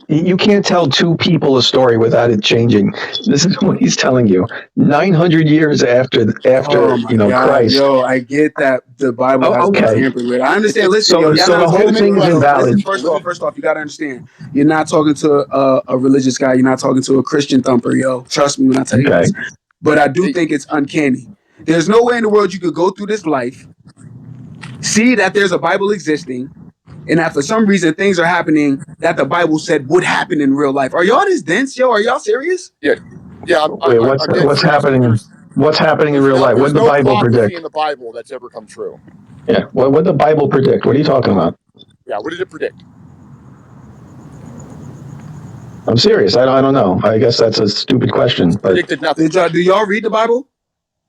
You can't tell two people a story without it changing. This is what he's telling you. 900 years after Christ. Yo, I get that the Bible has been tampered with. I understand. Listen, so the whole thing is invalid. Listen, first off, you got to understand. You're not talking to a religious guy. You're not talking to a Christian thumper, yo. Trust me when I tell you this. But I do think it's uncanny. There's no way in the world you could go through this life, see that there's a Bible existing, and that for some reason things are happening that the Bible said would happen in real life. Are y'all this dense, yo? Are y'all serious? Yeah. Wait, what's happening? What's happening in real life? What did the Bible predict? In the Bible that's ever come true. Yeah. What did the Bible predict? What are you talking about? Yeah. What did it predict? I'm serious. I don't know. I guess that's a stupid question. But predicted nothing. Do y'all read the Bible?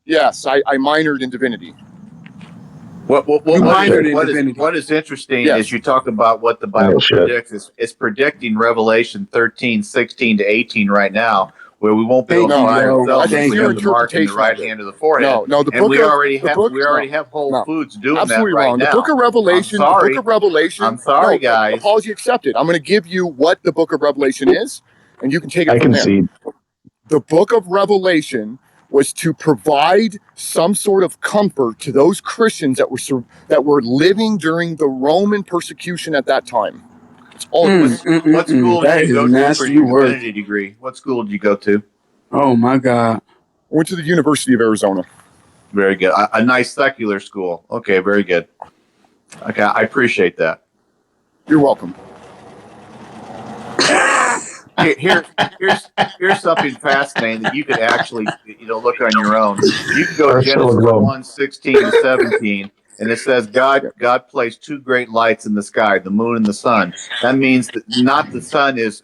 Yes, I minored in divinity. What is interesting is you talk about what the Bible predicts. It's predicting Revelation 13, 16 to 18 right now, where we won't be able to find ourselves if we have the mark in the right hand of the forehead. No, the book we already have Whole Foods doing absolutely that right wrong. now. The book of Revelation. I'm sorry, guys. Apology accepted. I'm going to give you what the book of Revelation is, and you can take it from there. concede. The book of Revelation was to provide some sort of comfort to those Christians that were living during the Roman persecution at that time. That's all it was. What school did you go to for your divinity degree? What school did you go to? Oh my God! I went to the University of Arizona. Very good. A nice secular school. Okay, very good. Okay, I appreciate that. You're welcome. Here's something fascinating that you could actually look on your own. You can go to Genesis 1, 16 to 17, and it says God placed two great lights in the sky, the moon and the sun. That means that not the sun is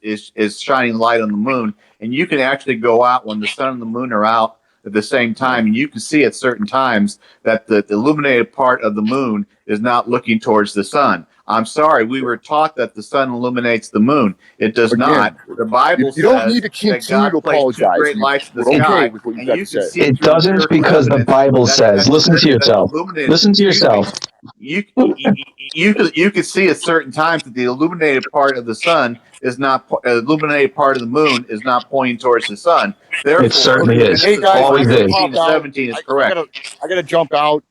shining light on the moon, and you can actually go out when the sun and the moon are out at the same time, and you can see at certain times that the illuminated part of the moon is not looking towards the sun. I'm sorry. We were taught that the sun illuminates the moon. It does not. The Bible you don't says need to that continue God to placed two apologize. great lights in the We're okay sky, with what you've and got you to can say. see It through doesn't empirical because the evidence Bible that says. Listen to that's yourself. illuminated. Listen to Excuse me. yourself. You could see at certain times that the illuminated part of the sun is not illuminated part of the moon is not pointing towards the sun. It Therefore, certainly is. Hey Genesis guys, I Always 1, gotta is. 15 pop to out. 17 is I correct. gotta jump out.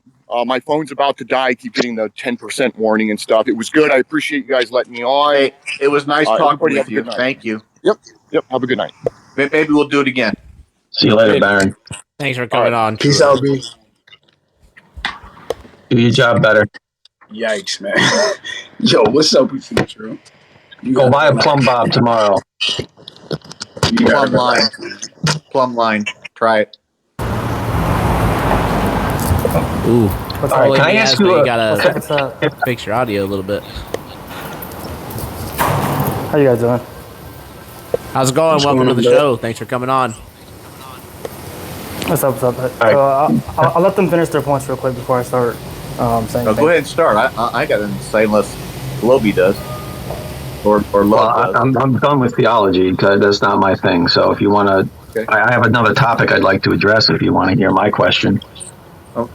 My phone's about to die. I keep getting the 10% warning and stuff. It was good. I appreciate you guys letting me on. Hey, it was nice talking everybody with have a you. good night. Thank you. Yep. Have a good night. Maybe we'll do it again. See you later, Baron. Thanks for coming on. Peace out, B. Do your job better. Yikes, man. Yo, what's up with you, Drew? You Go gotta buy a relax. plumb bob tomorrow. You gotta Plumb line. relax, man. Plumb line. Try it. Ooh. All right, can I ask you you a... gotta fix your audio a little bit. How you guys doing? How's it going? Welcome to the show. Thanks for coming on. What's up? What's up? Right. I'll let them finish their points real quick before I start saying. Go ahead and start. I got to say unless Loby does or Love does. I'm done with theology because that's not my thing. So if you want to, okay. I have another topic I'd like to address if you want to hear my question.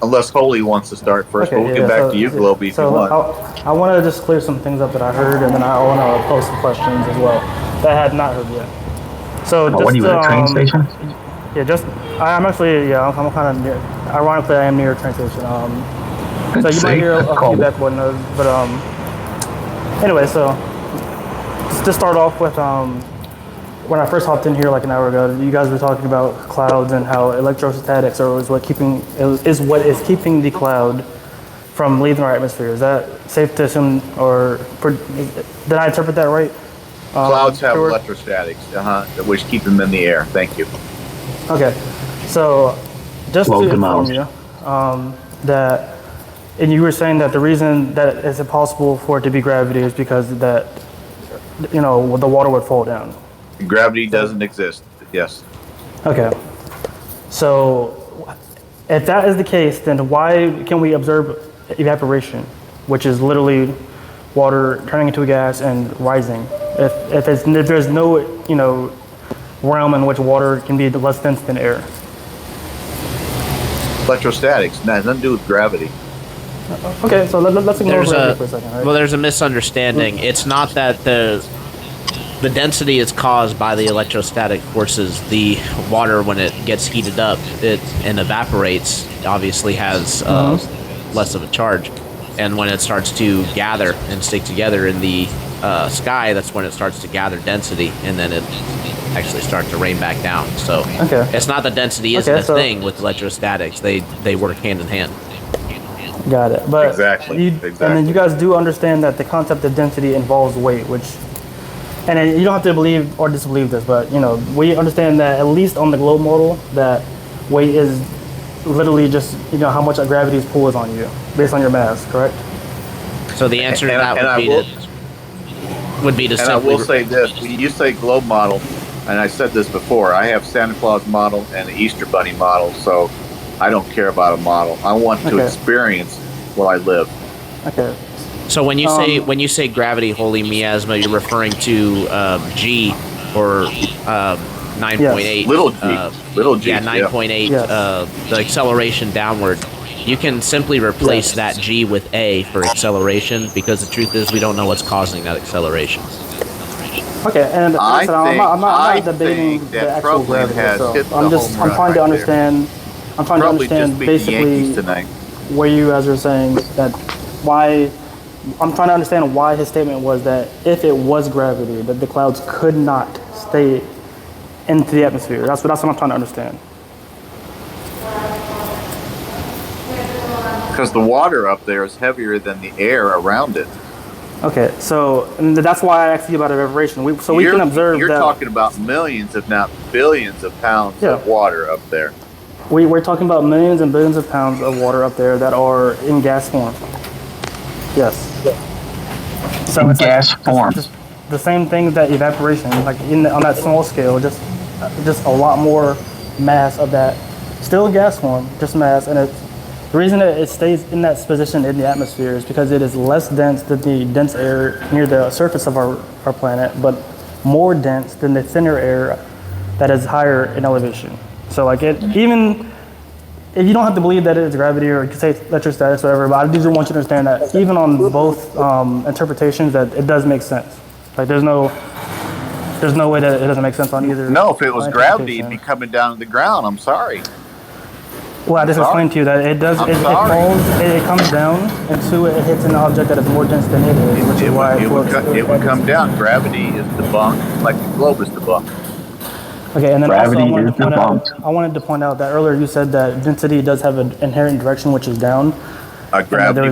Unless Holy wants to start first, but we'll get back to you, Globy, if you want. I want to just clear some things up that I heard, and then I want to post some questions as well that I had not heard yet. So what are you at a train station? Yeah, I'm actually, I'm kind of near. Ironically, I am near a train station. So you might hear a feedback, but anyway, so just to start off with, when I first hopped in here like an hour ago, you guys were talking about clouds and how electrostatics is what is keeping the cloud from leaving our atmosphere. Is that safe to assume, or did I interpret that right? Clouds have electrostatics, which keep them in the air. Thank you. Okay, so just to inform you that, and you were saying that the reason that it's impossible for it to be gravity is because that, the water would fall down. Gravity doesn't exist. Yes. Okay. So, if that is the case, then why can we observe evaporation, which is literally water turning into a gas and rising? If there's no, realm in which water can be less dense than air. Electrostatics, nothing to do with gravity. Okay, so let's ignore gravity for a second. Right? Well, there's a misunderstanding. It's not that the density is caused by the electrostatic forces. The water, when it gets heated up, and evaporates, obviously has less of a charge. And when it starts to gather and stick together in the sky, that's when it starts to gather density, and then it actually starts to rain back down. So it's not that density isn't a thing with electrostatics. They work hand in hand. Got it. But exactly. And then you guys do understand that the concept of density involves weight, which, and you don't have to believe or disbelieve this, but we understand that at least on the globe model, that weight is literally just how much gravity's pull is on you based on your mass, correct? So the answer to that would be to simply. And I will say this: when you say globe model, and I said this before, I have Santa Claus model and the Easter Bunny model, so I don't care about a model. I want to experience while I live. Okay. So when you say gravity, holy miasma, you're referring to G or 9.8. Little G. Yeah, 9.8. The acceleration downward. You can simply replace that G with A for acceleration, because the truth is we don't know what's causing that acceleration. Okay, and I'm not debating the actual gravity. I'm trying to understand. I'm trying to understand basically where you guys are saying that why. I'm trying to understand why his statement was that if it was gravity, that the clouds could not stay into the atmosphere. That's what I'm trying to understand. Because the water up there is heavier than the air around it. Okay, so that's why I asked you about evaporation. We can observe You're that. talking about millions, if not billions, of pounds of water up there. We're talking about millions and billions of pounds of water up there that are in gas form. Yes. So it's gas form. Just the same thing that evaporation, like on that small scale, just a lot more mass of that, still gas form, just mass, and The reason that it stays in that position in the atmosphere is because it is less dense than the dense air near the surface of our planet, but more dense than the thinner air that is higher in elevation. So like even if you don't have to believe that it is gravity or you can say electrostatic, whatever, but I do want you to understand that even on both interpretations that it does make sense. Like there's no way that it doesn't make sense on either. No, if it was gravity, it'd be coming down to the ground. I'm sorry. Well, I just explained to you that it does. It comes down, and two, it hits an object that is more dense than it is, which is why it would come down. Gravity is debunked, like the globe is debunked. Okay, and then gravity also I wanted to point out that earlier you said that density does have an inherent direction, which is down. Gravity,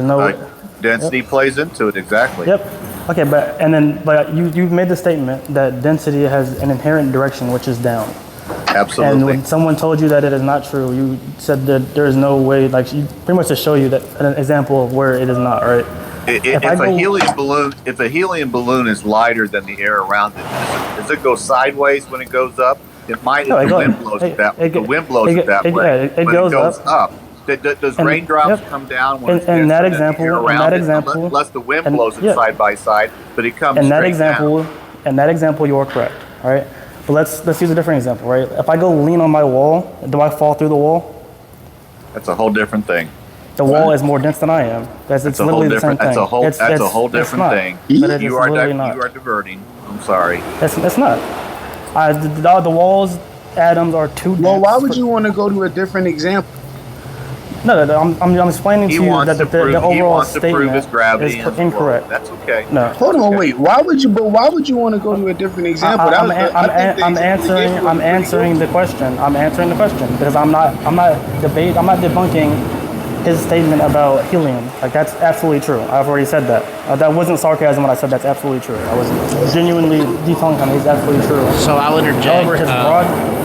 density plays into it exactly. Yep. Okay, but you made the statement that density has an inherent direction, which is down. Absolutely. And when someone told you that it is not true, you said that there is no way, like you pretty much to show you that an example of where it is not, right? If a helium balloon is lighter than the air around it, does it go sideways when it goes up? It might if the wind blows it that way. The wind blows it that way. It goes up. Does raindrops come down when it's in that example, unless the wind blows it side by side, but it comes straight down. In that example, you are correct, all right? But let's use a different example, right? If I go lean on my wall, do I fall through the wall? That's a whole different thing. The wall is more dense than I am. It's literally the same thing. That's a whole different thing. You are diverting. I'm sorry. It's not. The wall's atoms are too dense. Well, why would you want to go to a different example? No, I'm explaining to you that the overall statement is incorrect. That's okay. No. Hold on, wait. Why would you want to go to a different example? I'm answering the question. I'm answering the question because I'm not debunking his statement about helium. Like that's absolutely true. I've already said that. That wasn't sarcasm when I said that's absolutely true. I was genuinely debunking him. It's absolutely true. So I'll interject.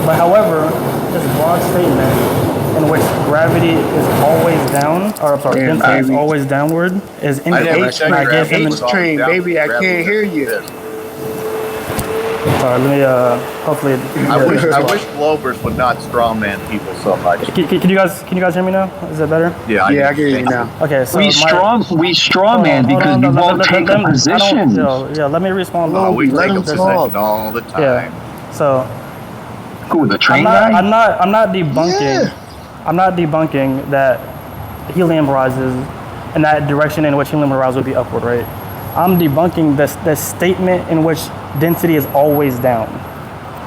However, his broad statement in which gravity is always down, density is always downward, is incorrect. H-train, baby, I can't hear you. Sorry, let me, hopefully. I wish Globers would not strawman people so much. Can you guys hear me now? Is that better? Yeah, I can hear you now. Okay, so we strawman because you won't take a position. Yeah, let me respond. We take a position all the time. Yeah, so. Who, the train guy? I'm not debunking. Yeah. I'm not debunking that helium rises in that direction in which helium rises would be upward, right? I'm debunking the statement in which density is always down.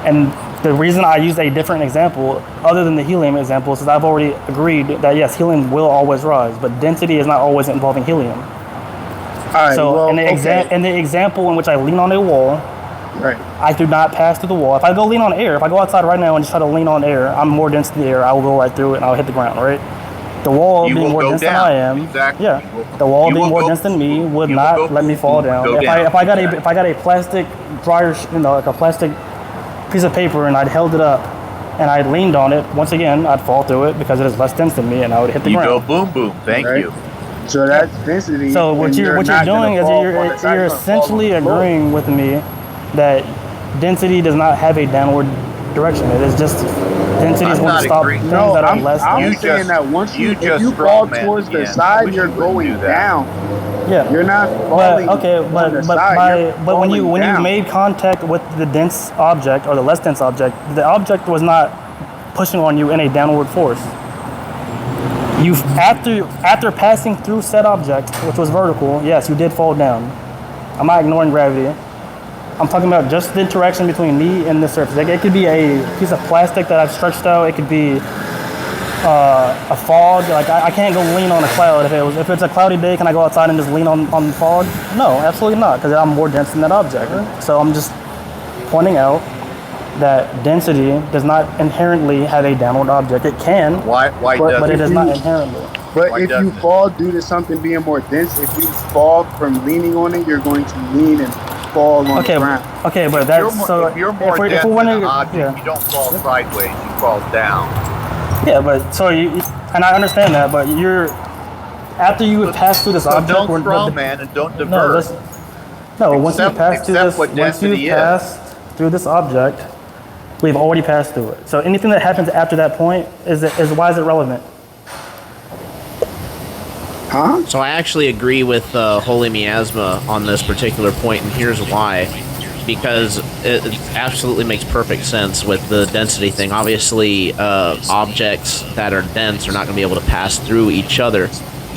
And the reason I used a different example, other than the helium example, is I've already agreed that yes, helium will always rise, but density is not always involving helium. All right, so in the example in which I lean on a wall, right, I do not pass through the wall. If I go lean on air, if I go outside right now and just try to lean on air, I'm more dense than the air. I will go right through it and I'll hit the ground, right? The wall being more dense than I am, the wall being more dense than me would not let me fall down. If I got a plastic dryer, like a plastic piece of paper, and I'd held it up and I leaned on it, once again I'd fall through it because it is less dense than me, and I would hit the ground. You go boom boom. Thank you. So that's density. So what you're doing is you're essentially agreeing with me that density does not have a downward direction. It is just density is going to stop things that are less dense. I'm saying that once if you fall towards the side, you're going down. Yeah, you're not falling. But when you made contact with the dense object or the less dense object, the object was not pushing on you in a downward force. You after passing through said object, which was vertical, yes, you did fall down. I'm not ignoring gravity. I'm talking about just the interaction between me and the surface. It could be a piece of plastic that I've stretched out. It could be a fog. Like I can't go lean on a cloud. If it's a cloudy day, can I go outside and just lean on the fog? No, absolutely not, because I'm more dense than that object. So I'm just pointing out that density does not inherently have a downward object. It can, but it does not inherently. But if you fall due to something being more dense, if you fall from leaning on it, you're going to lean and fall on the ground. Okay, but that's so. If you're more dense than an object, you don't fall sideways, you fall down. Yeah, but so and I understand that, but after you have passed through this object, don't strawman and don't divert. Once you pass through this object, we've already passed through it. So anything that happens after that point is why is it relevant? Huh? So I actually agree with Holy Miasma on this particular point, and here's why. Because it absolutely makes perfect sense with the density thing. Obviously, objects that are dense are not going to be able to pass through each other.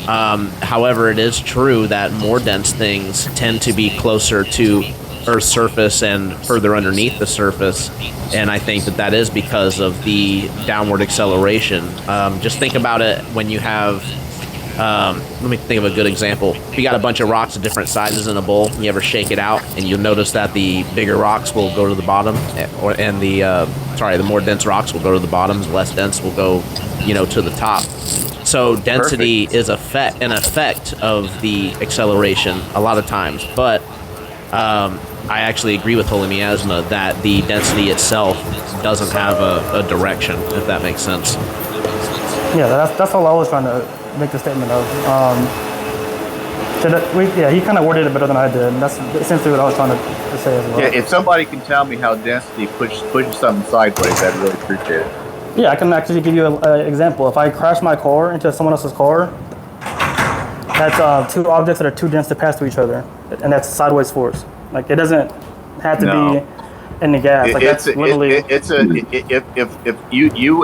However, it is true that more dense things tend to be closer to Earth's surface and further underneath the surface, and I think that is because of the downward acceleration. Just think about it when you have... let me think of a good example. If you got a bunch of rocks of different sizes in a bowl, and you ever shake it out, and you'll notice that the bigger rocks will go to the bottom, and the more dense rocks will go to the bottom, the less dense will go, to the top. So density is an effect of the acceleration a lot of times, but I actually agree with Holy Miasma that the density itself doesn't have a direction, if that makes sense. Yeah, that's all I was trying to make the statement of. He kind of worded it better than I did, and that's essentially what I was trying to say as well. Yeah, if somebody can tell me how density pushes something sideways, I'd really appreciate it. Yeah, I can actually give you an example. If I crash my car into someone else's car, that's two objects that are too dense to pass through each other, and that's sideways force. Like, it doesn't have to be in the gas. Like, that's literally...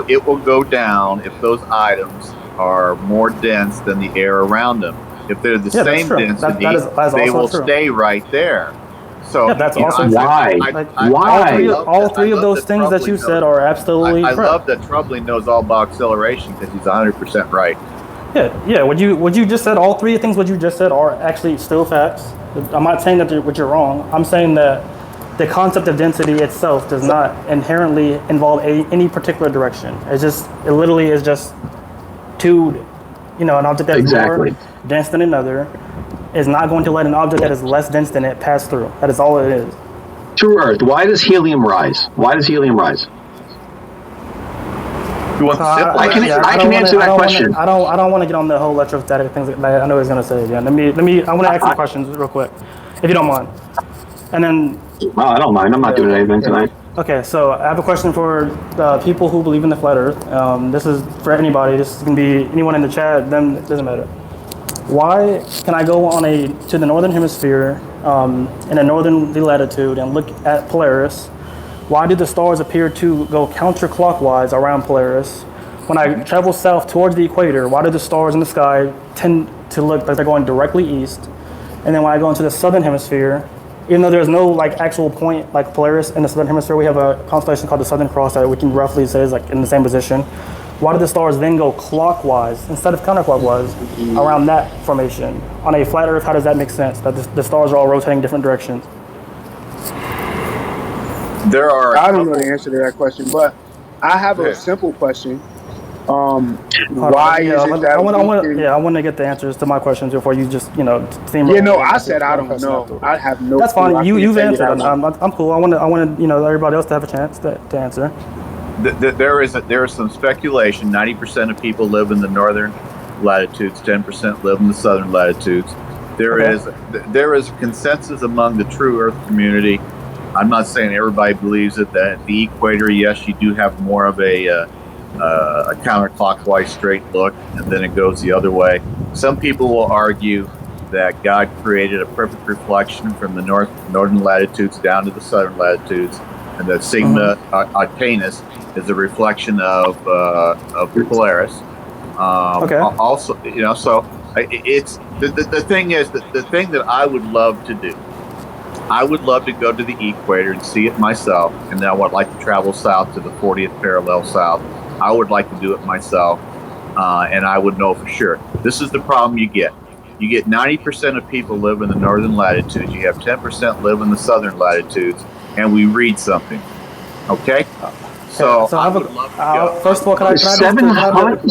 It will go down if those items are more dense than the air around them. If they're the same density, they will stay right there. So that's also why. All three of those things that you said are absolutely correct. I love that Troubling knows all about acceleration because he's 100% right. Yeah. What you just said, all three things what you just said are actually still facts. I'm not saying that you're wrong. I'm saying that the concept of density itself does not inherently involve any particular direction. It literally is just an object that's more dense than another is not going to let an object that is less dense than it pass through. That is all it is. True Earth. Why does helium rise? I can answer that question. I don't want to get on the whole electrostatic things that I know he's going to say again. I want to ask some questions real quick, if you don't mind. And then... Well, I don't mind. I'm not doing anything tonight. Okay, so I have a question for people who believe in the flat Earth. This is for anybody. This can be anyone in the chat. Them, it doesn't matter. Why can I go to the northern hemisphere in a northerly latitude and look at Polaris? Why do the stars appear to go counterclockwise around Polaris? When I travel south towards the equator, why do the stars in the sky tend to look like they're going directly east? And then when I go into the southern hemisphere, even though there's no actual point like Polaris in the southern hemisphere, we have a constellation called the Southern Cross that we can roughly say is in the same position. Why do the stars then go clockwise instead of counterclockwise around that formation? On a flat Earth, how does that make sense? That the stars are all rotating different directions? I don't know the answer to that question, but I have a simple question. Why is it that I want to get the answers to my questions before you just I said I don't know. I have no. That's fine. You've answered. I'm cool. I want everybody else to have a chance to answer. There is some speculation. 90% of people live in the northern latitudes. 10% live in the southern latitudes. There is a consensus among the true Earth community. I'm not saying everybody believes it. That at the equator, yes, you do have more of a counterclockwise straight look, and then it goes the other way. Some people will argue that God created a perfect reflection from the northern latitudes down to the southern latitudes, and that Sigma Octantis is a reflection of the Polaris. Also, so it's the thing is that the thing that I would love to do. I would love to go to the equator and see it myself, and then I would like to travel south to the 40th parallel south. I would like to do it myself, and I would know for sure. This is the problem you get. You get 90% of people live in the northern latitudes. You have 10% live in the southern latitudes, and we read something. Okay? So I would love to go. First of all, can I 700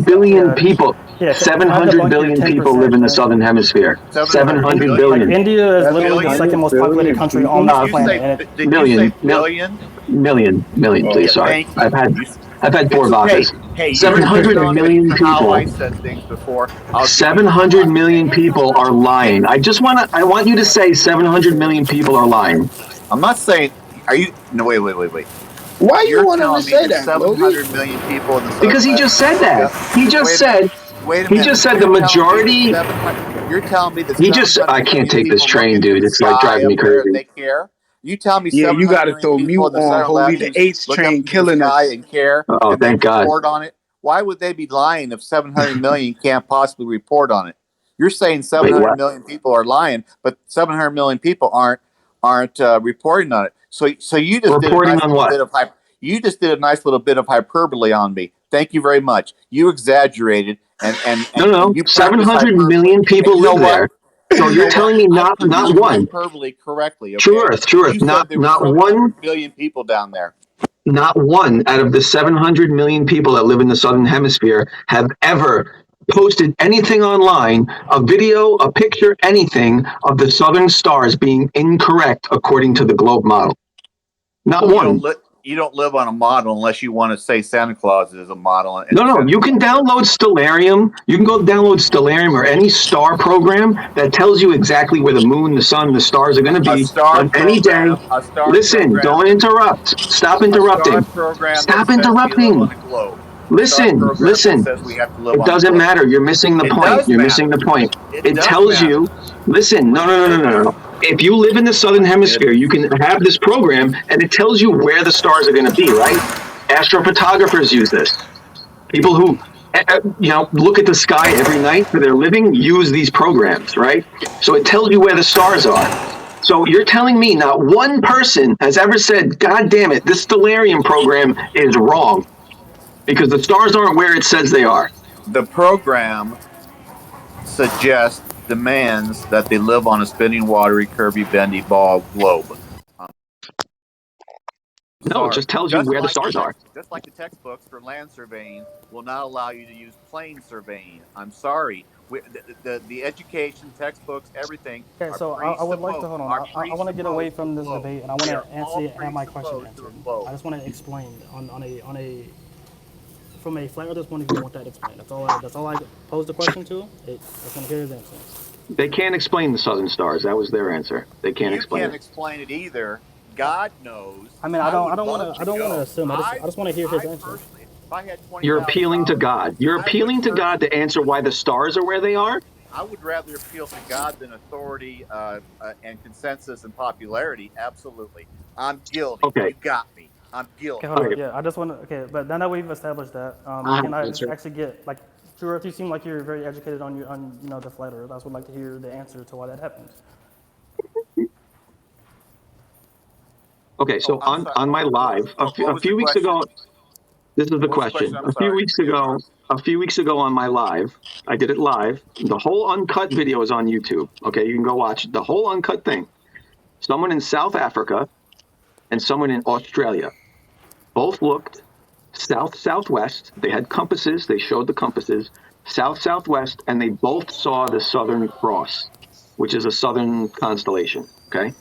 billion people. 700 billion people live in the southern hemisphere. 700 billion. India is literally the second most populated country on this planet. Million, please. Sorry, I've had 4 vodkas. 700 million people. 700 million people are lying. I want you to say 700 million people are lying. I'm not saying. Are you? No, wait. Why you want to say that? 700 million people in the because he just said that. He just said Wait a He minute. just said the majority. You're telling me that He just. I can't take this train, dude. It's like driving me crazy. They care. You tell me Yeah, you 700 got to million throw people mute in the on. southern Holy the latitudes H look up train into the killing sky us. and care, Oh, and they thank God. report on it. Why would they be lying if 700 million can't possibly report on it? You're saying 700 million people are lying, but 700 million people aren't reporting on it. So you just did a Reporting nice on little what? bit of you just did a nice little bit of hyperbole on me. Thank you very much. You exaggerated and No. you practice 700 hyperbole. million And people you know live what? there. So You you're know what? telling me I not produced one. hyperbole correctly, True okay? Earth. You said Not there were one. 700 billion people down there. Not one out of the 700 million people that live in the Southern Hemisphere have ever posted anything online, a video, a picture, anything of the southern stars being incorrect according to the globe model. Not one. You don't live on a model unless you want to say Santa Claus is a model. And No, you can download Stellarium. You can go download Stellarium or any star program that tells you exactly where the moon, the sun, the stars are going to be on any day. Listen, don't interrupt. Stop interrupting. Stop interrupting. Listen. It doesn't matter. You're missing the point. You're missing the point. It tells you, listen, no. If you live in the Southern Hemisphere, you can have this program and it tells you where the stars are going to be, right? Astrophotographers use this. People who, look at the sky every night for their living use these programs, right? So it tells you where the stars are. So you're telling me not one person has ever said, God damn it, this Stellarium program is wrong because the stars aren't where it says they are. The program demands that they live on a spinning, watery, curvy, bendy ball globe. No, it just tells you where the stars are. Just like the textbooks for land surveying will not allow you to use plane surveying. I'm sorry. The education textbooks, everything. Okay, so I would like to hold on. I want to get away from this debate, and I want to have my question answered. I just want to explain on a from a flat earther's point of view. I want that explained. That's all I posed the question to. I just want to hear his answer. They can't explain the southern stars. That was their answer. They can't explain it. You can't explain it either. God knows. I mean, I don't want to assume. I just want to hear his answer. If I had 20, you're appealing to God. You're appealing to God to answer why the stars are where they are. I would rather appeal to God than authority and consensus and popularity. Absolutely, I'm guilty. Okay. You got me. I'm guilty. Okay, hold on. Yeah, I just want to. Okay, but now that we've established that, can I actually get like, True Earth? You seem like you're very educated on the flat Earth. I just would like to hear the answer to why that happens. Okay, so on my live a few weeks ago, this is the question. A few weeks ago on my live, I did it live. The whole uncut video is on YouTube. Okay, you can go watch the whole uncut thing. Someone in South Africa and someone in Australia both looked southwest. They had compasses. They showed the compasses southwest, and they both saw the Southern Cross, which is a southern constellation. Okay.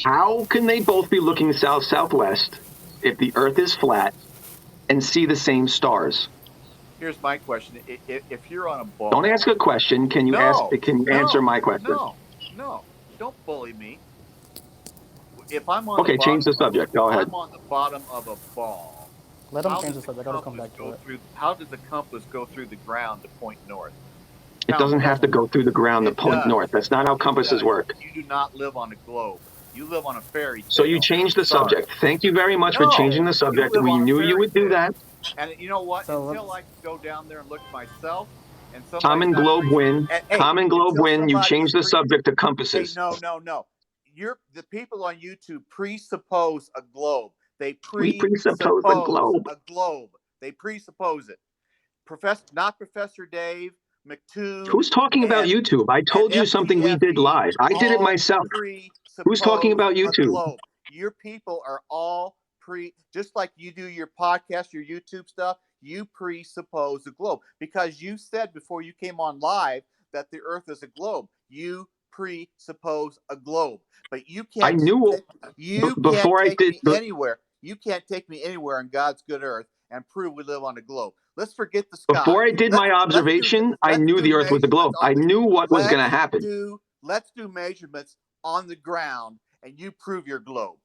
How can they both be looking southwest if the Earth is flat and see the same stars? Here's my question: if you're on a ball, don't ask a question. Can you answer my question? No, don't bully me. If I'm on change the subject. Go ahead. I'm on the bottom of a ball. Let him change the subject. I'll come back to it. How does the compass go through the ground to point north? It doesn't have to go through the ground to point north. That's not how compasses work. You do not live on a globe. You live on a fairy tale. So you changed the subject. Thank you very much for changing the subject. We knew you would do that. And you know what? Until I can go down there and look myself, and Common Globe win. Common Globe win. You changed the subject to compasses. Hey, no. The people on YouTube presuppose a globe. They presuppose a globe. They presuppose it. Not Professor Dave, McTube. Who's talking about YouTube? I told you something we did live. I did it myself. Who's talking about YouTube? Your people are all just like you do your podcast, your YouTube stuff, you presuppose a globe. Because you said before you came on live that the Earth is a globe. You presuppose a globe. But you can't. I knew before I did anywhere. You can't take me anywhere on God's good earth and prove we live on a globe. Let's forget the sky. Before I did my observation, I knew the Earth was a globe. I knew what was going to happen. Let's do measurements on the ground, and you prove your globe.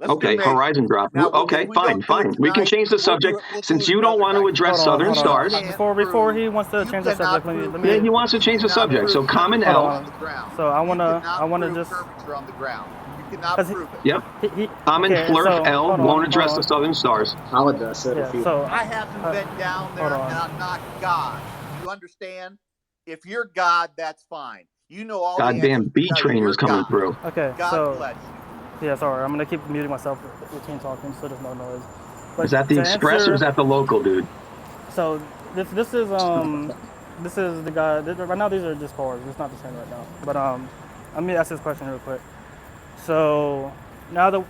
Okay, horizon drop. Okay, fine. We can change the subject. Since you don't want to address Southern Stars. Before he wants to change the subject, let me. Yeah, he wants to change the subject. So common L. So I wanna just. On the ground. You cannot prove it. Yep. Common Flurf L won't address the Southern Stars. I'll address it. I haven't been down there, and I'm not God. You understand? If you're God, that's fine. You know all. Goddamn B train was coming through. Okay, God bless you. Yeah, sorry. I'm gonna keep muting myself between talking, so there's no noise. But is that the express or is that the local, dude? So this is the guy. Right now, these are just cars. It's not the same right now. But let me ask this question real quick. So now that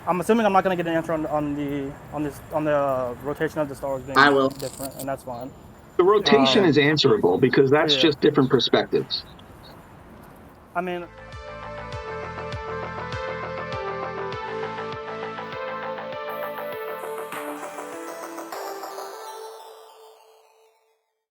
I'm assuming I'm not gonna get an answer on the rotation of the stars being different, and that's fine. The rotation is answerable because that's just different perspectives. I mean.